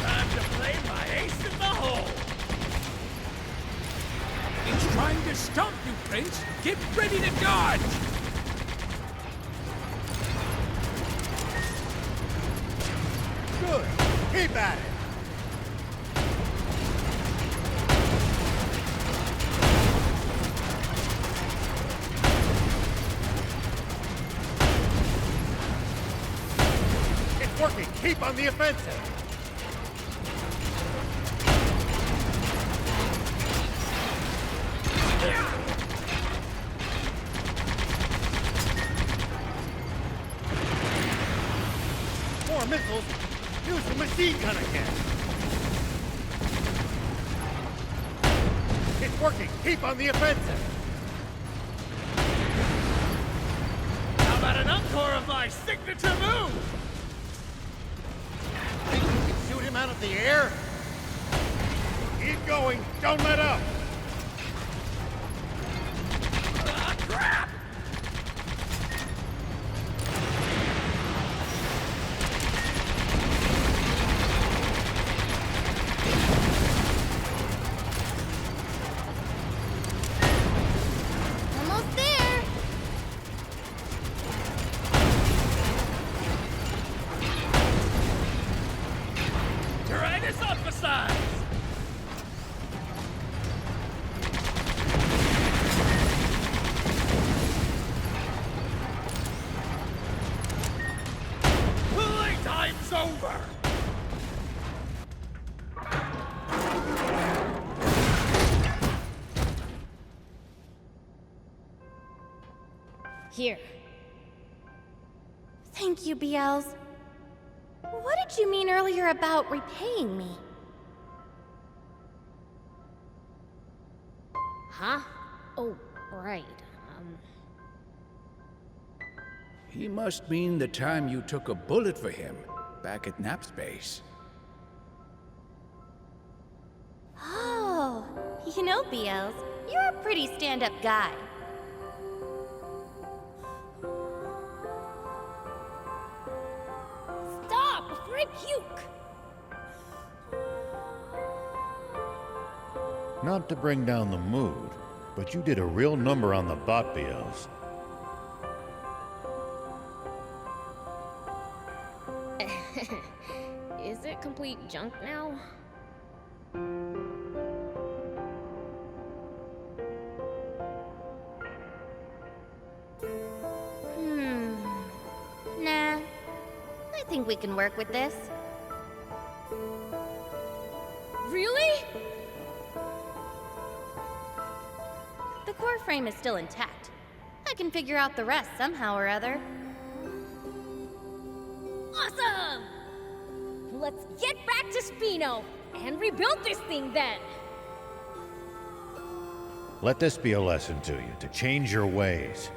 Time to play my Stop, you prince! Get ready to dodge! Good. Keep at it. It's working. Keep on the offensive. More missiles. Use the machine gun again. It's working. Keep on the offensive. How about an encore of my signature move? Think you can shoot him out of the air? Keep going. Don't let up. Crap! Almost there. Tyrannosaurus size! Playtime's over! Here. Thank you, BLs. What did you mean earlier about repaying me? Huh? Oh, right. He must mean the time you took a bullet for him back at Napspace. Oh, you know, BLs, you're a pretty stand-up guy. Stop before I puke! Not to bring down the mood, but you did a real number on the bot BLs. Is it complete junk now? Nah. I think we can work with this. Really? The core frame is still intact. I can figure out the rest somehow or other. Awesome! Let's get back to Spino and rebuild this thing then! Let this be a lesson to you, to change your ways.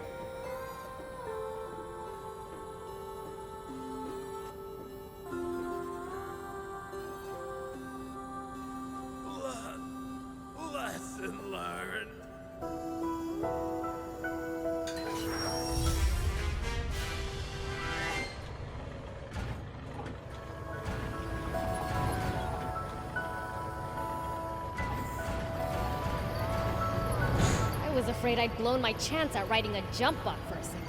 Lesson learned. I was afraid I'd blown my chance at riding a jump bot for a second.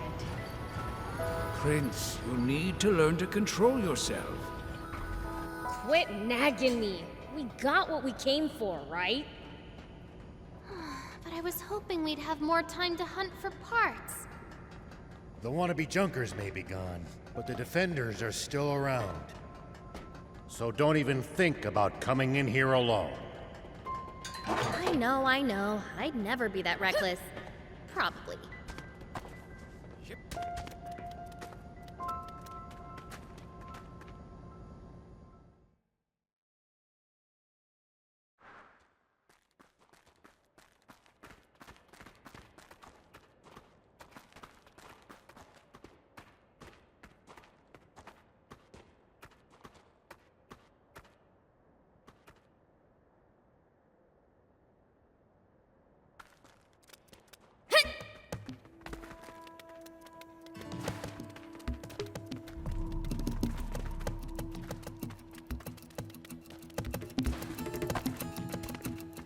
Prince, you need to learn to control yourself. Quit nagging me. We got what we came for, right? But I was hoping we'd have more time to hunt for parts. The wannabe junkers may be gone, but the defenders are still around. So don't even think about coming in here alone. I know. I'd never be that reckless. Probably.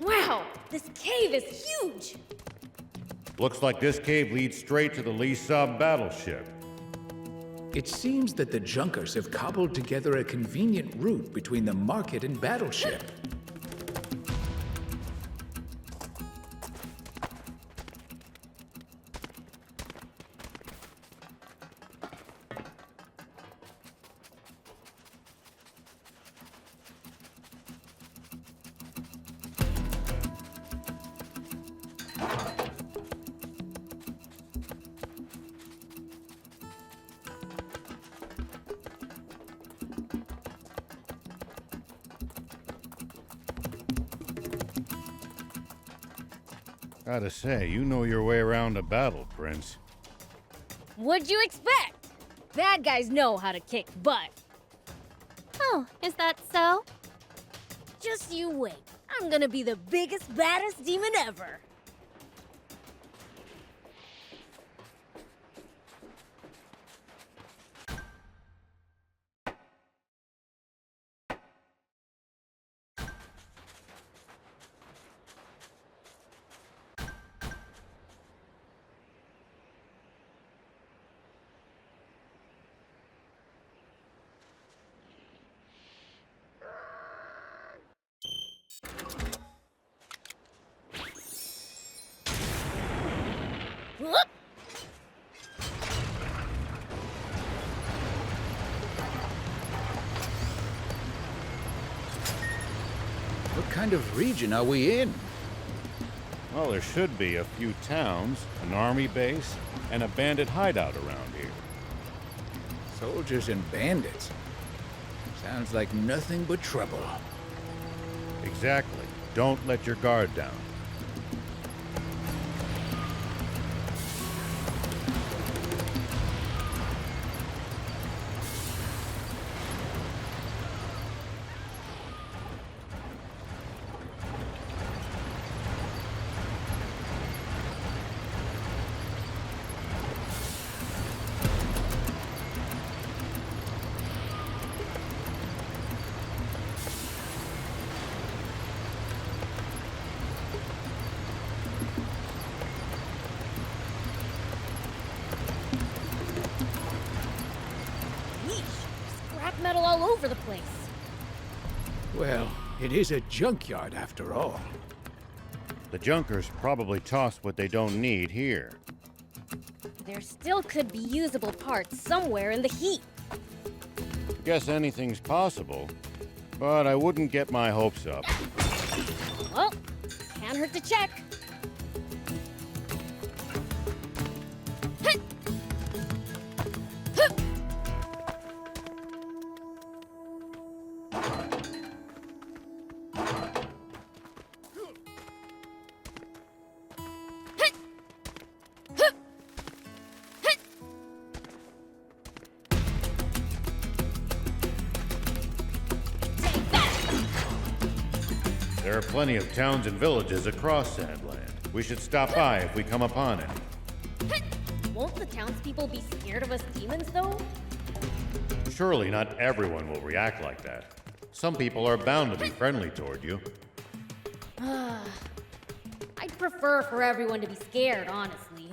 Wow, this cave is huge! Looks like this cave leads straight to the Lee Sub battleship. It seems that the Junkers have cobbled together a convenient route between the market and battleship. Gotta say, you know your way around a battle, Prince. What'd you expect? Bad guys know how to kick butt. Oh, is that so? Just you wait. I'm gonna be the biggest, baddest demon ever. Whoop! What kind of region are we in? Well, there should be a few towns, an army base, and a bandit hideout around here. Soldiers and bandits. Sounds like nothing but trouble. Exactly. Don't let your guard down. Scrap metal all over the place. Well, it is a junkyard after all. The Junkers probably toss what they don't need here. There still could be usable parts somewhere in the heap. Guess anything's possible, but I wouldn't get my hopes up. Well, can't hurt to check. There are plenty of towns and villages across Sandland. We should stop by if we come upon it. Won't the townspeople be scared of us demons, though? Surely not everyone will react like that. Some people are bound to be friendly toward you. I'd prefer for everyone to be scared, honestly.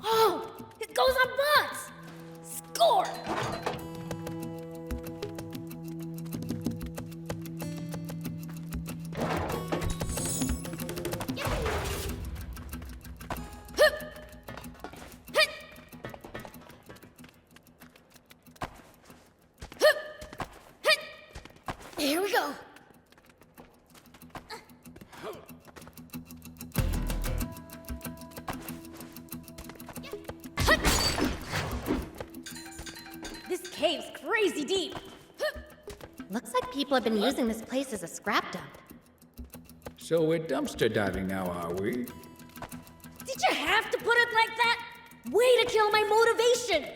Oh! It goes on butts! Score! Here we go. This cave's crazy deep. Looks like people have been using this place as a scrap dump. So we're dumpster diving now, are we? Did you have to put it like that? Way to kill my motivation!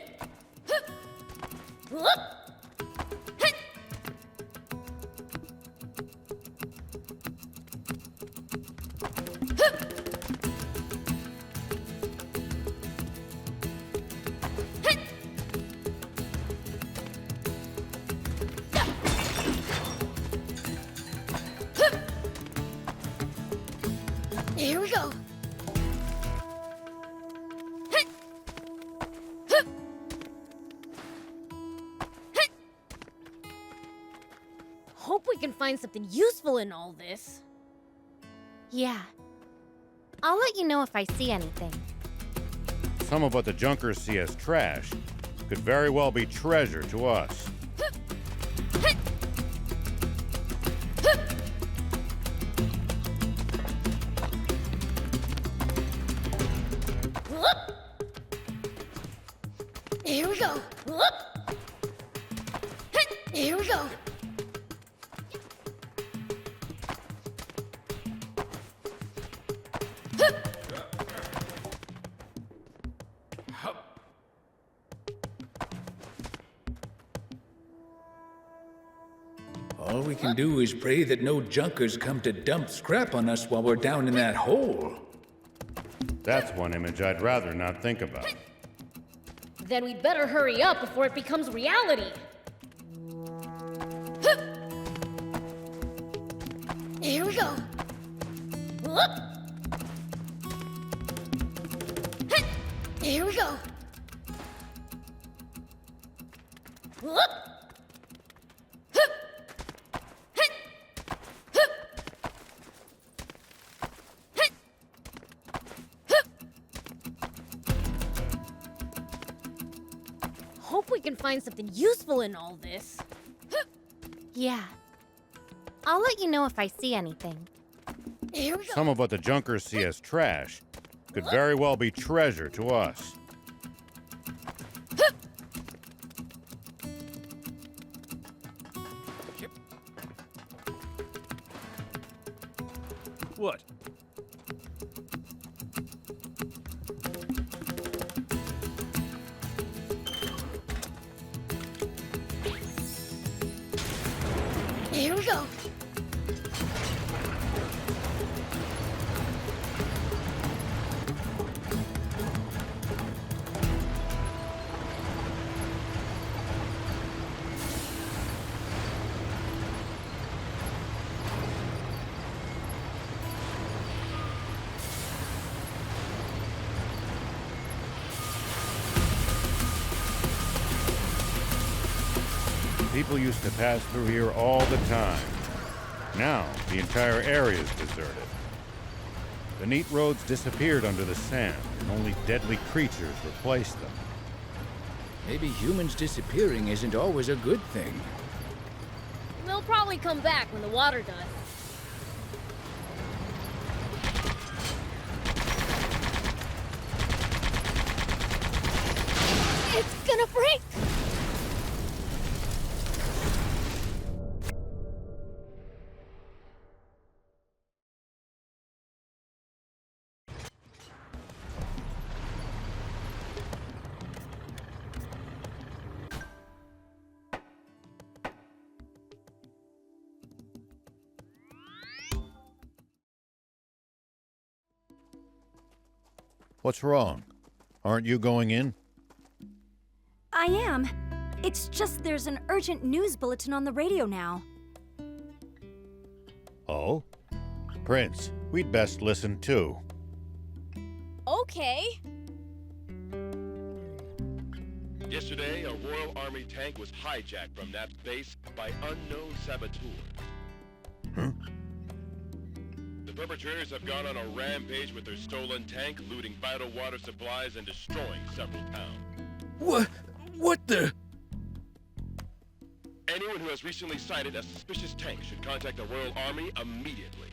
we can find something useful in all this. Yeah. I'll let you know if I see anything. Some of what the Junkers see as trash could very well be treasure to us. Here we go. Here we go. All we can do is pray that no junkers come to dump scrap on us while we're down in that hole. That's one image I'd rather not think about. Then we'd better hurry up before it becomes reality. Here we go. Here we go. Hope we can find something useful in all this. Yeah. I'll let you know if I see anything. Here we go. Some of what the Junkers see as trash could very well be treasure to us. What? Here we go. People used to pass through here all the time. Now, the entire area is deserted. The neat roads disappeared under the sand, and only deadly creatures replaced them. Maybe humans disappearing isn't always a good thing. They'll probably come back when the water does. It's gonna break! What's wrong? Aren't you going in? I am. It's just there's an urgent news bulletin on the radio now. Oh? Prince, we'd best listen too. Okay. Yesterday, a Royal Army tank was hijacked from that base by unknown saboteurs. Huh? The perpetrators have gone on a rampage with their stolen tank, looting vital water supplies and destroying several towns. What the? Anyone who has recently sighted a suspicious tank should contact the Royal Army immediately.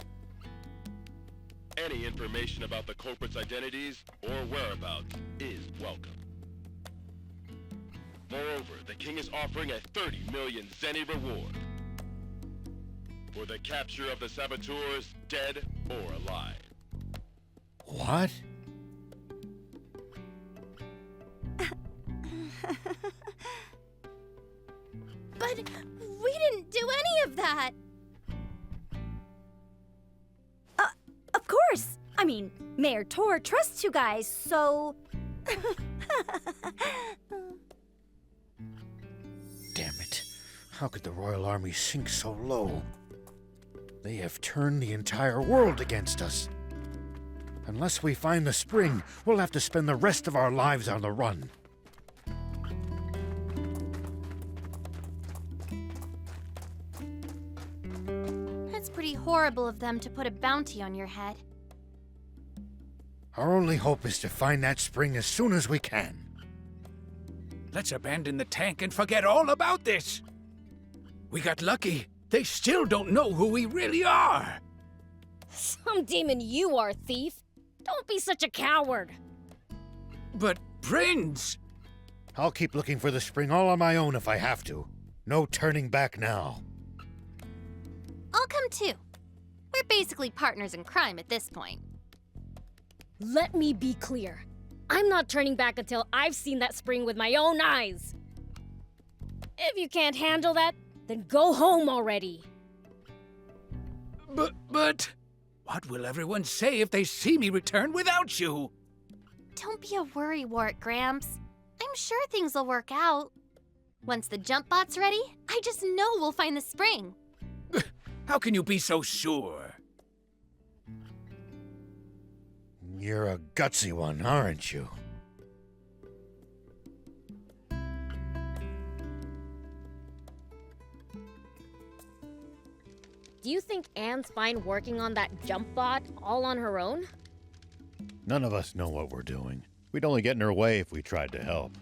Any information about the culprits' identities or whereabouts is welcome. Moreover, the king is offering a 30 million zenny reward for the capture of the saboteurs, dead or alive. What? But we didn't do any of that! Of course! I mean, Mayor Tor trusts you guys, so... Damn it. How could the Royal Army sink so low? They have turned the entire world against us. Unless we find the spring, we'll have to spend the rest of our lives on the run. horrible of them to put a bounty on your head. Our only hope is to find that spring as soon as we can. Let's abandon the tank and forget all about this. We got lucky. They still don't know who we really are. Some demon you are, thief. Don't be such a coward. But, Prince! I'll keep looking for the spring all on my own if I have to. No turning back now. I'll come too. We're basically partners in crime at this point. Let me be clear. I'm not turning back until I've seen that spring with my own eyes. If you can't handle that, then go home already. But, what will everyone say if they see me return without you? Don't be a worrywart, Gramps. I'm sure things will work out. Once the jump bot's ready, I just know we'll find the spring. How can you be so sure? You're a gutsy one, aren't you? Do you think Anne's fine working on that jump bot all on her own? None of us know what we're doing. We'd only get in her way if we tried to help.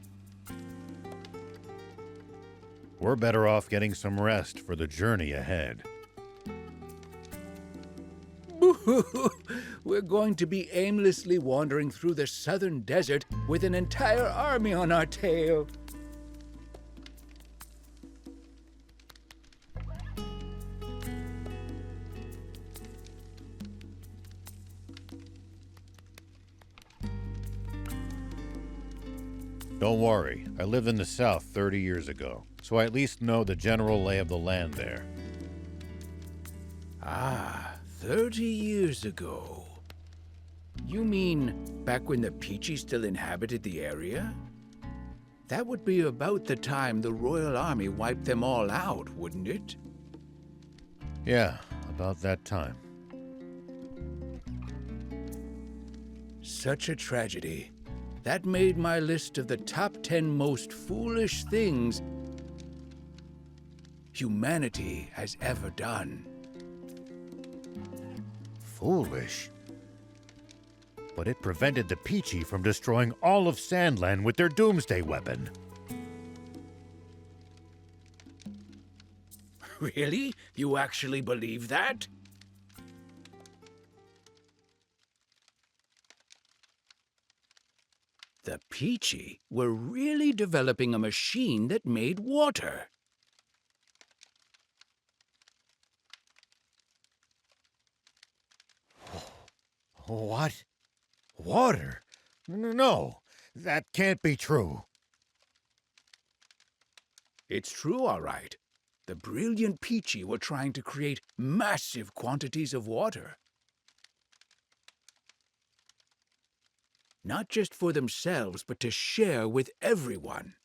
We're better off getting some rest for the journey ahead. We're going to be aimlessly wandering through the southern desert with an entire army on our tail. Don't worry, I lived in the south 30 years ago, so I at least know the general lay of the land there. Ah, 30 years ago. You mean back when the Peachy still inhabited the area? That would be about the time the Royal Army wiped them all out, wouldn't it? Yeah, about that time. Such a tragedy. That made my list of the top 10 most foolish things humanity has ever done. Foolish? But it prevented the Peachy from destroying all of Sandland with their doomsday weapon. Really? You actually believe that? The Peachy were really developing a machine that made water. What? Water? No, that can't be true. It's true, all right. The brilliant Peachy were trying to create massive quantities of water. Not just for themselves, but to share with everyone.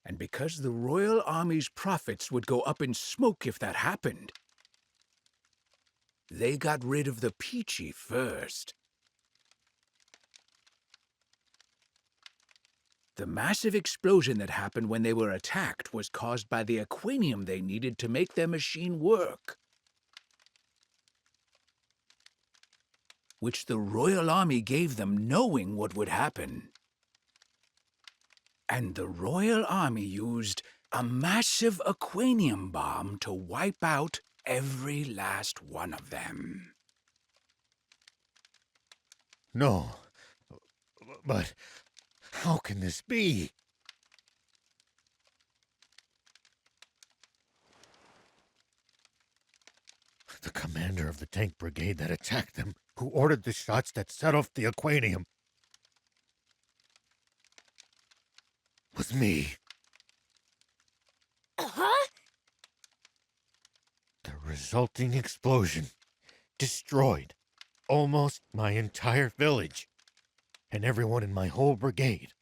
And because the Royal Army's profits would go up in smoke if that happened, they got rid of the Peachy first. The massive explosion that happened when they were attacked was caused by the aquanium they needed to make their machine work, which the Royal Army gave them knowing what would happen. And the Royal Army used a massive aquanium bomb to wipe out every last one of them. No, but how can this be? The commander of the tank brigade that attacked them, who ordered the shots that set off the aquanium, was me. Huh? The resulting explosion destroyed almost my entire village, and everyone in my whole brigade,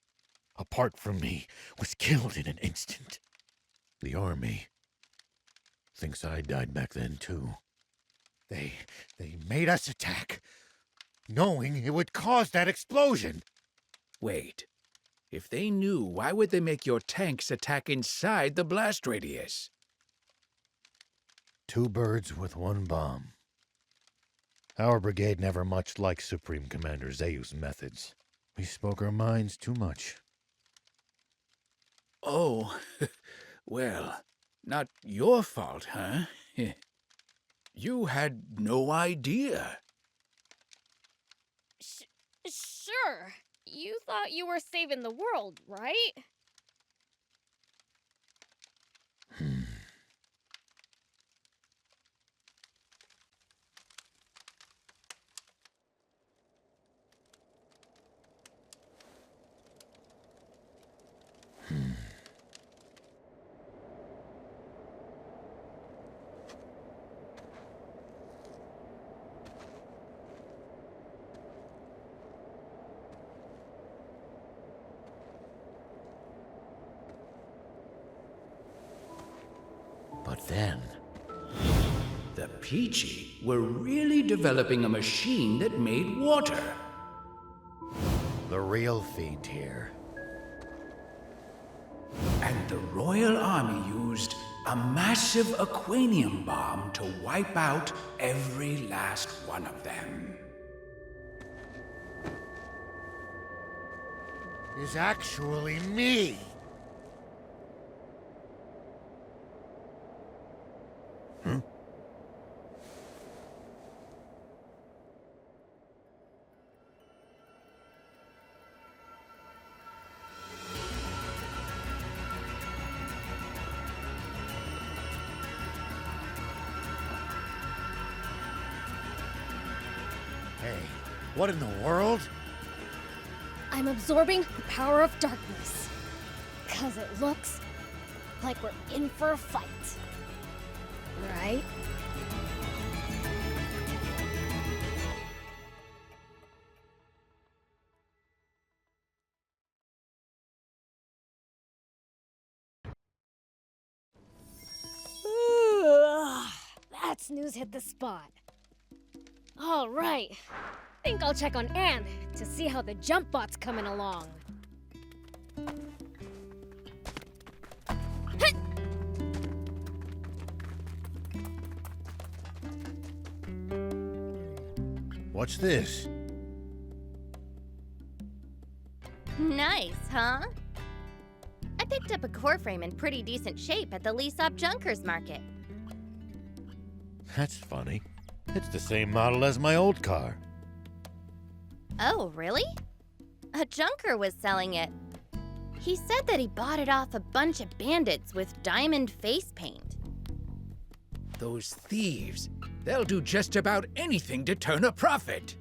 apart from me, was killed in an instant. The army thinks I died back then, too. They made us attack, knowing it would cause that explosion. Wait. If they knew, why would they make your tanks attack inside the blast radius? Two birds with one bomb. Our brigade never much liked Supreme Commander Zeu's methods. We spoke our minds too much. Oh, well, not your fault, huh? You had no idea. Sure. You thought you were saving the world, right? But then... The Peachy were really developing a machine that made water. The real fiend here. And the Royal Army used a massive aquanium bomb to wipe out every last one of them. Is actually me. Hey, what in the world? I'm absorbing the power of darkness. 'Cause it looks like we're in for a fight. Right? That snooze hit the spot. All right. Think I'll check on Anne to see how the jump bot's coming along. What's this? Nice, huh? I picked up a core frame in pretty decent shape at the lease-up Junkers market. That's funny. It's the same model as my old car. Oh, really? A junker was selling it. He said that he bought it off a bunch of bandits with diamond face paint. Those thieves, they'll do just about anything to turn a profit.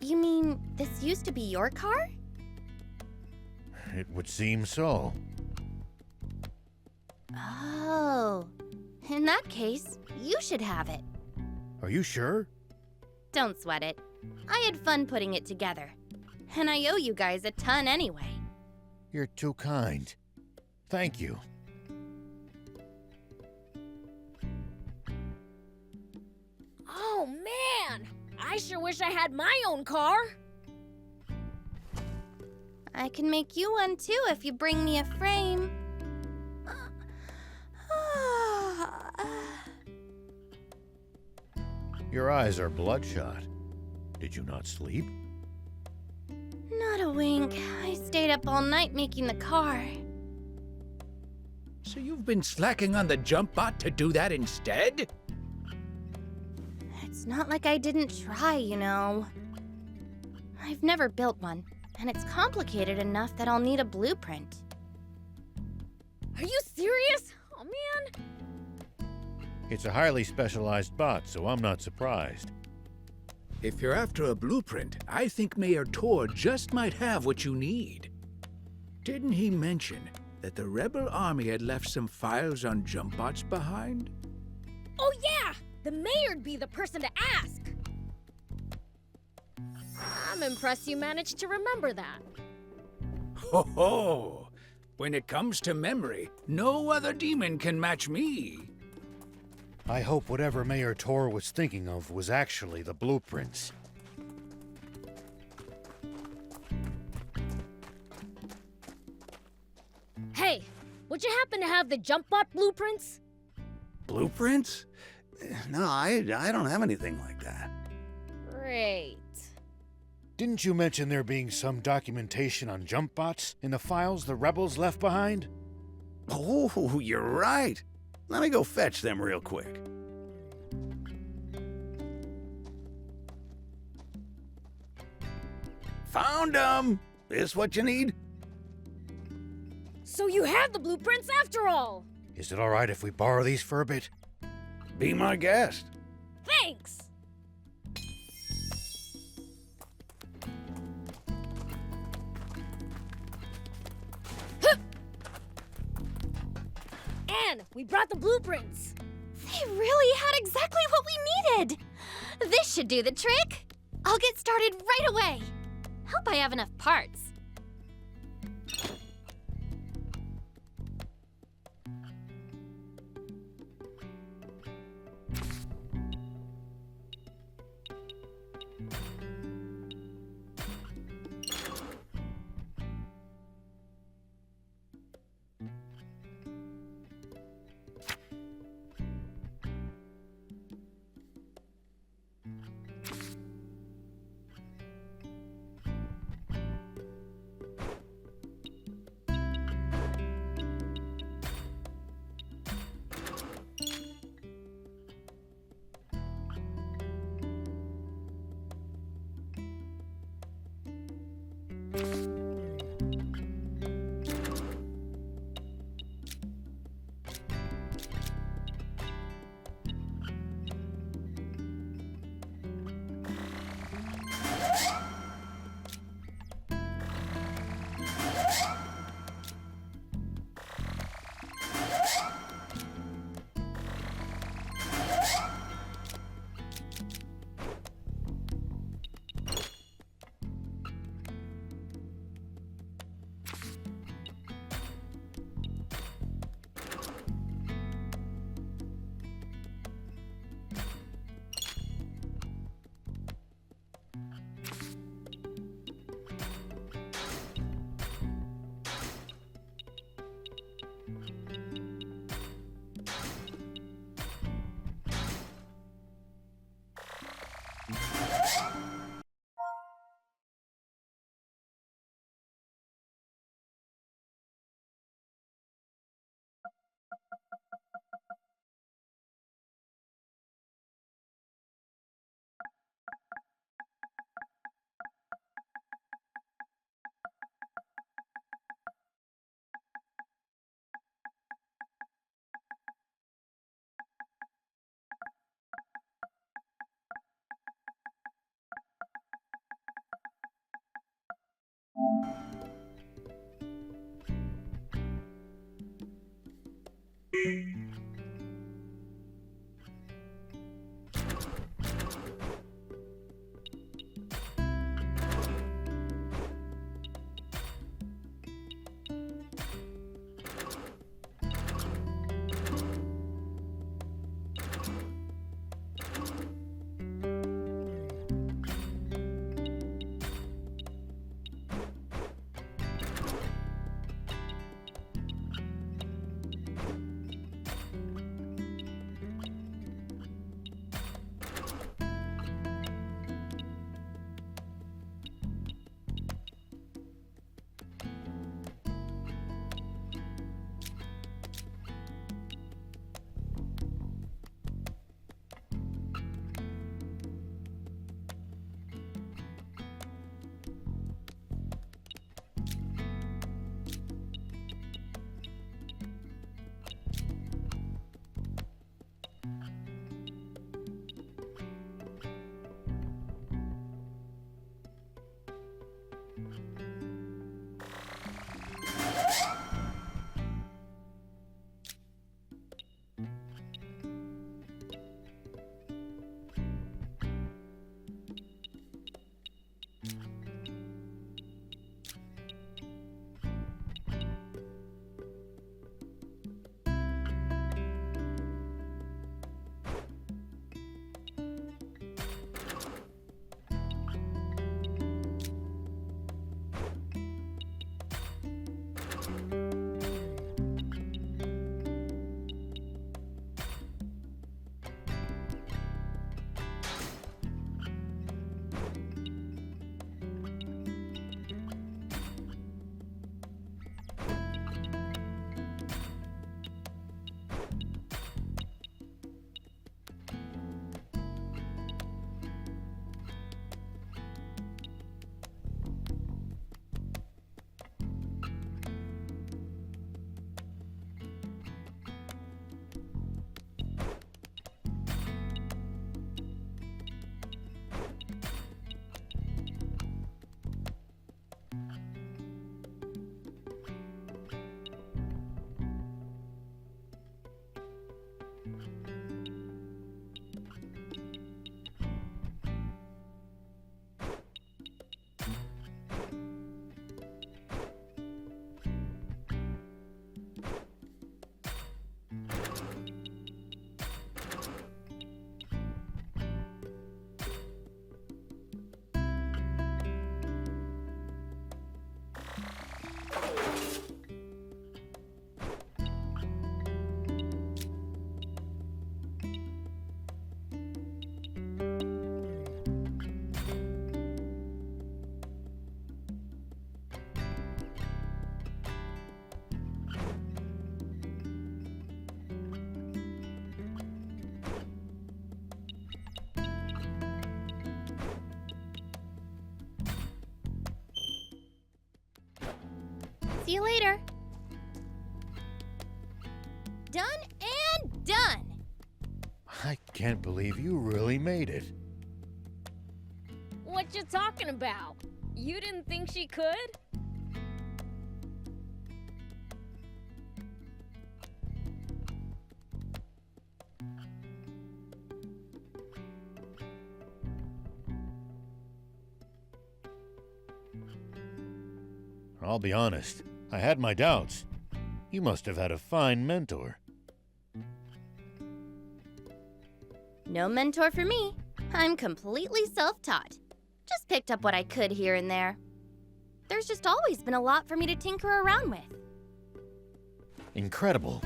You mean this used to be your car? It would seem so. Oh, in that case, you should have it. Are you sure? Don't sweat it. I had fun putting it together. And I owe you guys a ton anyway. You're too kind. Thank you. Oh, man! I sure wish I had my own car. I can make you one too if you bring me a frame. Your eyes are bloodshot. Did you not sleep? Not a wink. I stayed up all night making the car. So you've been slacking on the jump bot to do that instead? It's not like I didn't try, you know. I've never built one, and it's complicated enough that I'll need a blueprint. Are you serious? Oh, man. It's a highly specialized bot, so I'm not surprised. If you're after a blueprint, I think Mayor Tor just might have what you need. Didn't he mention that the Rebel Army had left some files on jump bots behind? Oh, yeah! The mayor'd be the person to ask. I'm impressed you managed to remember that. Ho ho! When it comes to memory, no other demon can match me. I hope whatever Mayor Tor was thinking of was actually the blueprints. Hey, Would you happen to have the jump bot blueprints? Blueprints? No, I don't have anything like that. Great. Didn't you mention there being some documentation on jump bots in the files the rebels left behind? Oh, you're right. Let me go fetch them real quick. Found them! This what you need? So you have the blueprints after all! Is it all right if we borrow these for a bit? Be my guest. Thanks! Anne, we brought the blueprints! They really had exactly what we needed! This should do the trick! I'll get started right away! Hope I have enough parts. See you later. Done and done. I can't believe you really made it. What you talking about? You didn't think she could? I'll be honest, I had my doubts. You must have had a fine mentor. No mentor for me. I'm completely self-taught. Just picked up what I could here and there. There's just always been a lot for me to tinker around with. Incredible.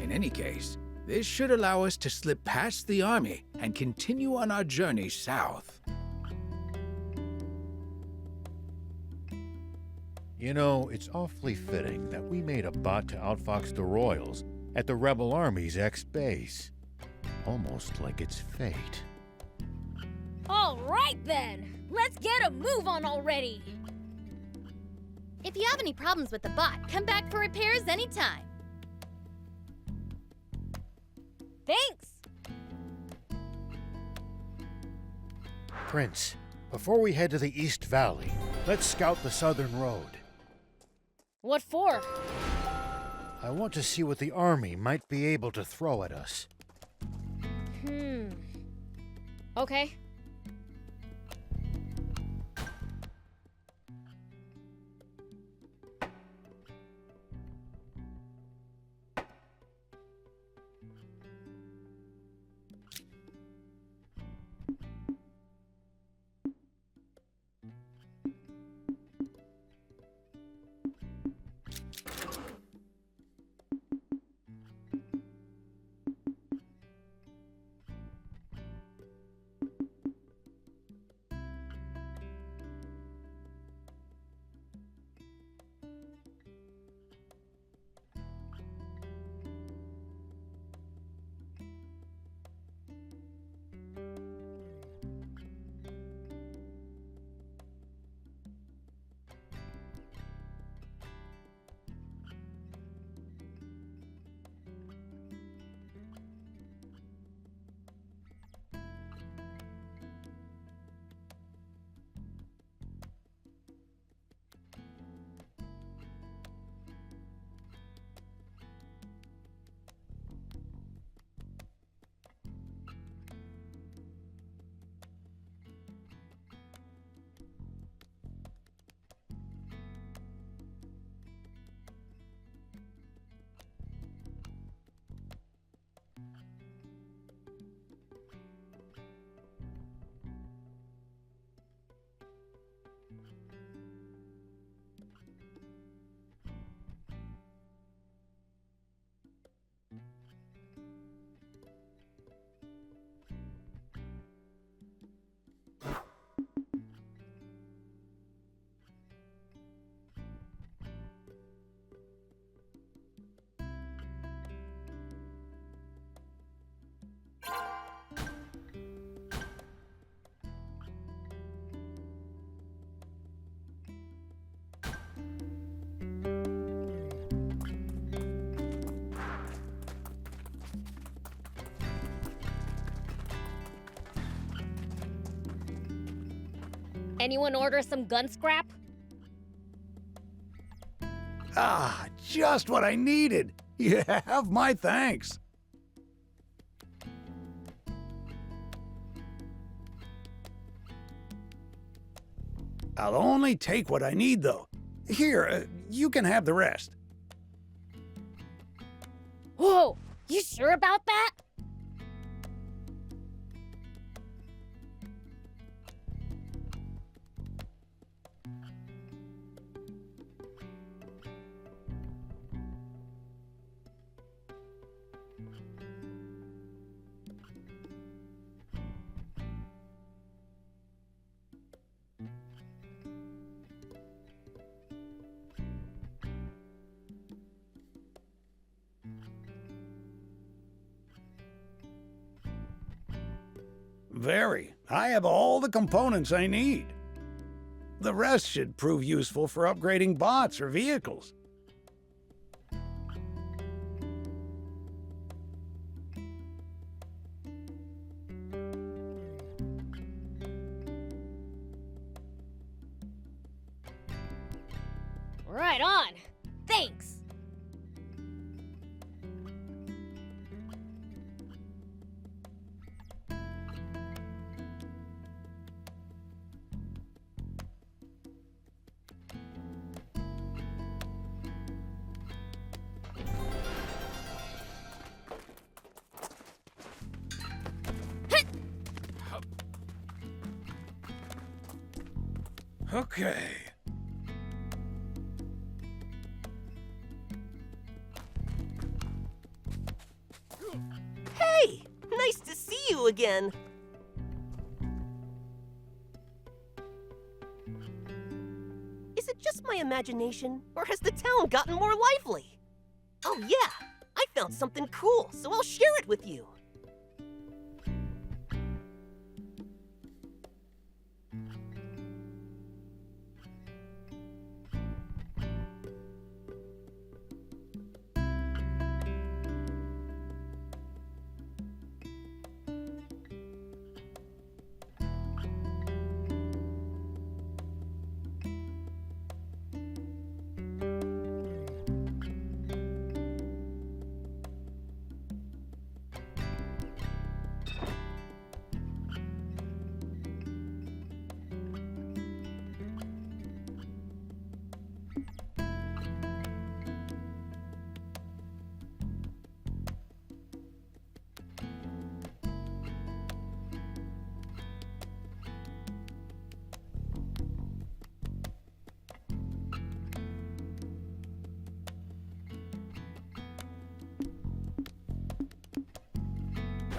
In any case, this should allow us to slip past the army and continue on our journey south. You know, it's awfully fitting that we made a bot to outfox the Royals at the Rebel Army's ex-base. Almost like it's fate. All right then! Let's get a move on already! If you have any problems with the bot, come back for repairs anytime. Thanks! Prince, before we head to the East Valley, let's scout the southern road. What for? I want to see what the army might be able to throw at us. Okay. Anyone order some gun scrap? Ah, just what I needed. You have my thanks. I'll only take what I need, though. Here, you can have the rest. Whoa! You sure about that? Very. I have all the components I need. The rest should prove useful for upgrading bots or vehicles. Right on. Thanks. Okay. Hey! Nice to see you again. Is it just my imagination, or has the town gotten more lively? Oh yeah, I found something cool, so I'll share it with you.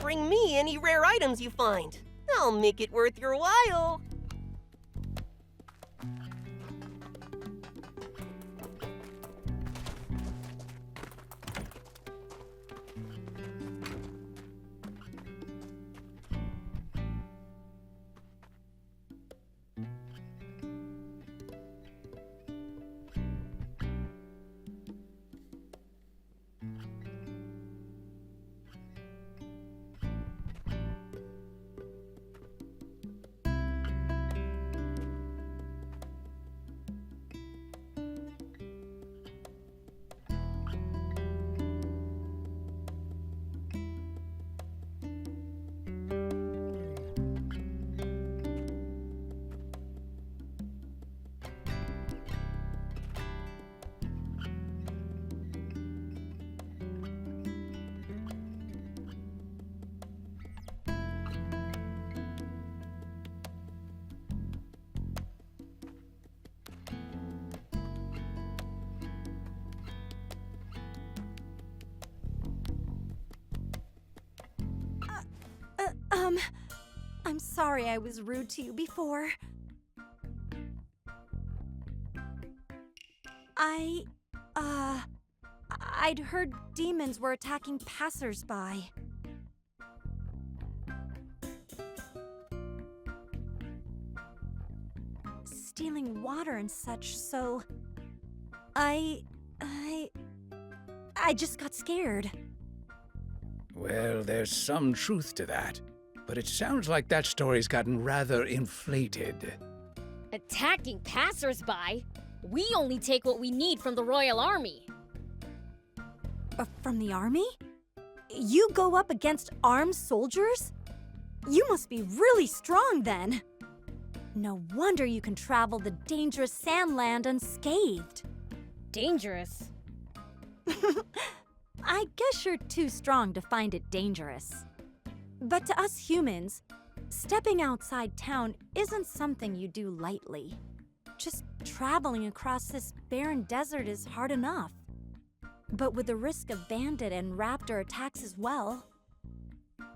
Bring me any rare items you find. I'll make it worth your while. I'm sorry I was rude to you before. I'd heard demons were attacking passersby. Stealing water and such, so I just got scared. Well, there's some truth to that. But it sounds like that story's gotten rather inflated. Attacking passersby? We only take what we need from the Royal Army. From the army? You go up against armed soldiers? You must be really strong then. No wonder you can travel the dangerous Sandland unscathed. Dangerous? I guess you're too strong to find it dangerous. But to us humans, stepping outside town isn't something you do lightly. Just traveling across this barren desert is hard enough. But with the risk of bandit and raptor attacks as well,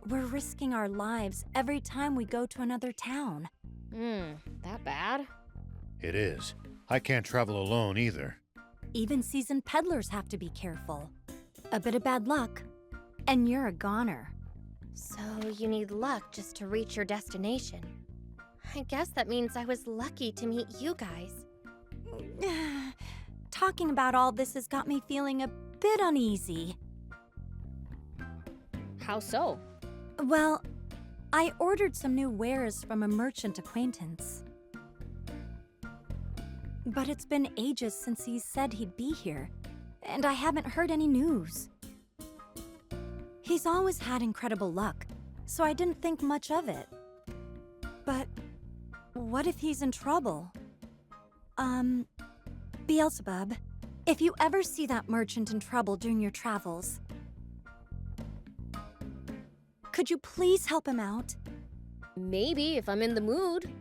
we're risking our lives every time we go to another town. That bad? It is. I can't travel alone either. Even seasoned peddlers have to be careful. A bit of bad luck, and you're a goner. So you need luck just to reach your destination. I guess that means I was lucky to meet you guys. Talking about all this has got me feeling a bit uneasy. How so? Well, I ordered some new wares from a merchant acquaintance. But it's been ages since he said he'd be here, and I haven't heard any news. He's always had incredible luck, so I didn't think much of it. But what if he's in trouble? Beelzebub, if you ever see that merchant in trouble during your travels, could you please help him out? Maybe, if I'm in the mood.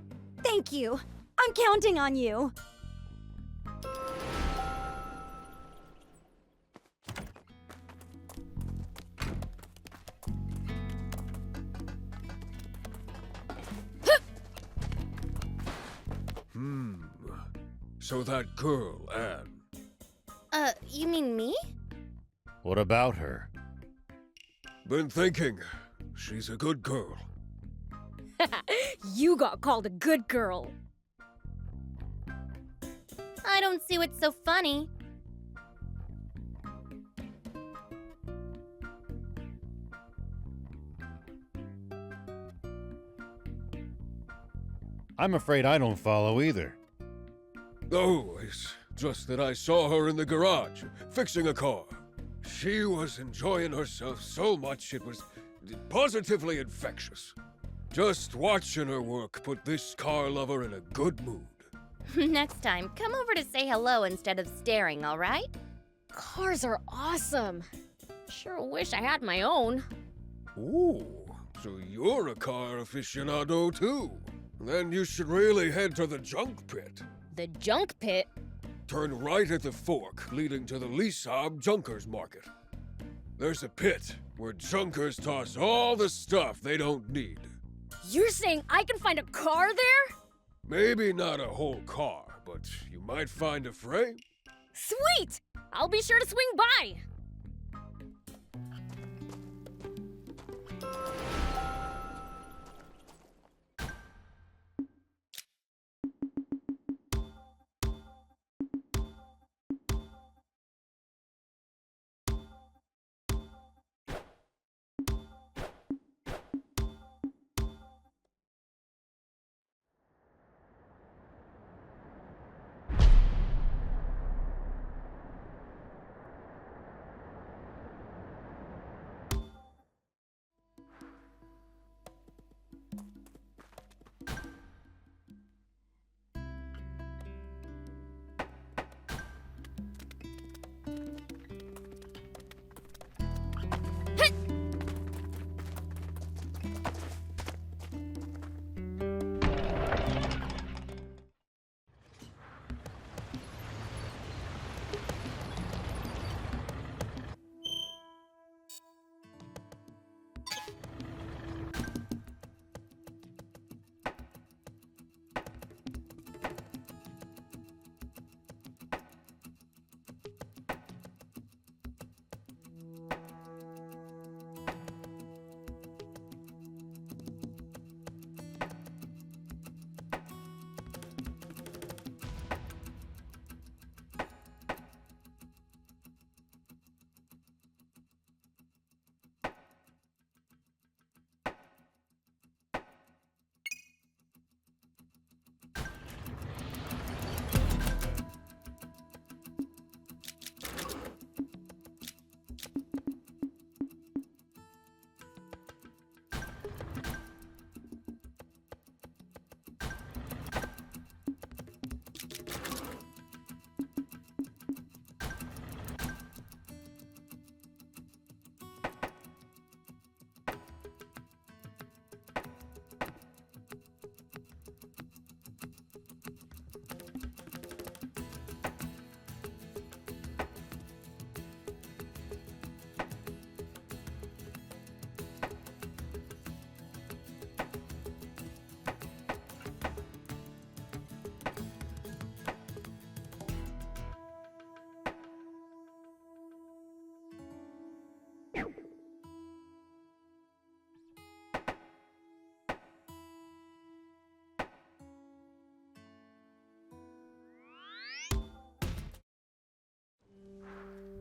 Thank you. I'm counting on you. So that girl, Anne. You mean me? What about her? Been thinking. She's a good girl. You got called a good girl. I don't see what's so funny. I'm afraid I don't follow either. Oh, it's just that I saw her in the garage, fixing a car. She was enjoying herself so much it was positively infectious. Just watching her work put this car lover in a good mood. Next time, come over to say hello instead of staring, all right? Cars are awesome. Sure wish I had my own. Ooh, so you're a car aficionado too. Then you should really head to the junk pit. The junk pit? Turn right at the fork leading to the Lisab Junkers Market. There's a pit where junkers toss all the stuff they don't need. You're saying I can find a car there? Maybe not a whole car, but you might find a frame. Sweet! I'll be sure to swing by.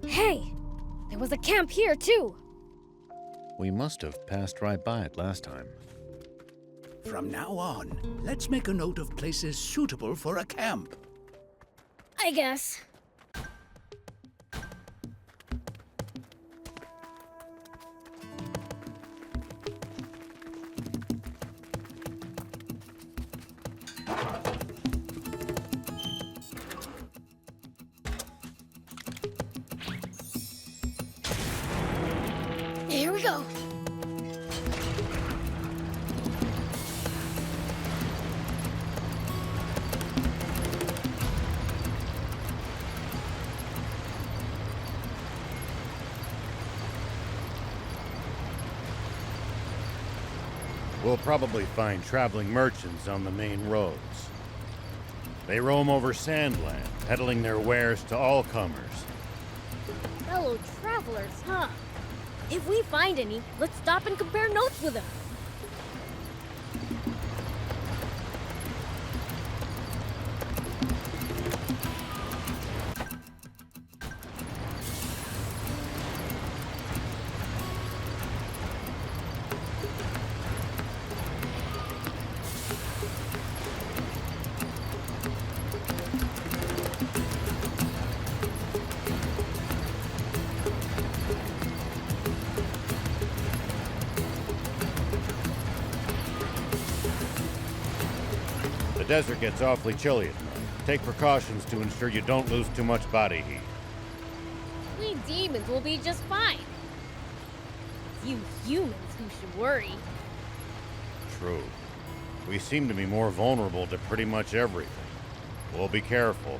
Hey, there was a camp here too. We must have passed right by it last time. From now on, let's make a note of places suitable for a camp. I guess. Here we go. We'll probably find traveling merchants on the main roads. They roam over Sandland, peddling their wares to all comers. Fellow travelers, huh? If we find any, let's stop and compare notes with them. The desert gets awfully chilly at night. Take precautions to ensure you don't lose too much body heat. We demons will be just fine. It's you humans who should worry. True. We seem to be more vulnerable to pretty much everything. We'll be careful.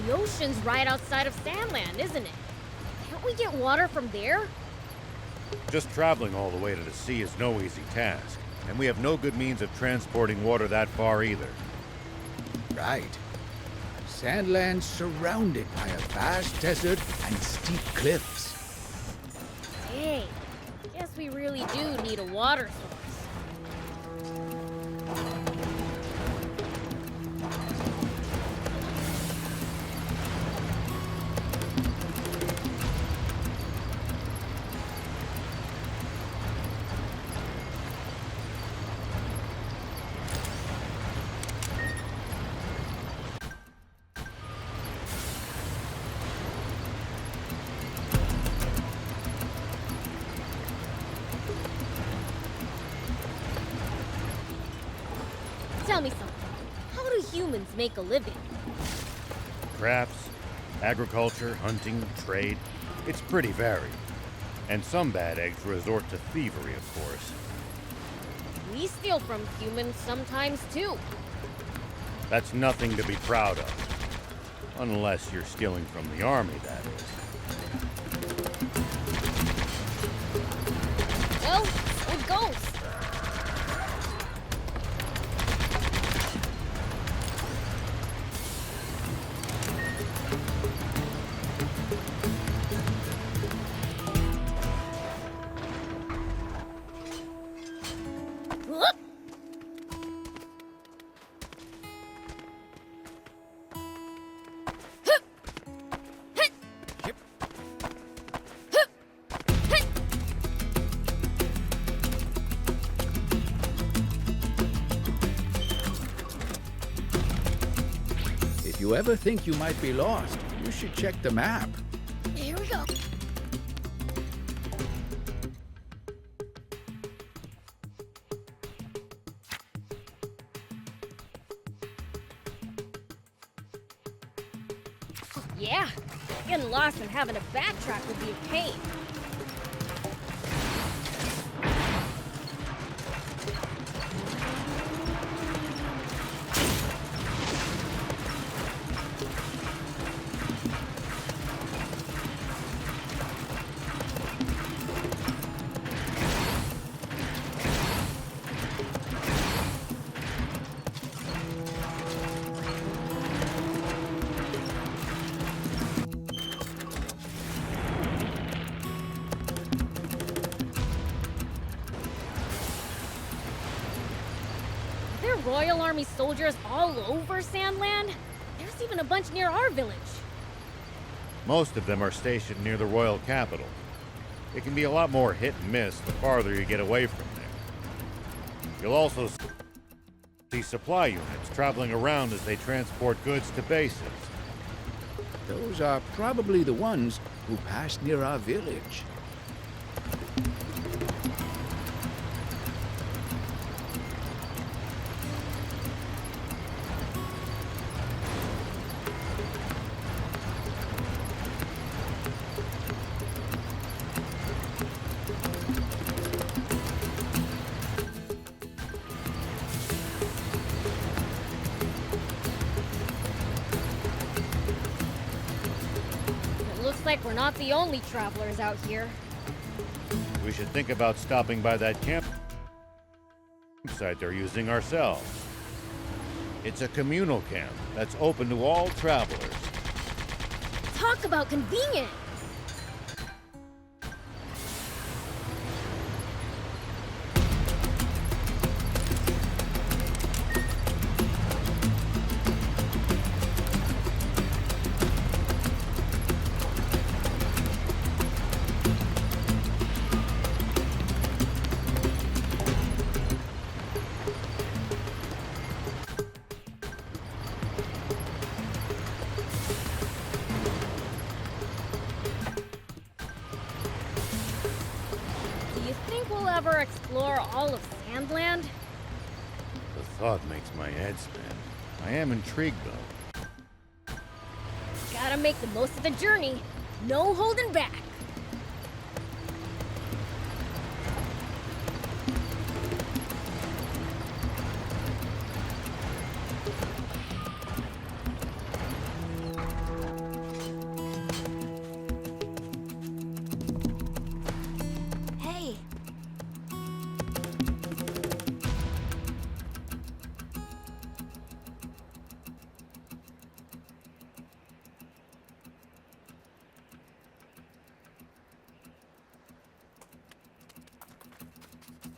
The ocean's right outside of Sandland, isn't it? Can't we get water from there? Just traveling all the way to the sea is no easy task, and we have no good means of transporting water that far either. Right. Sandland's surrounded by a vast desert and steep cliffs. Dang, guess we really do need a water source. Tell me something. How do humans make a living? Crafts, agriculture, hunting, trade. It's pretty varied. And some bad eggs resort to thievery, of course. We steal from humans sometimes too. That's nothing to be proud of. Unless you're stealing from the army, that is. Well, so it goes. If you ever think you might be lost, you should check the map. Here we go. Yeah, getting lost and having to backtrack would be a pain. Royal Army soldiers all over Sandland? There's even a bunch near our village. Most of them are stationed near the royal capital. It can be a lot more hit and miss the farther you get away from there. You'll also see supply units traveling around as they transport goods to bases. Those are probably the ones who passed near our village. Looks like we're not the only travelers out here. We should think about stopping by that campsite they're using ourselves. It's a communal camp that's open to all travelers. Talk about convenient! Ever explore all of Sandland? The thought makes my head spin. I am intrigued, though. Gotta make the most of the journey. No holding back.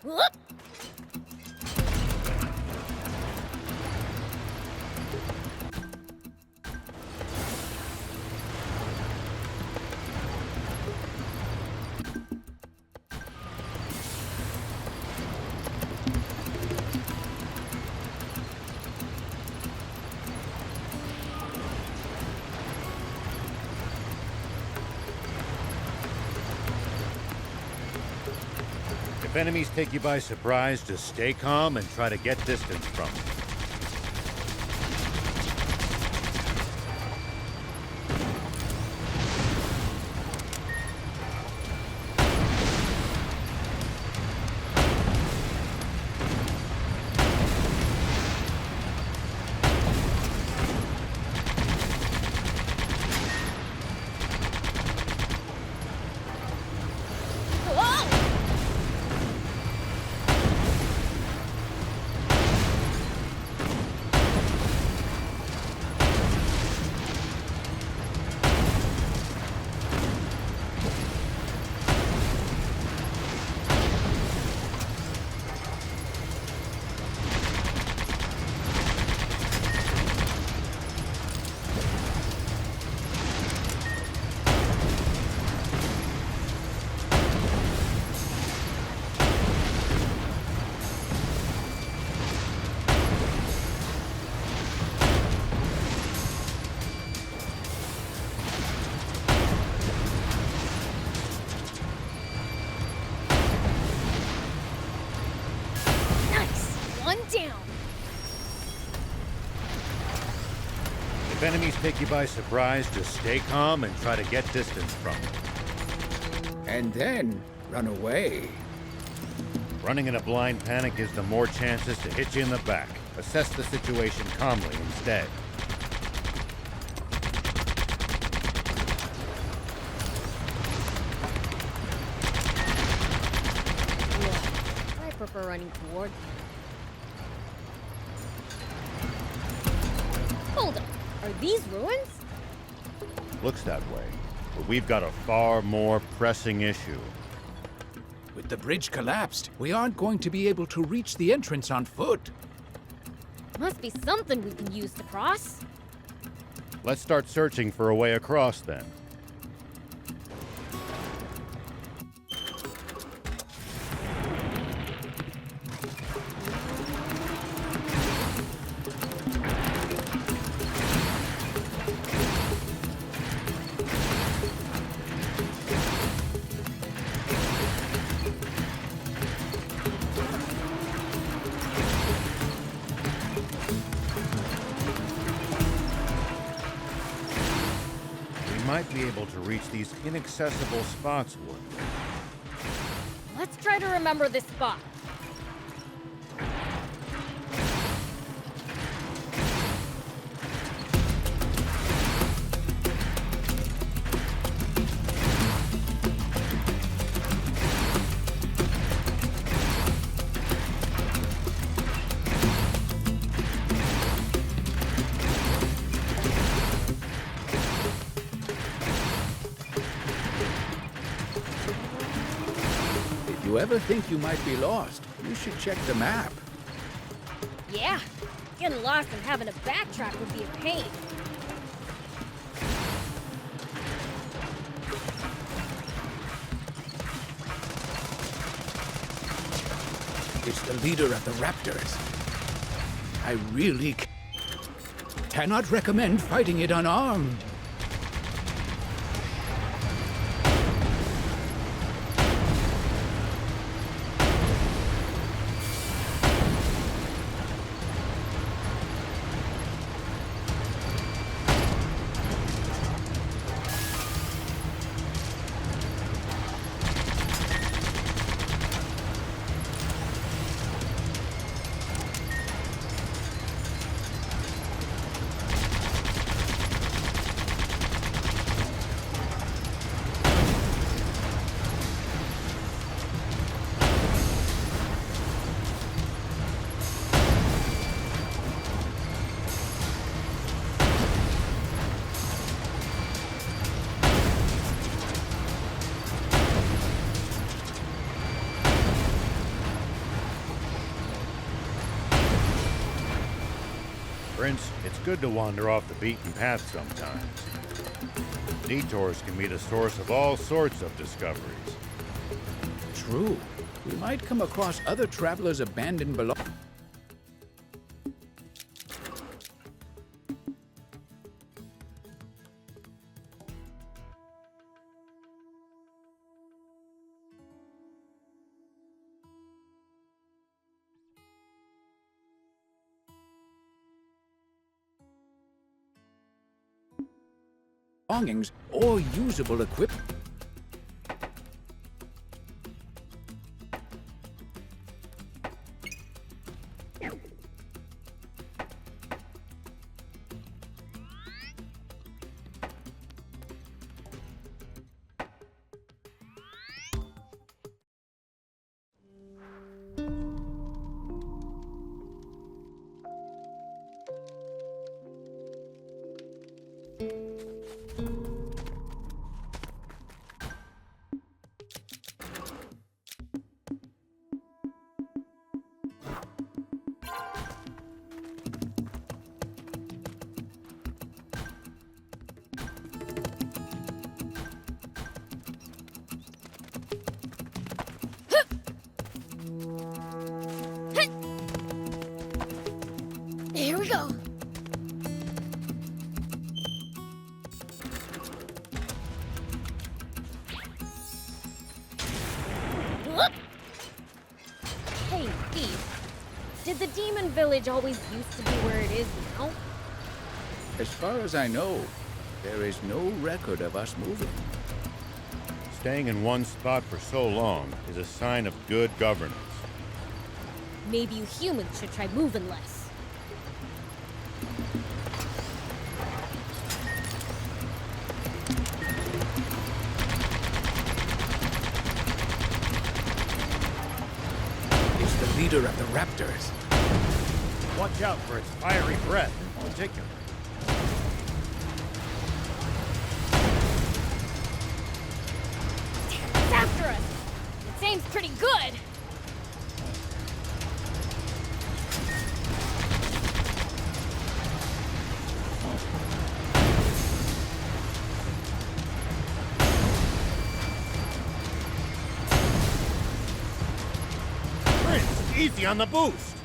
Whoop! If enemies take you by surprise, just stay calm and try to get distance from them. If enemies take you by surprise, just stay calm and try to get distance from them. And then run away. Running in a blind panic gives them more chances to hit you in the back. Assess the situation calmly instead. I prefer running toward them. Hold up. Are these ruins? Looks that way, but we've got a far more pressing issue. With the bridge collapsed, we aren't going to be able to reach the entrance on foot. Must be something we can use to cross. Let's start searching for a way across then. Might be able to reach these inaccessible spots one day. Let's try to remember this spot. If you ever think you might be lost, you should check the map. Yeah, getting lost and having to backtrack would be a pain. It's the leader of the Raptors. I really cannot recommend fighting it unarmed. Prince, it's good to wander off the beaten path sometimes. Detours can be the source of all sorts of discoveries. True. We might come across other travelers' abandoned belongings. Or usable equipment. Here we go. Whoop. Hey, Thief. Did the demon village always used to be where it is now? As far as I know, there is no record of us moving. Staying in one spot for so long is a sign of good governance. Maybe you humans should try moving less. It's the leader of the Raptors. Watch out for its fiery breath in particular. It's after us. Its aim's pretty good. Easy on the boost!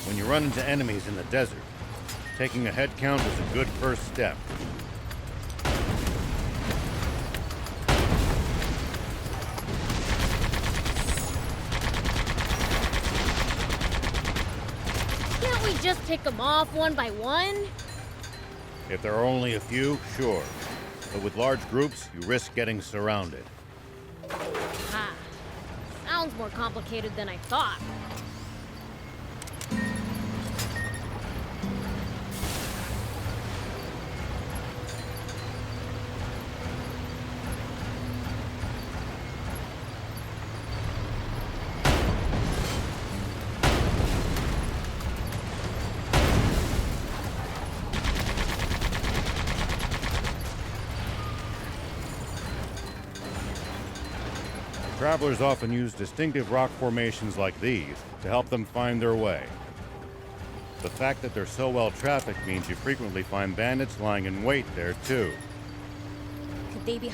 When you run into enemies in the desert, taking a head count is a good first step. Can't we just pick them off one by one? If there are only a few, sure. But with large groups, you risk getting surrounded. Ha. Sounds more complicated than I thought. Travelers often use distinctive rock formations like these to help them find their way. The fact that they're so well trafficked means you frequently find bandits lying in wait there too. Could they be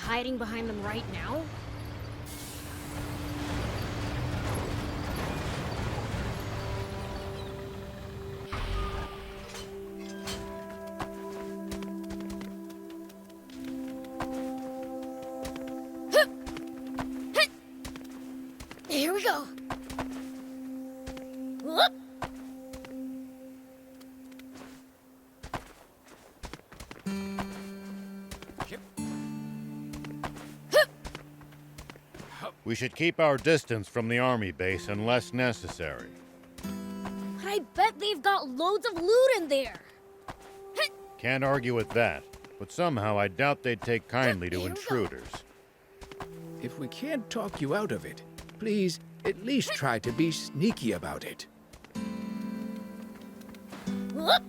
hiding behind them right now? Here we go. Whoop. We should keep our distance from the army base unless necessary. But I bet they've got loads of loot in there. Can't argue with that, but somehow I doubt they'd take kindly to intruders. If we can't talk you out of it, please at least try to be sneaky about it. Whoop.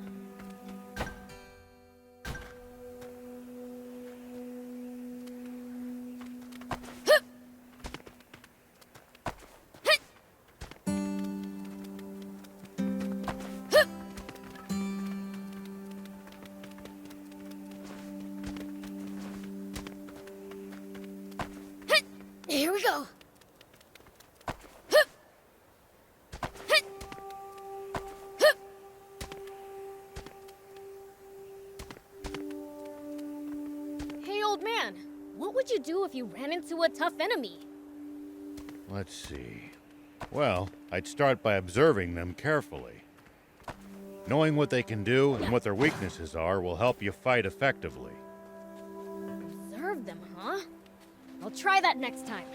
Here we go. Hey, old man, what would you do if you ran into a tough enemy? Let's see. Well, I'd start by observing them carefully. Knowing what they can do and what their weaknesses are will help you fight effectively. Observe them, huh? I'll try that next time.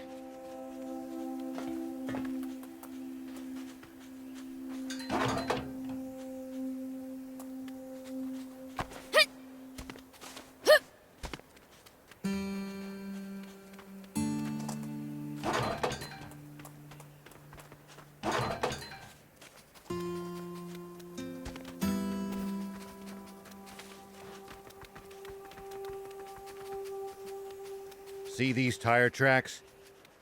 See these tire tracks?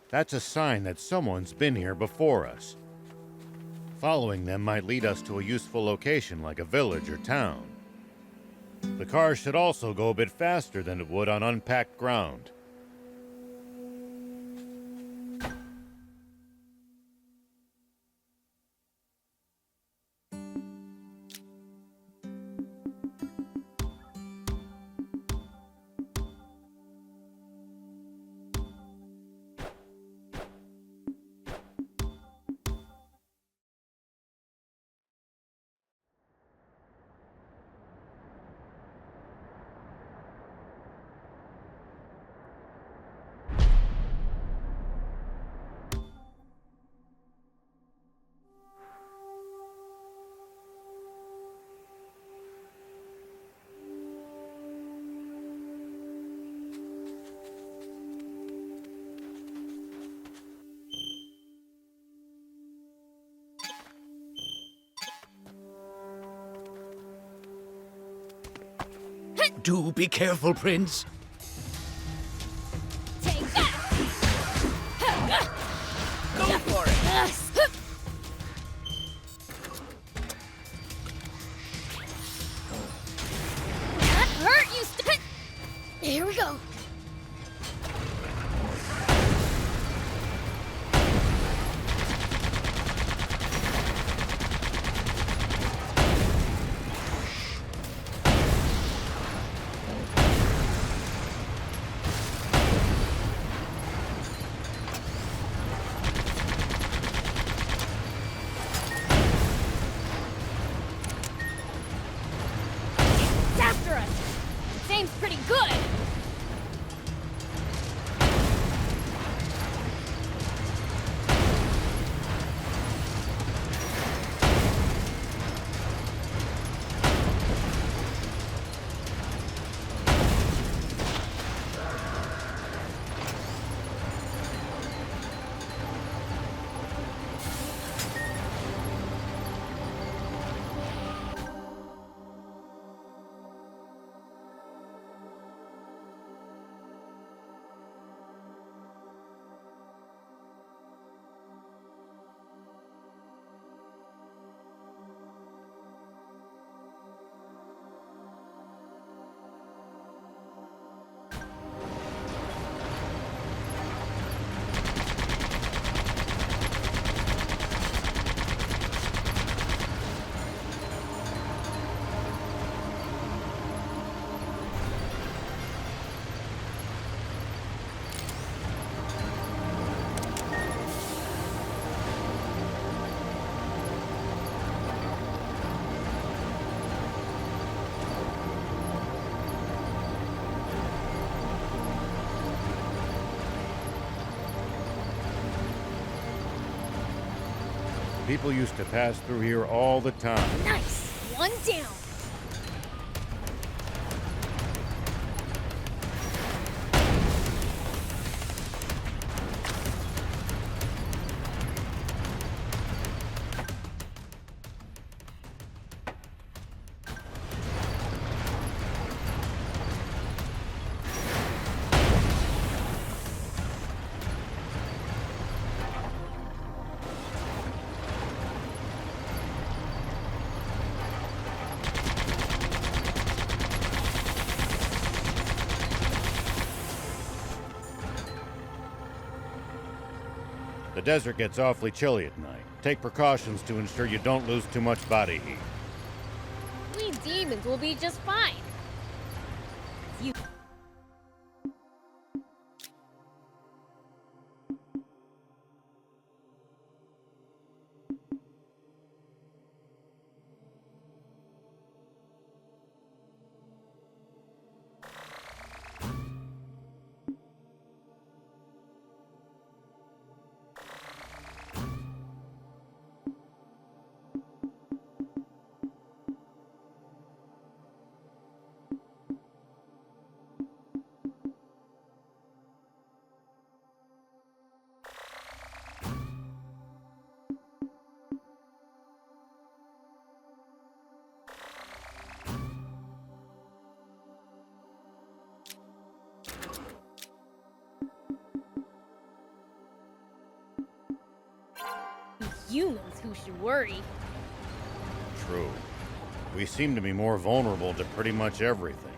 That's a sign that someone's been here before us. Following them might lead us to a useful location like a village or town. The cars should also go a bit faster than it would on unpacked ground. Do be careful, Prince. Take that! Go for it! That hurt, you Here we go. After us! It seems pretty good! People used to pass through here all the time. Nice! One down! The desert gets awfully chilly at night. Take precautions to ensure you don't lose too much body heat. We demons will be just fine. You. humans who should worry. True. We seem to be more vulnerable to pretty much everything.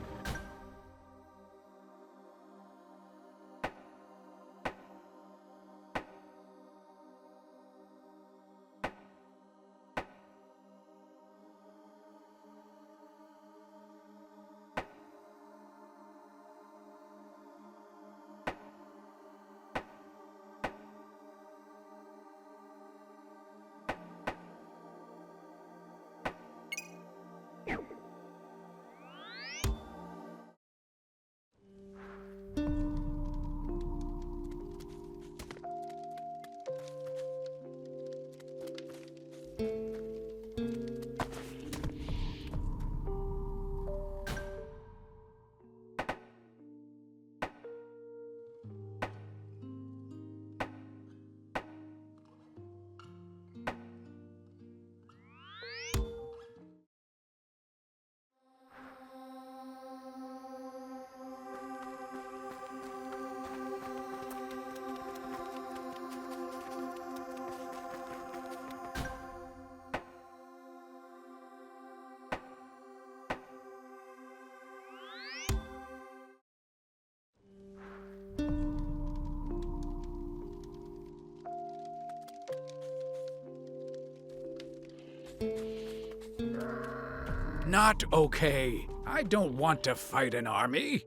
Not okay. I don't want to fight an army.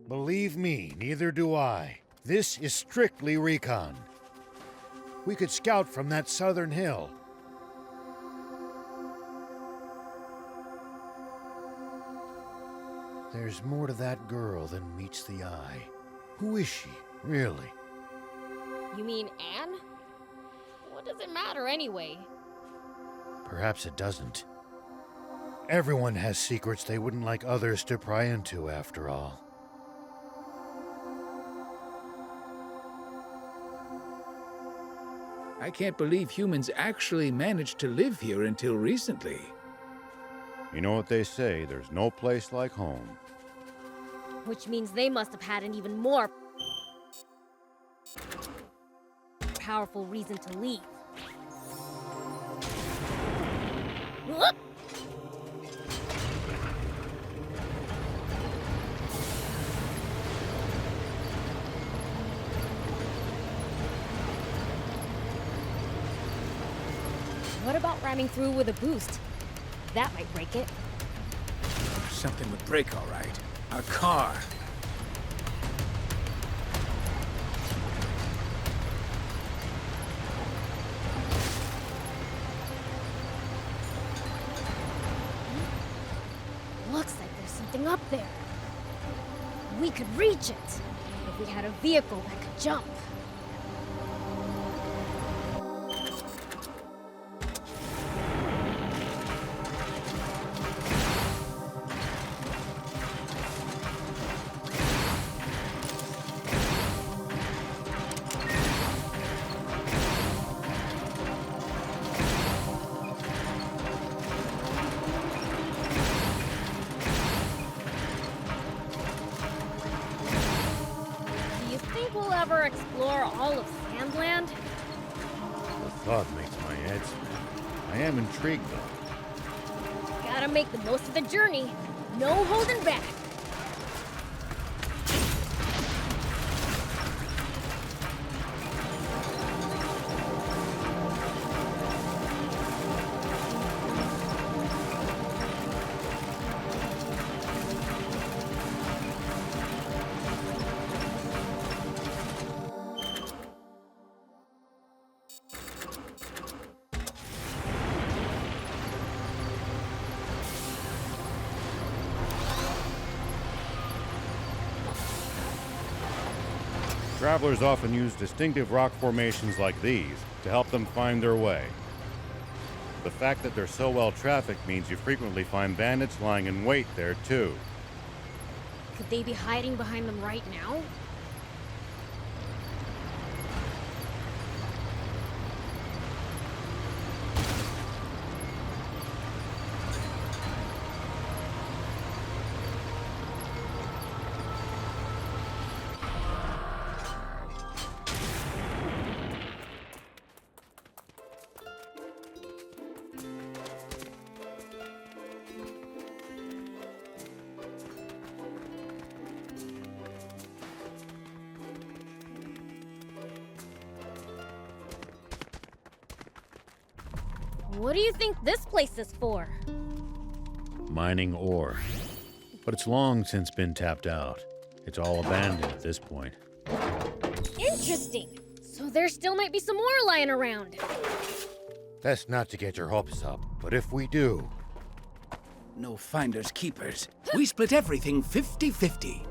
Believe me, neither do I. This is strictly recon. We could scout from that southern hill. There's more to that girl than meets the eye. Who is she, really? You mean Anne? What does it matter anyway? Perhaps it doesn't. Everyone has secrets they wouldn't like others to pry into, after all. I can't believe humans actually managed to live here until recently. You know what they say, there's no place like home. Which means they must have had an even more powerful reason to leave. Whoop! What about ramming through with a boost? That might break it. Something would break, all right. A car. Looks like there's something up there. We could reach it if we had a vehicle that could jump. Explore all of Sandland? The thought makes my head spin. I am intrigued, though. Gotta make the most of the journey. No holding back. Travelers often use distinctive rock formations like these to help them find their way. The fact that they're so well trafficked means you frequently find bandits lying in wait there too. Could they be hiding behind them right now? What do you think this place is for? Mining ore. But it's long since been tapped out. It's all abandoned at this point. Interesting. So there still might be some more lying around. That's not to get your hopes up, but if we do... No finders keepers. We split everything 50-50.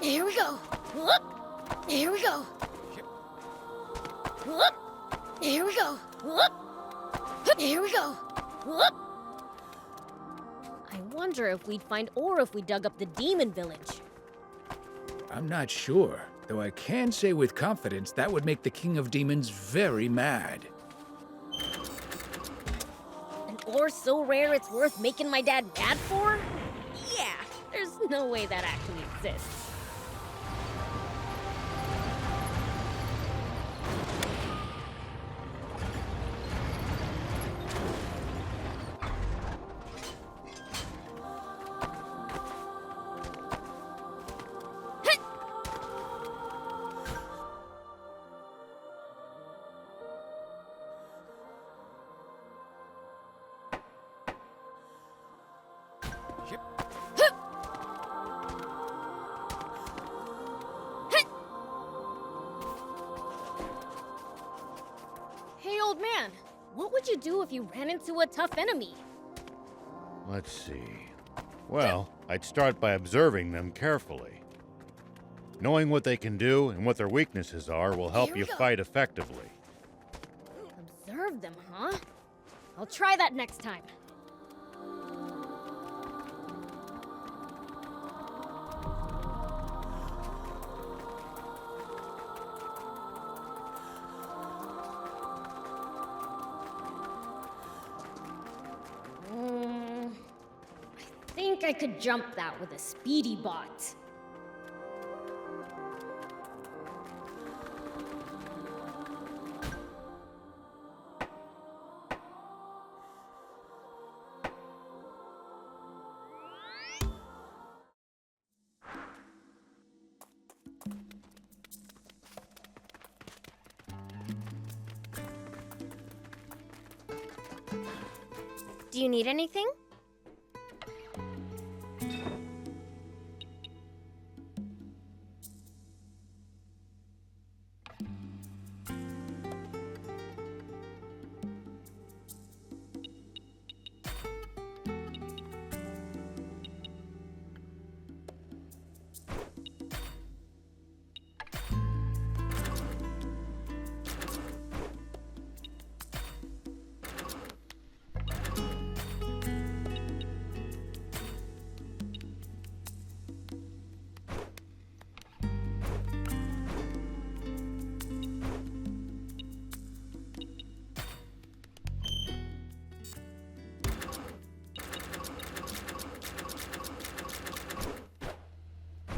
Here we go. Whoop. Here we go. Whoop. Here we go. Whoop. Here we go. Whoop. I wonder if we'd find ore if we dug up the demon village. I'm not sure, though I can say with confidence that would make the King of Demons very mad. An ore so rare it's worth making my dad mad for? Yeah, there's no way that actually exists. Hey, old man, what would you do if you ran into a tough enemy? Let's see. Well, I'd start by observing them carefully. Knowing what they can do and what their weaknesses are will help you fight effectively. Observe them, huh? I'll try that next time. I think I could jump that with a speedy bot. Do you need anything?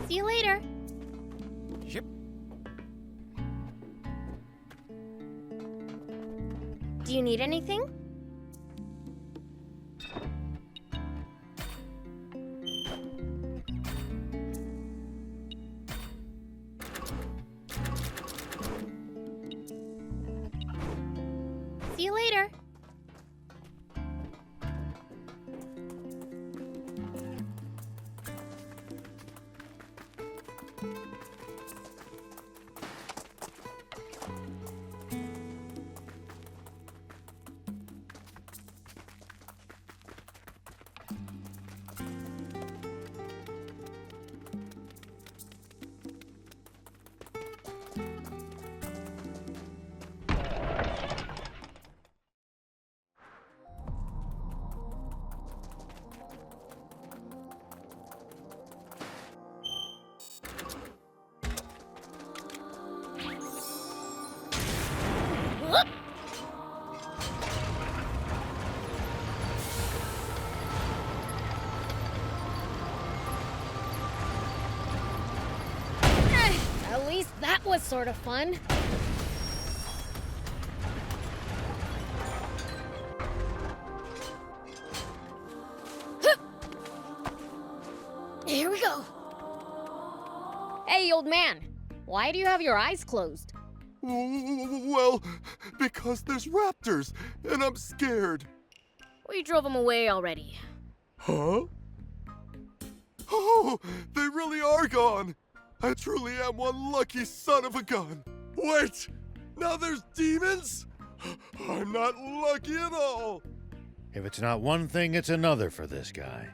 See you later. Yep. Do you need anything? See you later. That was sort of fun. Here we go. Hey, old man. Why do you have your eyes closed? Well, because there's raptors, and I'm scared. We drove them away already. Huh? Oh, they really are gone. I truly am one lucky son of a gun. Wait, now there's demons? I'm not lucky at all. If it's not one thing, it's another for this guy.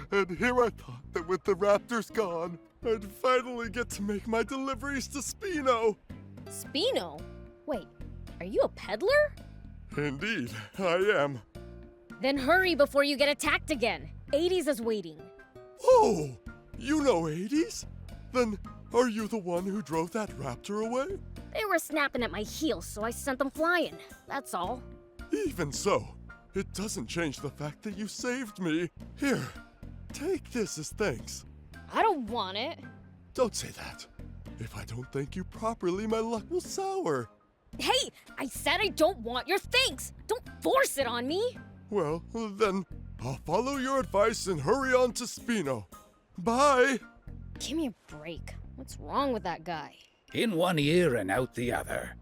And here I thought that with the raptors gone, I'd finally get to make my deliveries to Spino. Spino? Wait, are you a peddler? Indeed, I am. Then hurry before you get attacked again. 80s is waiting. Oh, you know 80s? Then are you the one who drove that raptor away? They were snapping at my heels, so I sent them flying. That's all. Even so, it doesn't change the fact that you saved me. Here, take this as thanks. I don't want it. Don't say that. If I don't thank you properly, my luck will sour. Hey, I said I don't want your thanks. Don't force it on me. Well, then, I'll follow your advice and hurry on to Spino. Bye! Give me a break. What's wrong with that guy? In one ear and out the other.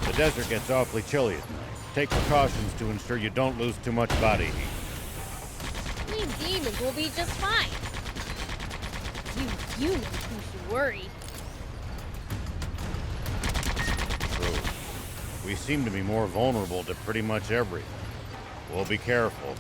The desert gets awfully chilly at night. Take precautions to ensure you don't lose too much body heat. We demons will be just fine. You humans who should worry. True. We seem to be more vulnerable to pretty much everything. We'll be careful.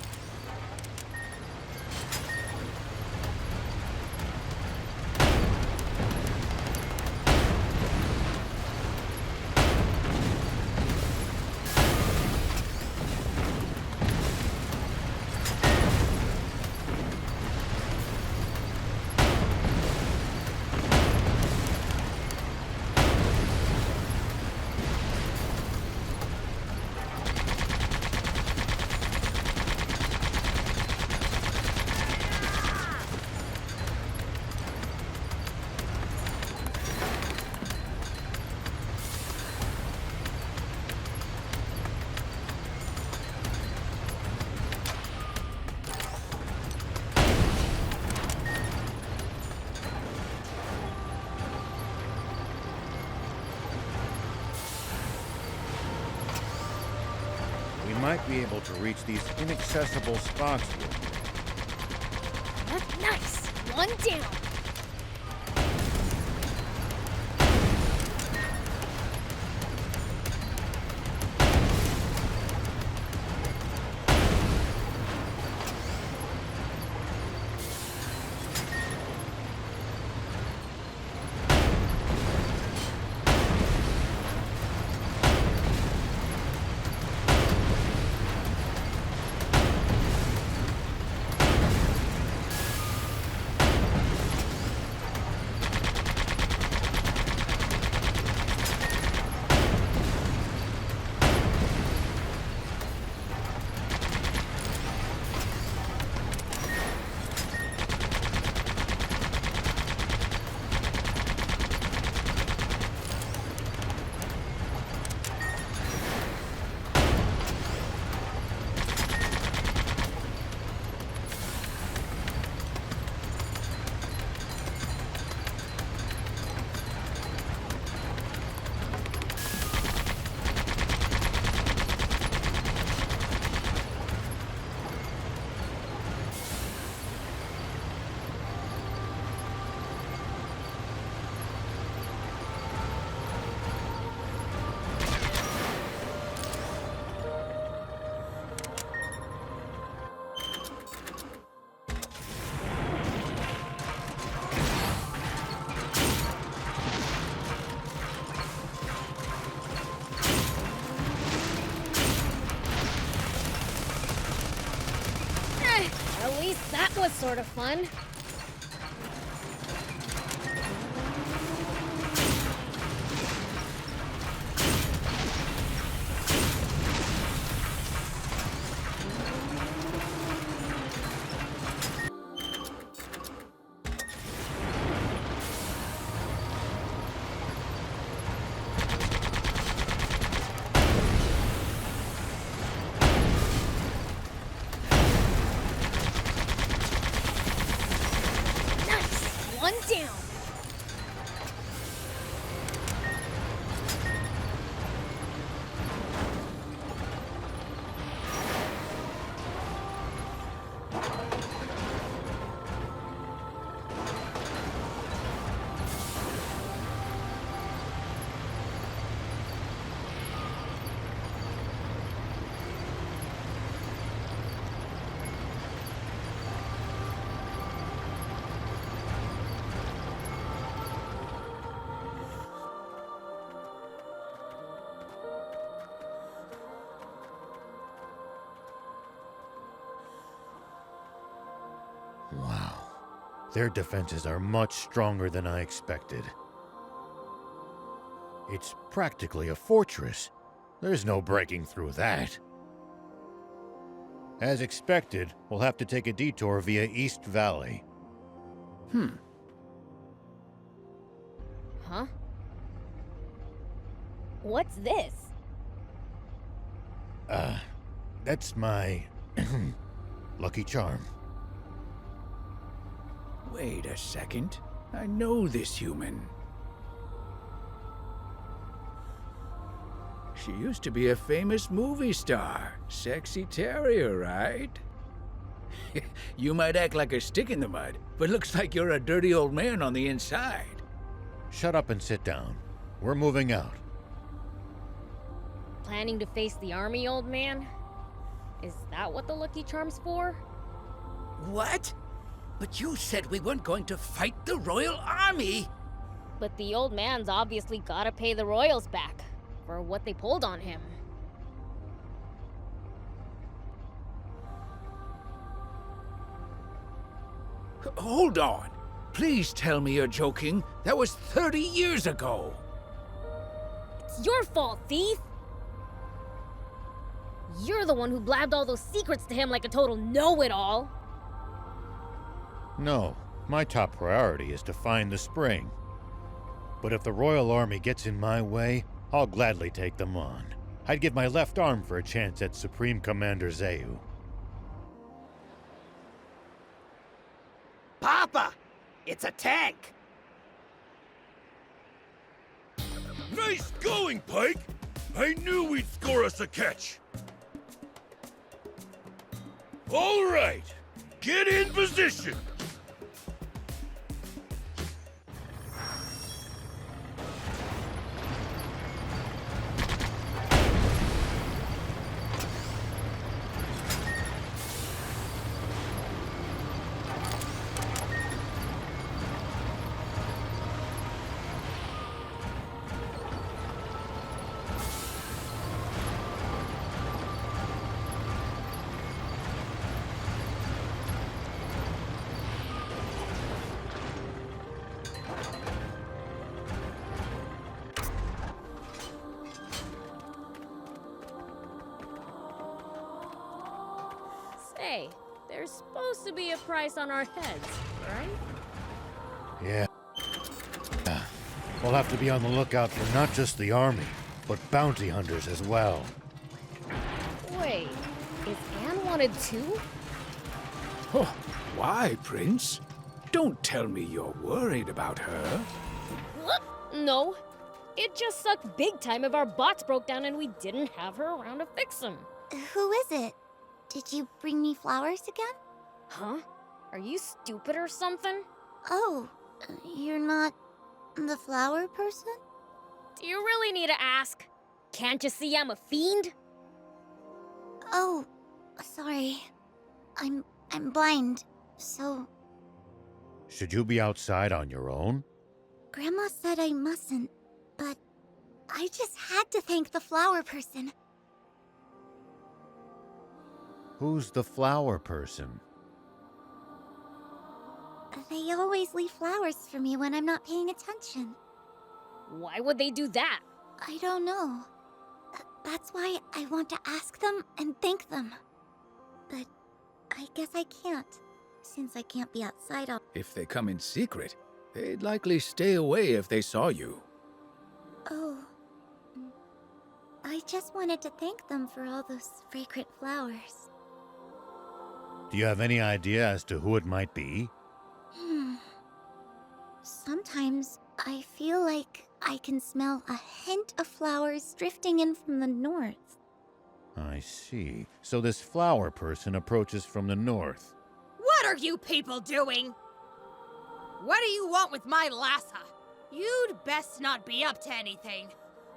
We might be able to reach these inaccessible spots here. That's nice. One down. At least that was sort of fun. One down. Wow. Their defenses are much stronger than I expected. It's practically a fortress. There's no breaking through that. As expected, we'll have to take a detour via East Valley. Huh? What's this? That's my lucky charm. Wait a second. I know this human. She used to be a famous movie star. Sexy Terrier, right? You might act like a stick in the mud, but looks like you're a dirty old man on the inside. Shut up and sit down. We're moving out. Planning to face the army, old man? Is that what the Lucky Charm's for? What? But you said we weren't going to fight the Royal Army! But the old man's obviously gotta pay the royals back for what they pulled on him. Hold on. Please tell me you're joking. That was 30 years ago. It's your fault, thief! You're the one who blabbed all those secrets to him like a total know-it-all. No, my top priority is to find the spring. But if the Royal Army gets in my way, I'll gladly take them on. I'd give my left arm for a chance at Supreme Commander Zeu. Papa! It's a tank! Nice going, Pike! I knew we'd score us a catch! All right, get in position! Say, there's supposed to be a price on our heads, right? Yeah. We'll have to be on the lookout for not just the army, but bounty hunters as well. Wait, is Anne wanted too? Oh, why, Prince? Don't tell me you're worried about her. What? No. It just sucked big time if our bots broke down and we didn't have her around to fix them. Who is it? Did you bring me flowers again? Huh? Are you stupid or something? Oh, you're not the flower person? Do you really need to ask? Can't you see I'm a fiend? Oh, sorry. I'm blind, so... Should you be outside on your own? Grandma said I mustn't, but I just had to thank the flower person. Who's the flower person? They always leave flowers for me when I'm not paying attention. Why would they do that? I don't know. That's why I want to ask them and thank them. But I guess I can't, since I can't be outside all— If they come in secret, they'd likely stay away if they saw you. Oh. I just wanted to thank them for all those fragrant flowers. Do you have any idea as to who it might be? Sometimes I feel like I can smell a hint of flowers drifting in from the north. I see. So this flower person approaches from the north. What are you people doing? What do you want with my Lassa? You'd best not be up to anything.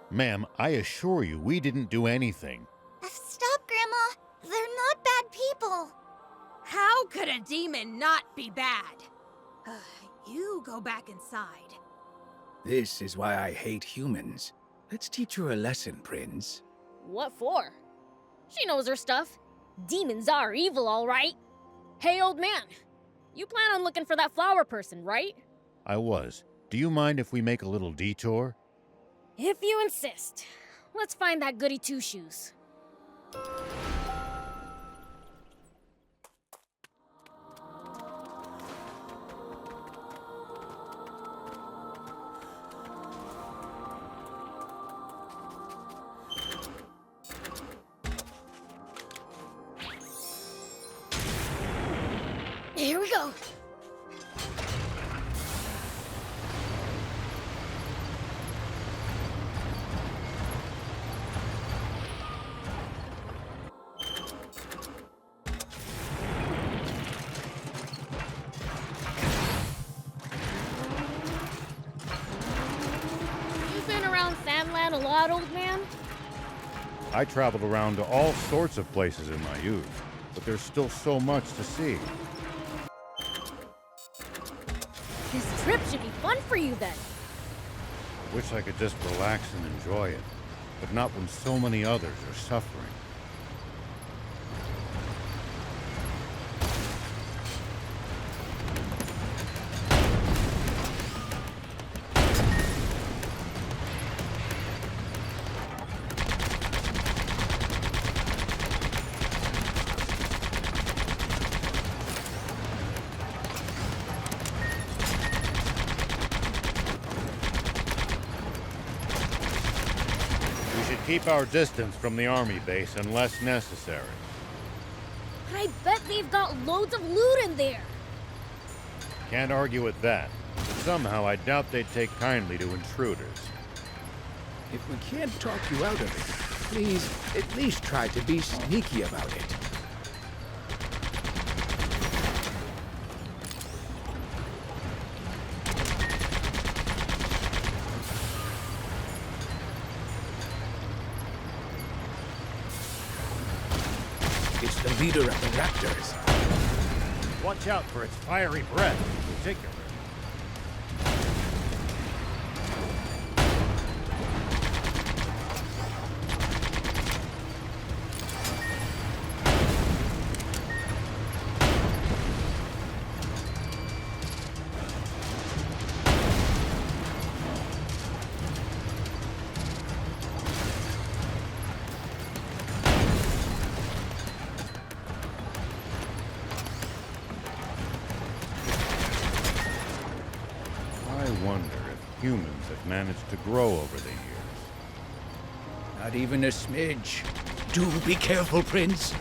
Ma'am, I assure you we didn't do anything. Stop, Grandma! They're not bad people! How could a demon not be bad? You go back inside. This is why I hate humans. Let's teach her a lesson, Prince. What for? She knows her stuff. Demons are evil, all right. Hey, old man. You plan on looking for that flower person, right? I was. Do you mind if we make a little detour? If you insist. Let's find that goody two-shoes. Here we go. You've been around Sandland a lot, old man? I traveled around to all sorts of places in my youth, but there's still so much to see. This trip should be fun for you then. I wish I could just relax and enjoy it, but not when so many others are suffering. Keep our distance from the army base unless necessary. But I bet they've got loads of loot in there. Can't argue with that. But somehow I doubt they'd take kindly to intruders. If we can't talk you out of it, please at least try to be sneaky about it. It's the leader of the raptors. Watch out for its fiery breath in particular. I wonder if humans have managed to grow over the years. Not even a smidge. Do be careful, Prince.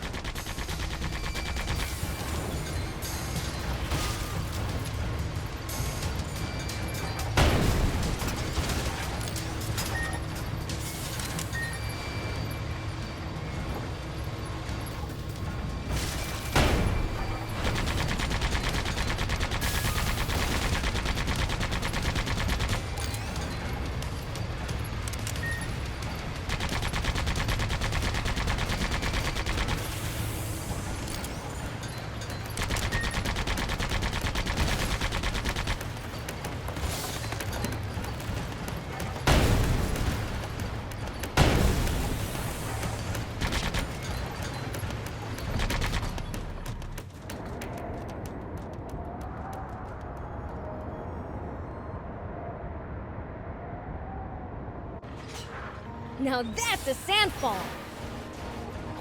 Now that's a sandfall.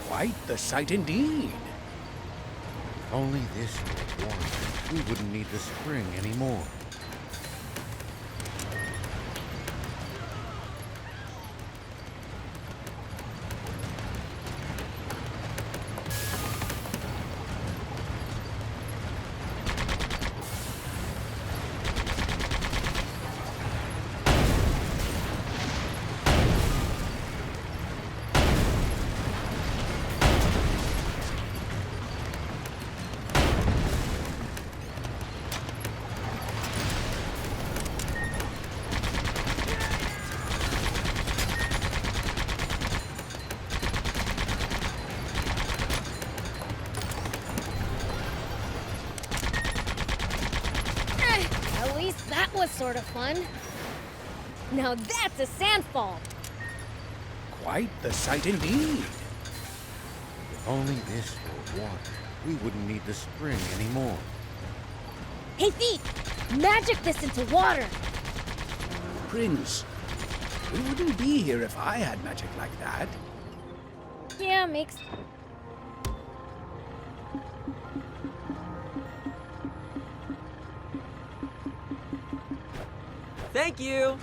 Quite the sight indeed. If only this were water, we wouldn't need the spring anymore. At least that was sort of fun. Now that's a sandfall. Quite the sight indeed. If only this were water, we wouldn't need the spring anymore. Hey, Thief! Magic this into water! Prince, we wouldn't be here if I had magic like that. Yeah, makes... Thank you!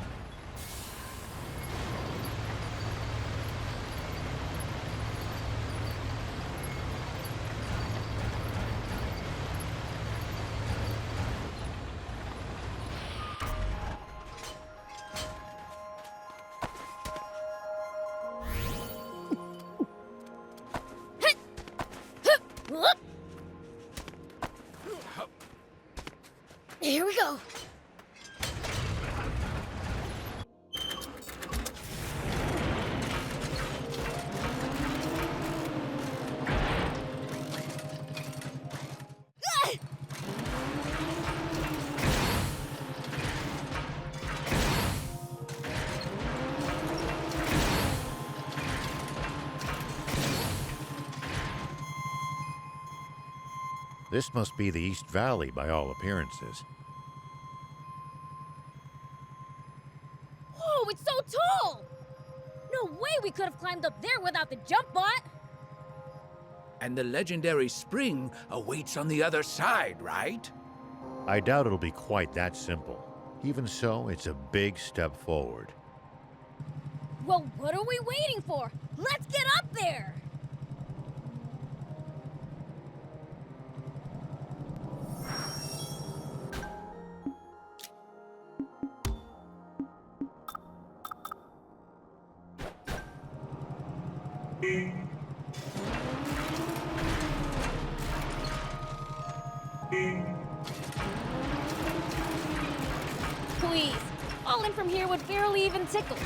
Here we go. This must be the East Valley by all appearances. Whoa, it's so tall! No way we could have climbed up there without the jump bot! And the legendary spring awaits on the other side, right? I doubt it'll be quite that simple. Even so, it's a big step forward. Well, what are we waiting for? Let's get up there! Please, falling from here would barely even tickle.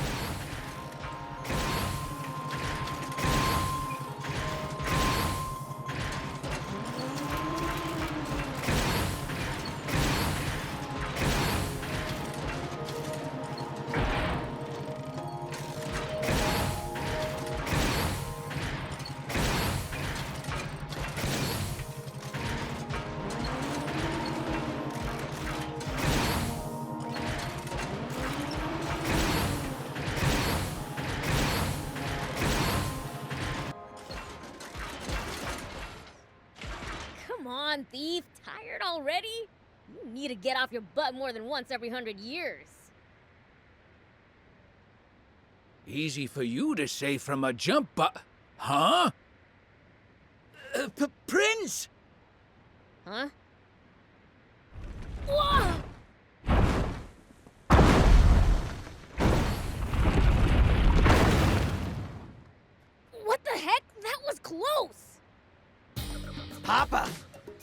Come on, Thief. Tired already? You need to get off your butt more than once every 100 years. Easy for you to say from a jump Huh? Prince! Huh? Whoa! What the heck? That was close! Papa,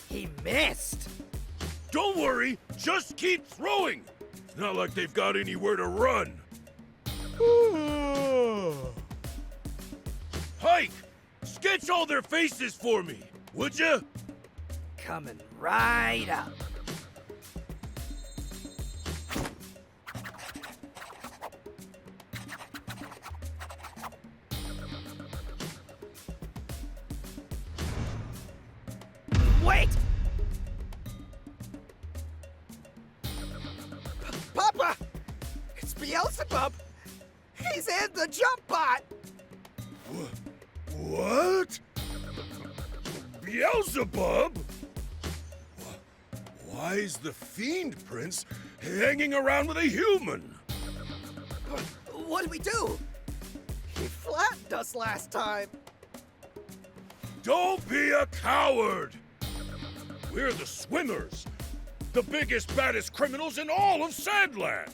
he missed. Don't worry, just keep throwing. It's not like they've got anywhere to run. Hike! Sketch all their faces for me, would ya? Coming right up. Wait! Papa! It's Beelzebub! Please end the jump bot! What? Beelzebub? Why is the Fiend Prince hanging around with a human? What do we do? He flattened us last time. Don't be a coward! We're the Swimmers, the biggest, baddest criminals in all of Sandland.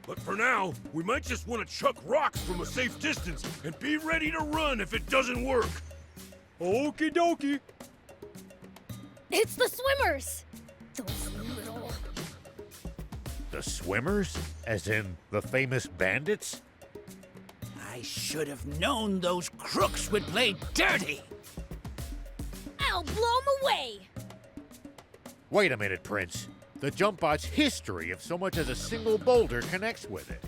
But for now, we might just want to chuck rocks from a safe distance and be ready to run if it doesn't work. Okie dokie. It's the swimmers! Those little... The Swimmers? As in the famous bandits? I should have known those crooks would play dirty. I'll blow 'em away! Wait a minute, Prince. The jump bot's history of so much as a single boulder connects with it.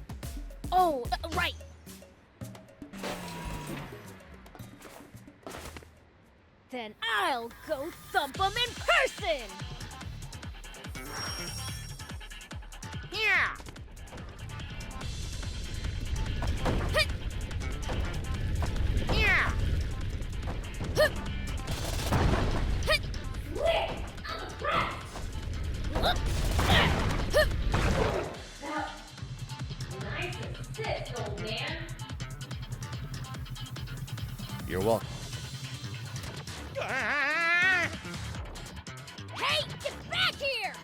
Oh, right. Then I'll go thump 'em in person! Yeah! Yeah! You're welcome. Hey, get back here!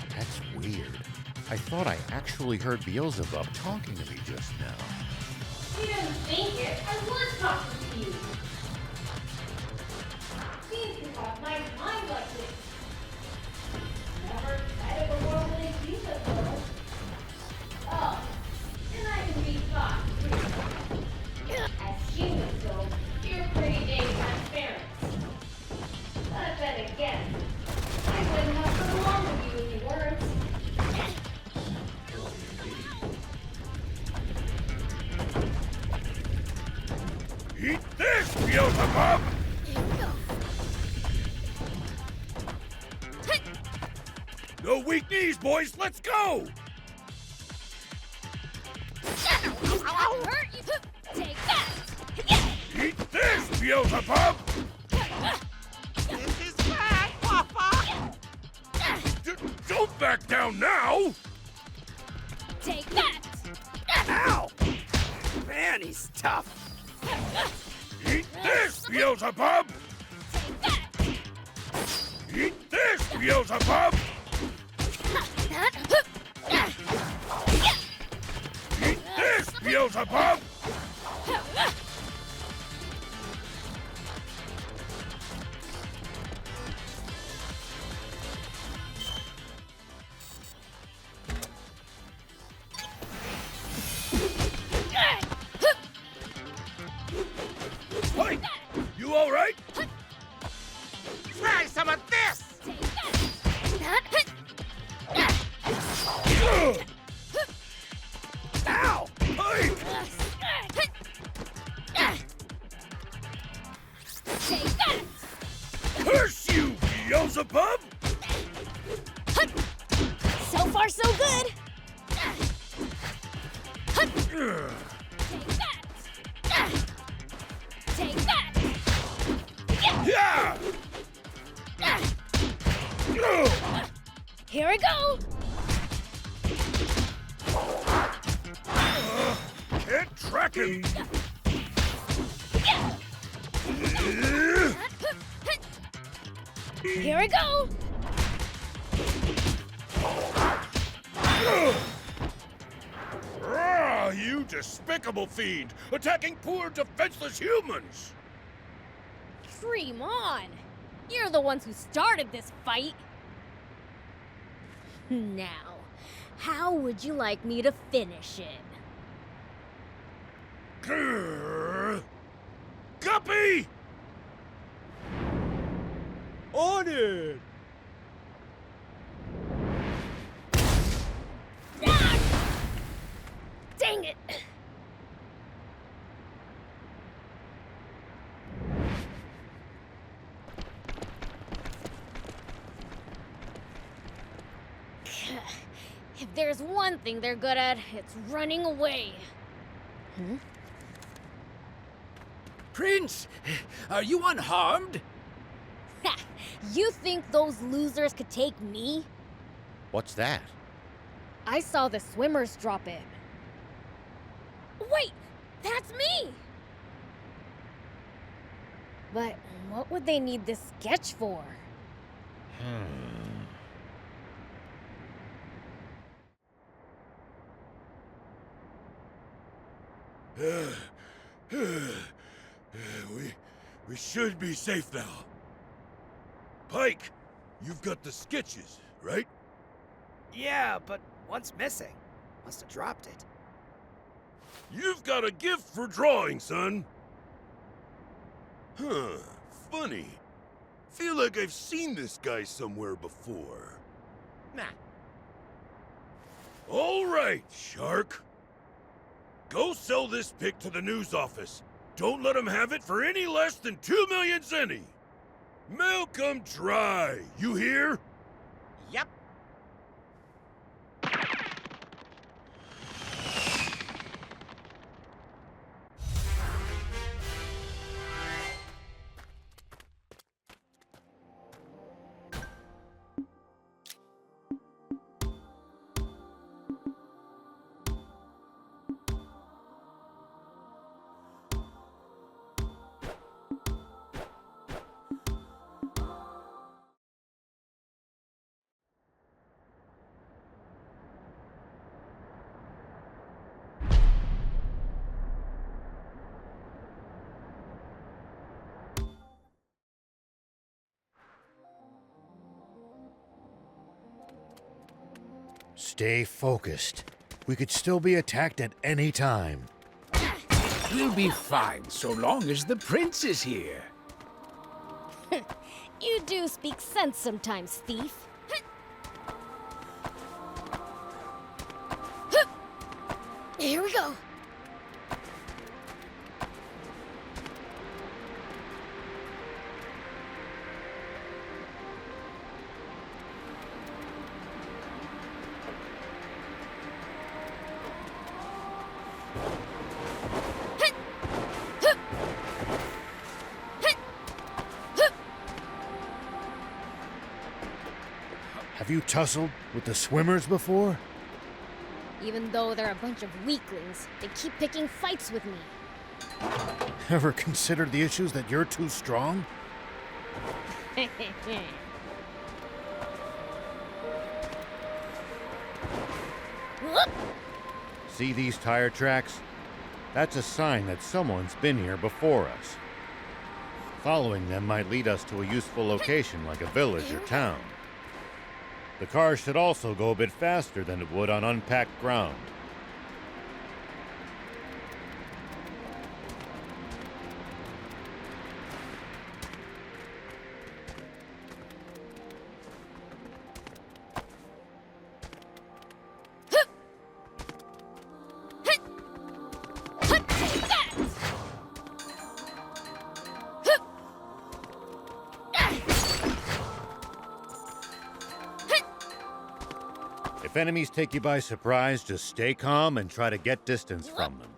That's weird. I thought I actually heard Beelzebub talking to me just now. You didn't think it. I was talking to you. Seems to have my mind like this. Never tried a world like you before. Oh, and I can be thought too. As humans go, you're pretty dang transparent. But then again, I wouldn't have come along with you if you weren't. Eat this, Beelzebub! No weak knees, boys. Let's go! I'll hurt you. Take that. Eat this, Beelzebub! This is bad, Papa! Don't back down now! Take that. Ow! Man, he's tough. Eat this, Beelzebub! Eat this, Beelzebub! Eat this, Beelzebub! Hey, you all right? Try some of this! Ow! Hey! Take that. Curse you, Beelzebub! So far, so good. Take that. Yeah! Here we go. Can't track him! Here we go. Ah, you despicable fiend! Attacking poor, defenseless humans! Dream on. You're the ones who started this fight. Now, how would you like me to finish it? Guppy! On it! Dang it! If there's one thing they're good at, it's running away. Hmm? Prince, are you unharmed? Ha! You think those losers could take me? What's that? I saw the swimmers drop in. Wait! That's me! But what would they need this sketch for? We should be safe now. Pike, you've got the sketches, right? Yeah, but one's missing. Must have dropped it. You've got a gift for drawing, son. Huh, funny. Feel like I've seen this guy somewhere before. Nah. All right, Shark. Go sell this pic to the news office. Don't let them have it for any less than 2 million zenny. Mail come dry, you hear? Yep. Stay focused. We could still be attacked at any time. We'll be fine so long as the prince is here. You do speak sense sometimes, thief. Here we go. Have you tussled with the swimmers before? Even though they're a bunch of weaklings, they keep picking fights with me. Ever considered the issues that you're too strong? See these tire tracks? That's a sign that someone's been here before us. Following them might lead us to a useful location like a village or town. The car should also go a bit faster than it would on unpacked ground. If enemies take you by surprise, just stay calm and try to get distance from them.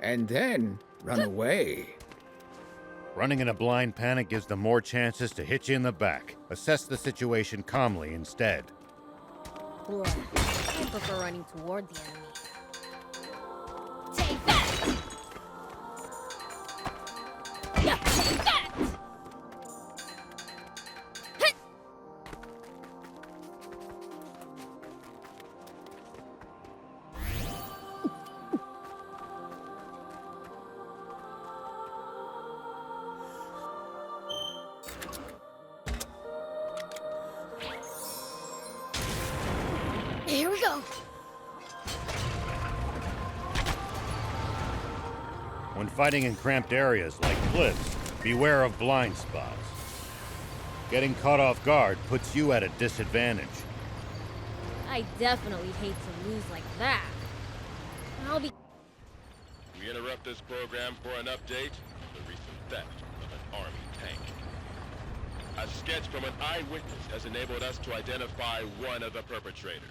And then run away. Running in a blind panic gives them more chances to hit you in the back. Assess the situation calmly instead. Boy, I prefer running toward the enemy. Take that! Yeah, take that! Here we go. When fighting in cramped areas like cliffs, beware of blind spots. Getting caught off guard puts you at a disadvantage. I definitely hate to lose like that. I'll be... We interrupt this program for an update on the recent theft of an army tank. A sketch from an eyewitness has enabled us to identify one of the perpetrators.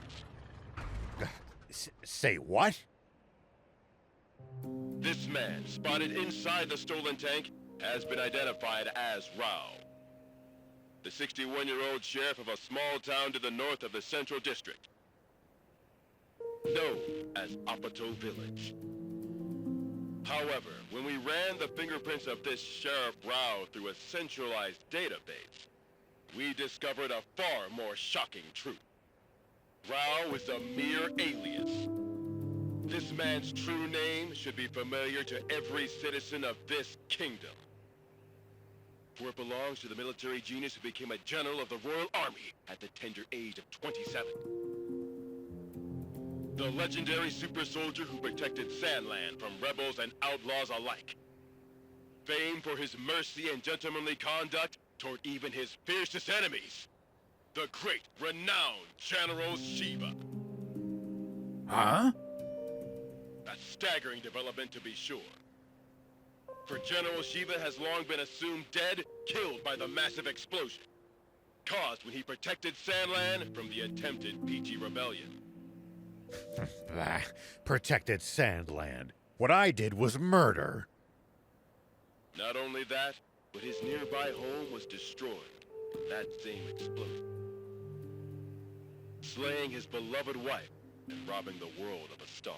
Say what? This man, spotted inside the stolen tank, has been identified as Rao, the 61-year-old sheriff of a small town to the north of the Central District, known as Apato Village. However, when we ran the fingerprints of this Sheriff Rao through a centralized database, we discovered a far more shocking truth. Rao is a mere alias. This man's true name should be familiar to every citizen of this kingdom, for it belongs to the military genius who became a general of the Royal Army at the tender age of 27. The legendary super soldier who protected Sandland from rebels and outlaws alike. Famed for his mercy and gentlemanly conduct toward even his fiercest enemies. The great, renowned General Shiva. Huh? A staggering development, to be sure. For General Shiva has long been assumed dead, killed by the massive explosion caused when he protected Sandland from the attempted PG rebellion. Protected Sandland. What I did was murder. Not only that, but his nearby home was destroyed in that same explosion, slaying his beloved wife and robbing the world of a star.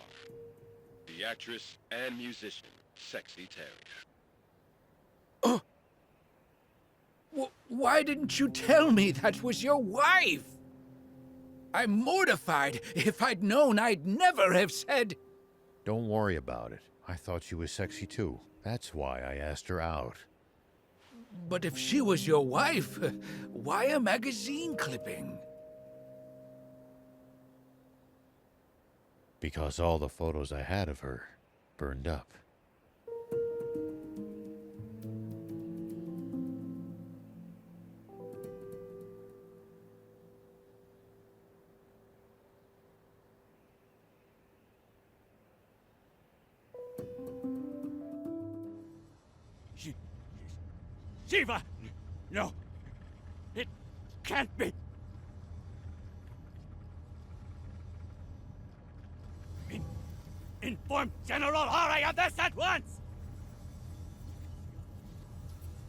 The actress and musician, Sexy Terry. Why didn't you tell me that was your wife? I'm mortified. If I'd known, I'd never have said... Don't worry about it. I thought she was sexy too. That's why I asked her out. But if she was your wife, why a magazine clipping? Because all the photos I had of her burned up. Shiva! No! It can't be! Inform General Hari of this at once!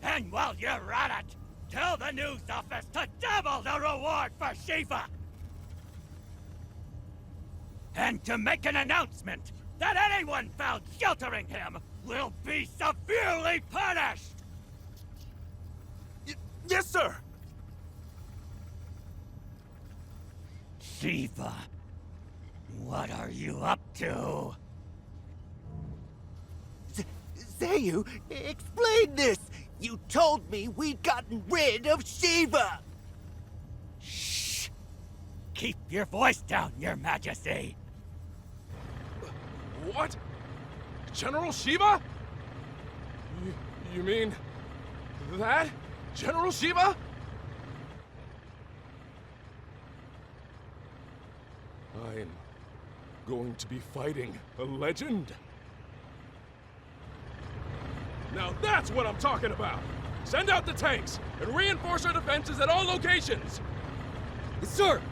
And while you're at it, tell the news office to double the reward for Shiva! And to make an announcement that anyone found sheltering him will be severely punished! Yes, sir! Shiva, what are you up to? Zayu, explain this! You told me we'd gotten rid of Shiva! Shh! Keep your voice down, Your Majesty! What? General Shiva? You mean... that? General Shiva? I'm going to be fighting a legend. Now that's what I'm talking about! Send out the tanks and reinforce our defenses at all locations! Yes, sir!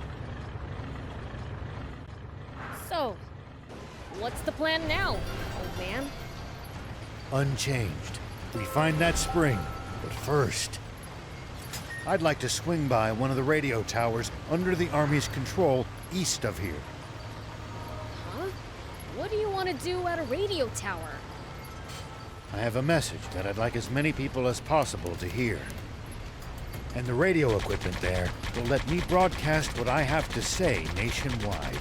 So, what's the plan now, old man? Unchanged. We find that spring, but first... I'd like to swing by one of the radio towers under the Army's control east of here. Huh? What do you want to do at a radio tower? I have a message that I'd like as many people as possible to hear. And the radio equipment there will let me broadcast what I have to say nationwide.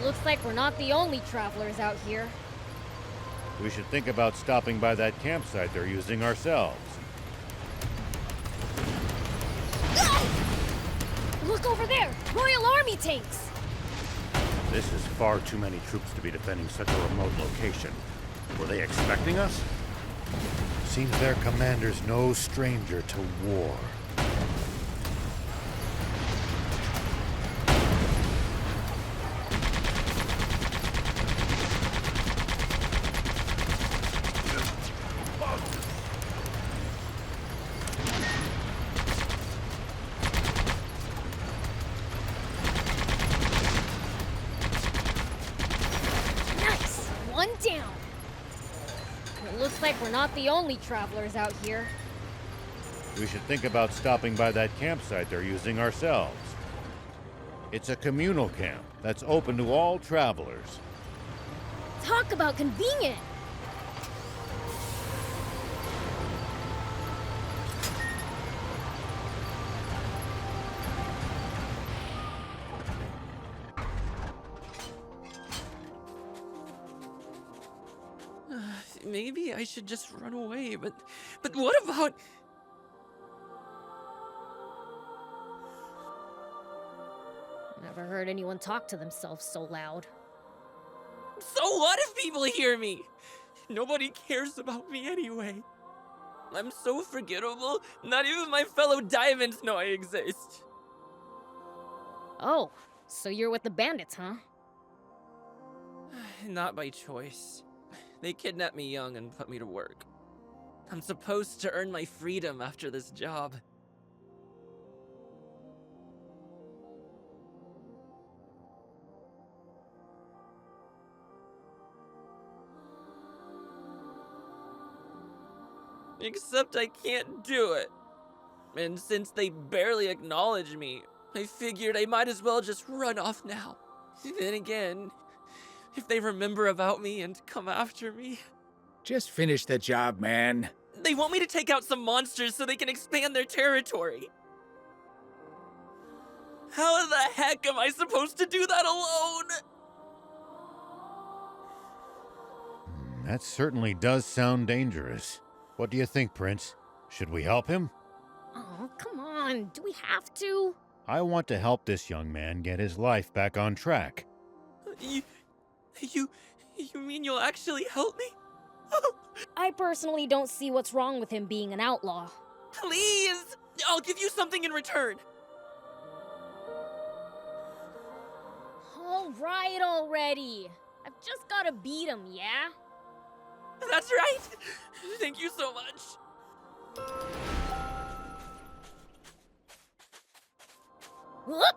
Looks like we're not the only travelers out here. We should think about stopping by that campsite they're using ourselves. Look over there! Royal Army tanks! This is far too many troops to be defending such a remote location. Were they expecting us? Seems their commander's no stranger to war. Nice! One down. It looks like we're not the only travelers out here. We should think about stopping by that campsite they're using ourselves. It's a communal camp that's open to all travelers. Talk about convenient! Maybe I should just run away, but what about... Never heard anyone talk to themselves so loud. So what if people hear me? Nobody cares about me anyway. I'm so forgettable, not even my fellow diamonds know I exist. Oh, so you're with the bandits, huh? Not by choice. They kidnapped me young and put me to work. I'm supposed to earn my freedom after this job. Except I can't do it. And since they barely acknowledge me, I figured I might as well just run off now. Then again, if they remember about me and come after me... Just finish the job, man. They want me to take out some monsters so they can expand their territory. How the heck am I supposed to do that alone? That certainly does sound dangerous. What do you think, Prince? Should we help him? Oh, come on. Do we have to? I want to help this young man get his life back on track. You mean you'll actually help me? I personally don't see what's wrong with him being an outlaw. Please! I'll give you something in return. All right already. I've just gotta beat him, yeah? That's right! Thank you so much. Whoop!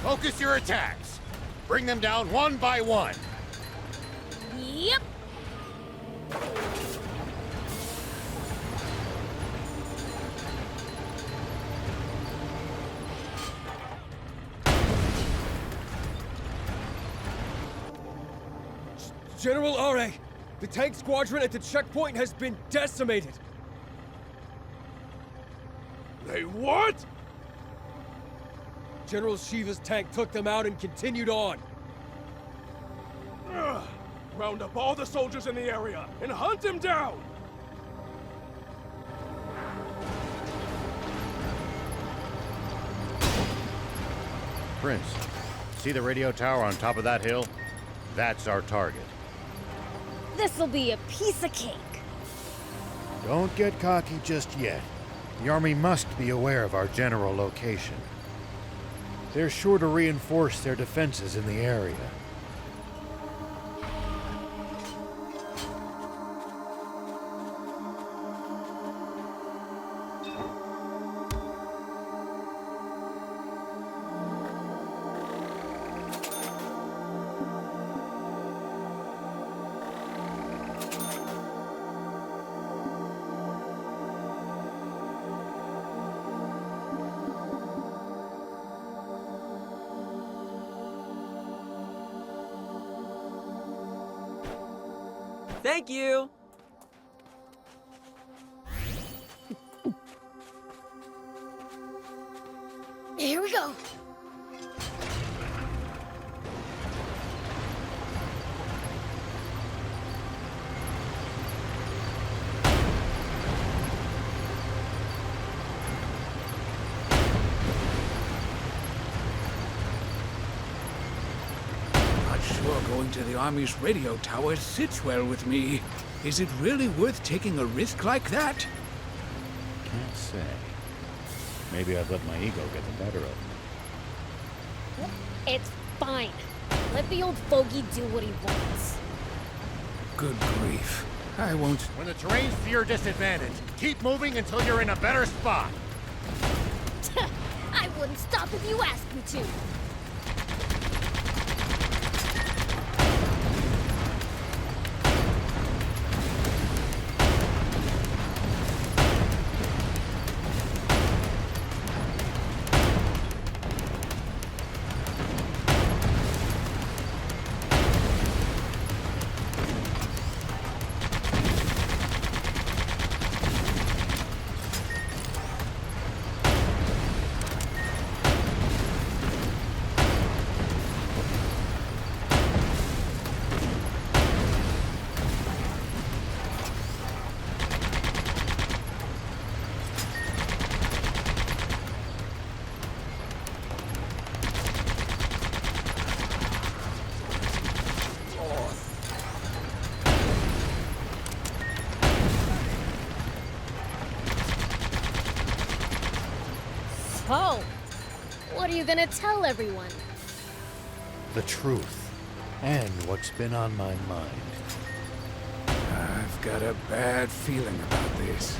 Focus your attacks. Bring them down one by one. Yep. General Are, the tank squadron at the checkpoint has been decimated. They what? General Shiva's tank took them out and continued on. Round up all the soldiers in the area and hunt him down! Prince, see the radio tower on top of that hill? That's our target. This'll be a piece of cake. Don't get cocky just yet. The army must be aware of our general location. They're sure to reinforce their defenses in the area. Thank you! Here we go. Not sure going to the Army's radio tower sits well with me. Is it really worth taking a risk like that? Can't say. Maybe I've let my ego get the better of me. It's fine. Let the old fogey do what he wants. Good grief. I won't... When the terrain's to your disadvantage, keep moving until you're in a better spot. I wouldn't stop if you asked me to. So, what are you gonna tell everyone? The truth, and what's been on my mind. I've got a bad feeling about this.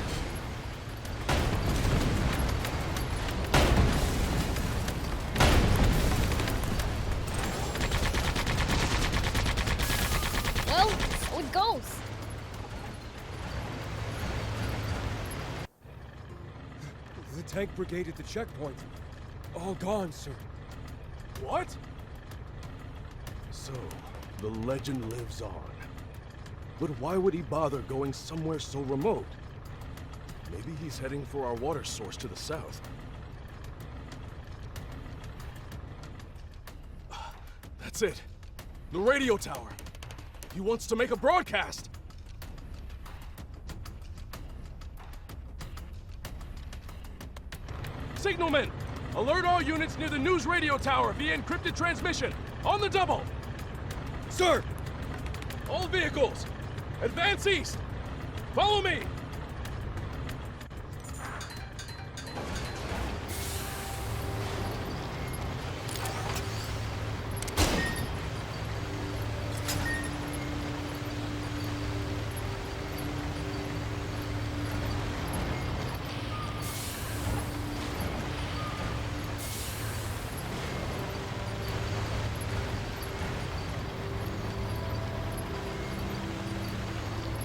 Well, so it goes. The tank brigade at the checkpoint. All gone, sir. What? So, the legend lives on. But why would he bother going somewhere so remote? Maybe he's heading for our water source to the south. That's it. The radio tower. He wants to make a broadcast. Signalman, alert all units near the news radio tower via encrypted transmission. On the double. Sir! All vehicles, advance east. Follow me.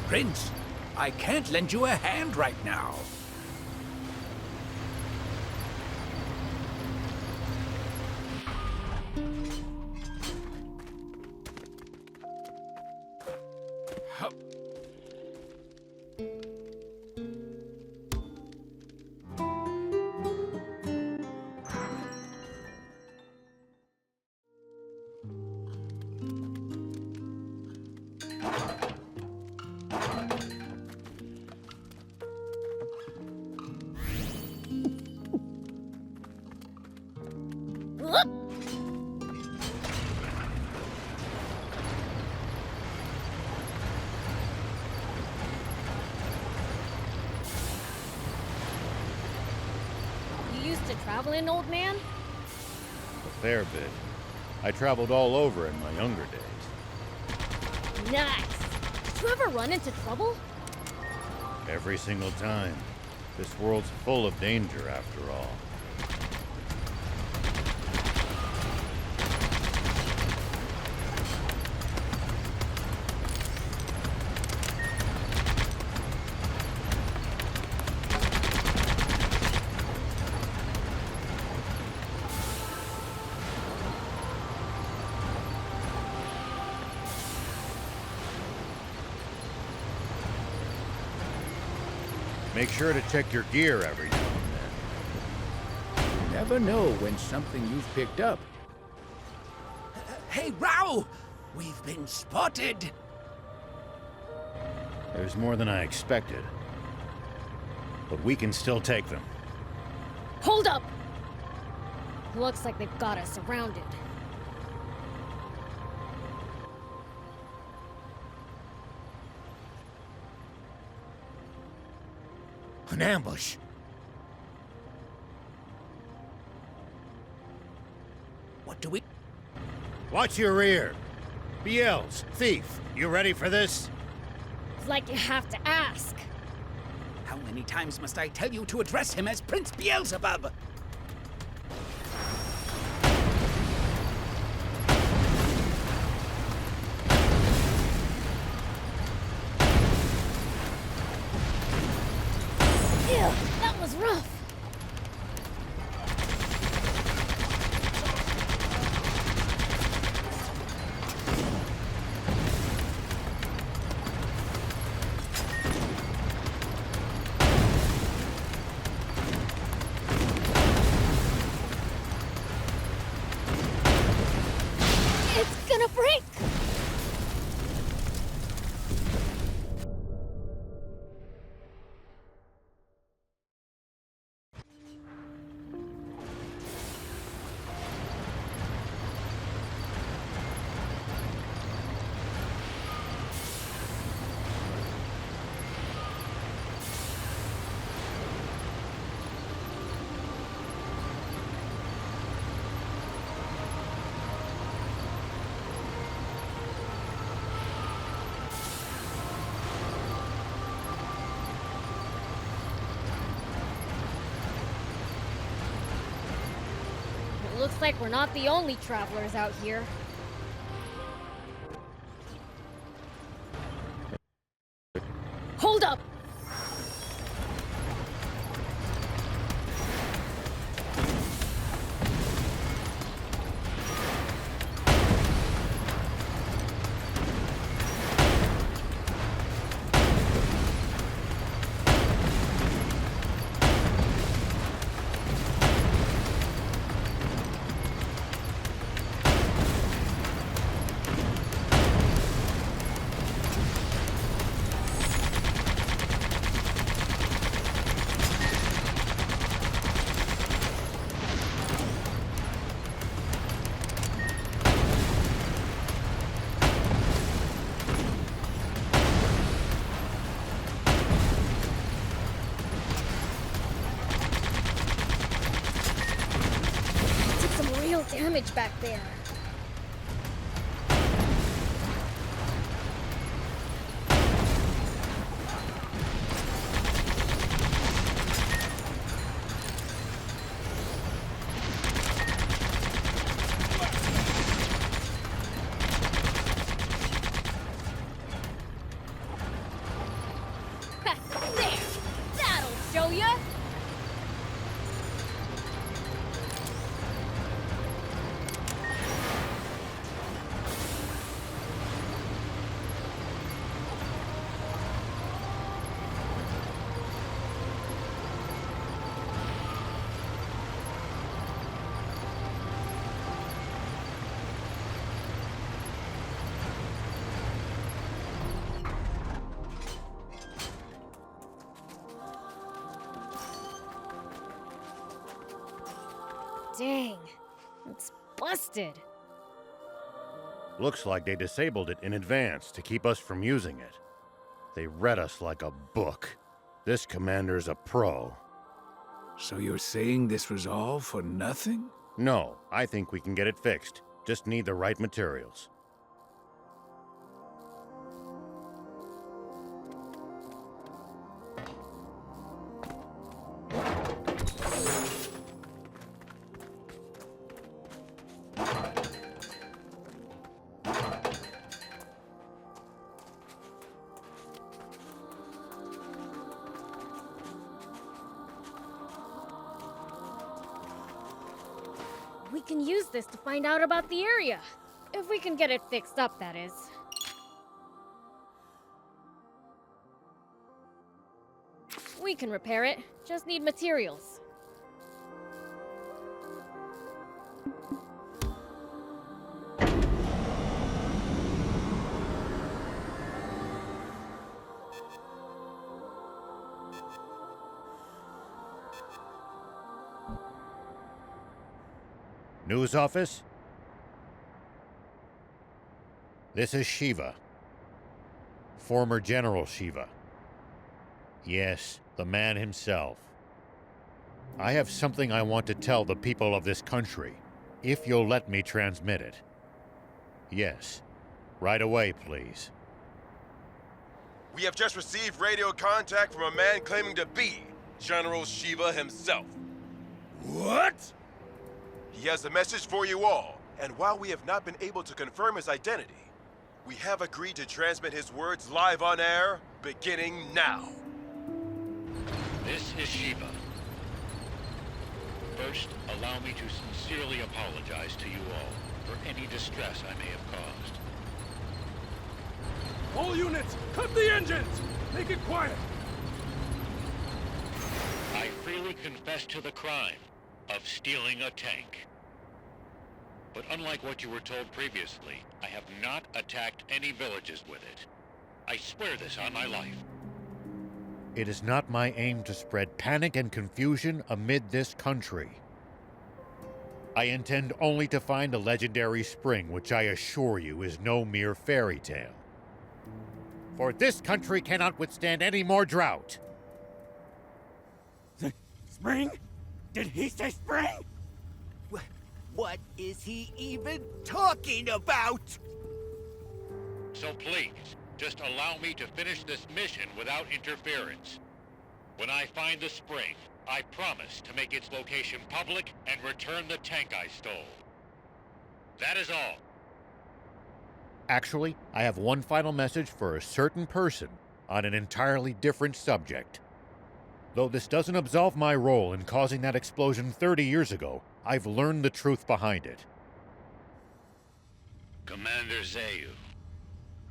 Prince, I can't lend you a hand right now. Hup. You used to travel in, old man? A fair bit. I traveled all over in my younger days. Nice! Did you ever run into trouble? Every single time. This world's full of danger, after all. Make sure to check your gear every now and then. You never know when something you've picked up. Hey, Rao! We've been spotted! There's more than I expected. But we can still take them. Hold up! Looks like they've got us surrounded. An ambush. What do we... Watch your rear. Biel's, thief, you ready for this? It's like you have to ask. How many times must I tell you to address him as Prince Beelzebub? Ew, that was rough. It's gonna break! It looks like we're not the only travelers out here. Hold up! Damage back there. There! That'll show ya! Dang, it's busted. Looks like they disabled it in advance to keep us from using it. They read us like a book. This commander's a pro. So you're saying this was all for nothing? No, I think we can get it fixed. Just need the right materials. We can use this to find out about the area. If we can get it fixed up, that is. We can repair it. Just need materials. News office? This is Shiva. Former General Shiva. Yes, the man himself. I have something I want to tell the people of this country, if you'll let me transmit it. Yes, right away, please. We have just received radio contact from a man claiming to be General Shiva himself. What? He has a message for you all, and while we have not been able to confirm his identity, we have agreed to transmit his words live on air, beginning now. This is Shiva. First, allow me to sincerely apologize to you all for any distress I may have caused. All units, cut the engines! Make it quiet! I freely confess to the crime of stealing a tank. But unlike what you were told previously, I have not attacked any villages with it. I swear this on my life. It is not my aim to spread panic and confusion amid this country. I intend only to find a legendary spring, which I assure you is no mere fairy tale. For this country cannot withstand any more drought. Spring? Did he say spring? What is he even talking about? So please, just allow me to finish this mission without interference. When I find the spring, I promise to make its location public and return the tank I stole. That is all. Actually, I have one final message for a certain person on an entirely different subject. Though this doesn't absolve my role in causing that explosion 30 years ago, I've learned the truth behind it. Commander Zayu,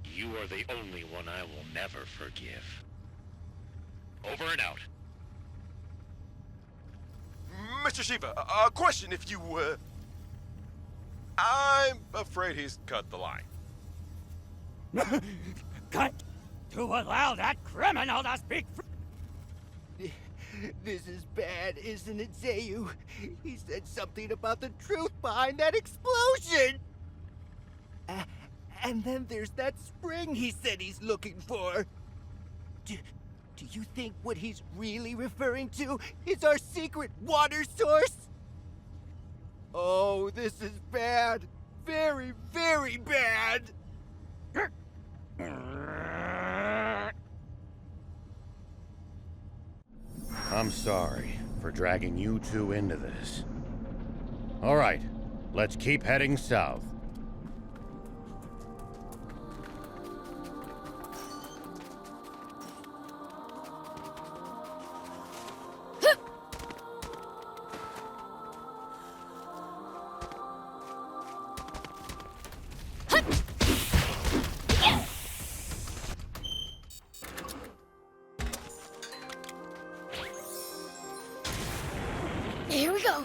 you are the only one I will never forgive. Over and out. Mr. Shiva, a question if you, I'm afraid he's cut the line. Cut to allow that criminal to speak This is bad, isn't it, Zayu? He said something about the truth behind that explosion! And then there's that spring he said he's looking for. Do you think what he's really referring to is our secret water source? Oh, this is bad. Very, very bad! I'm sorry for dragging you two into this. All right, let's keep heading south. Here we go.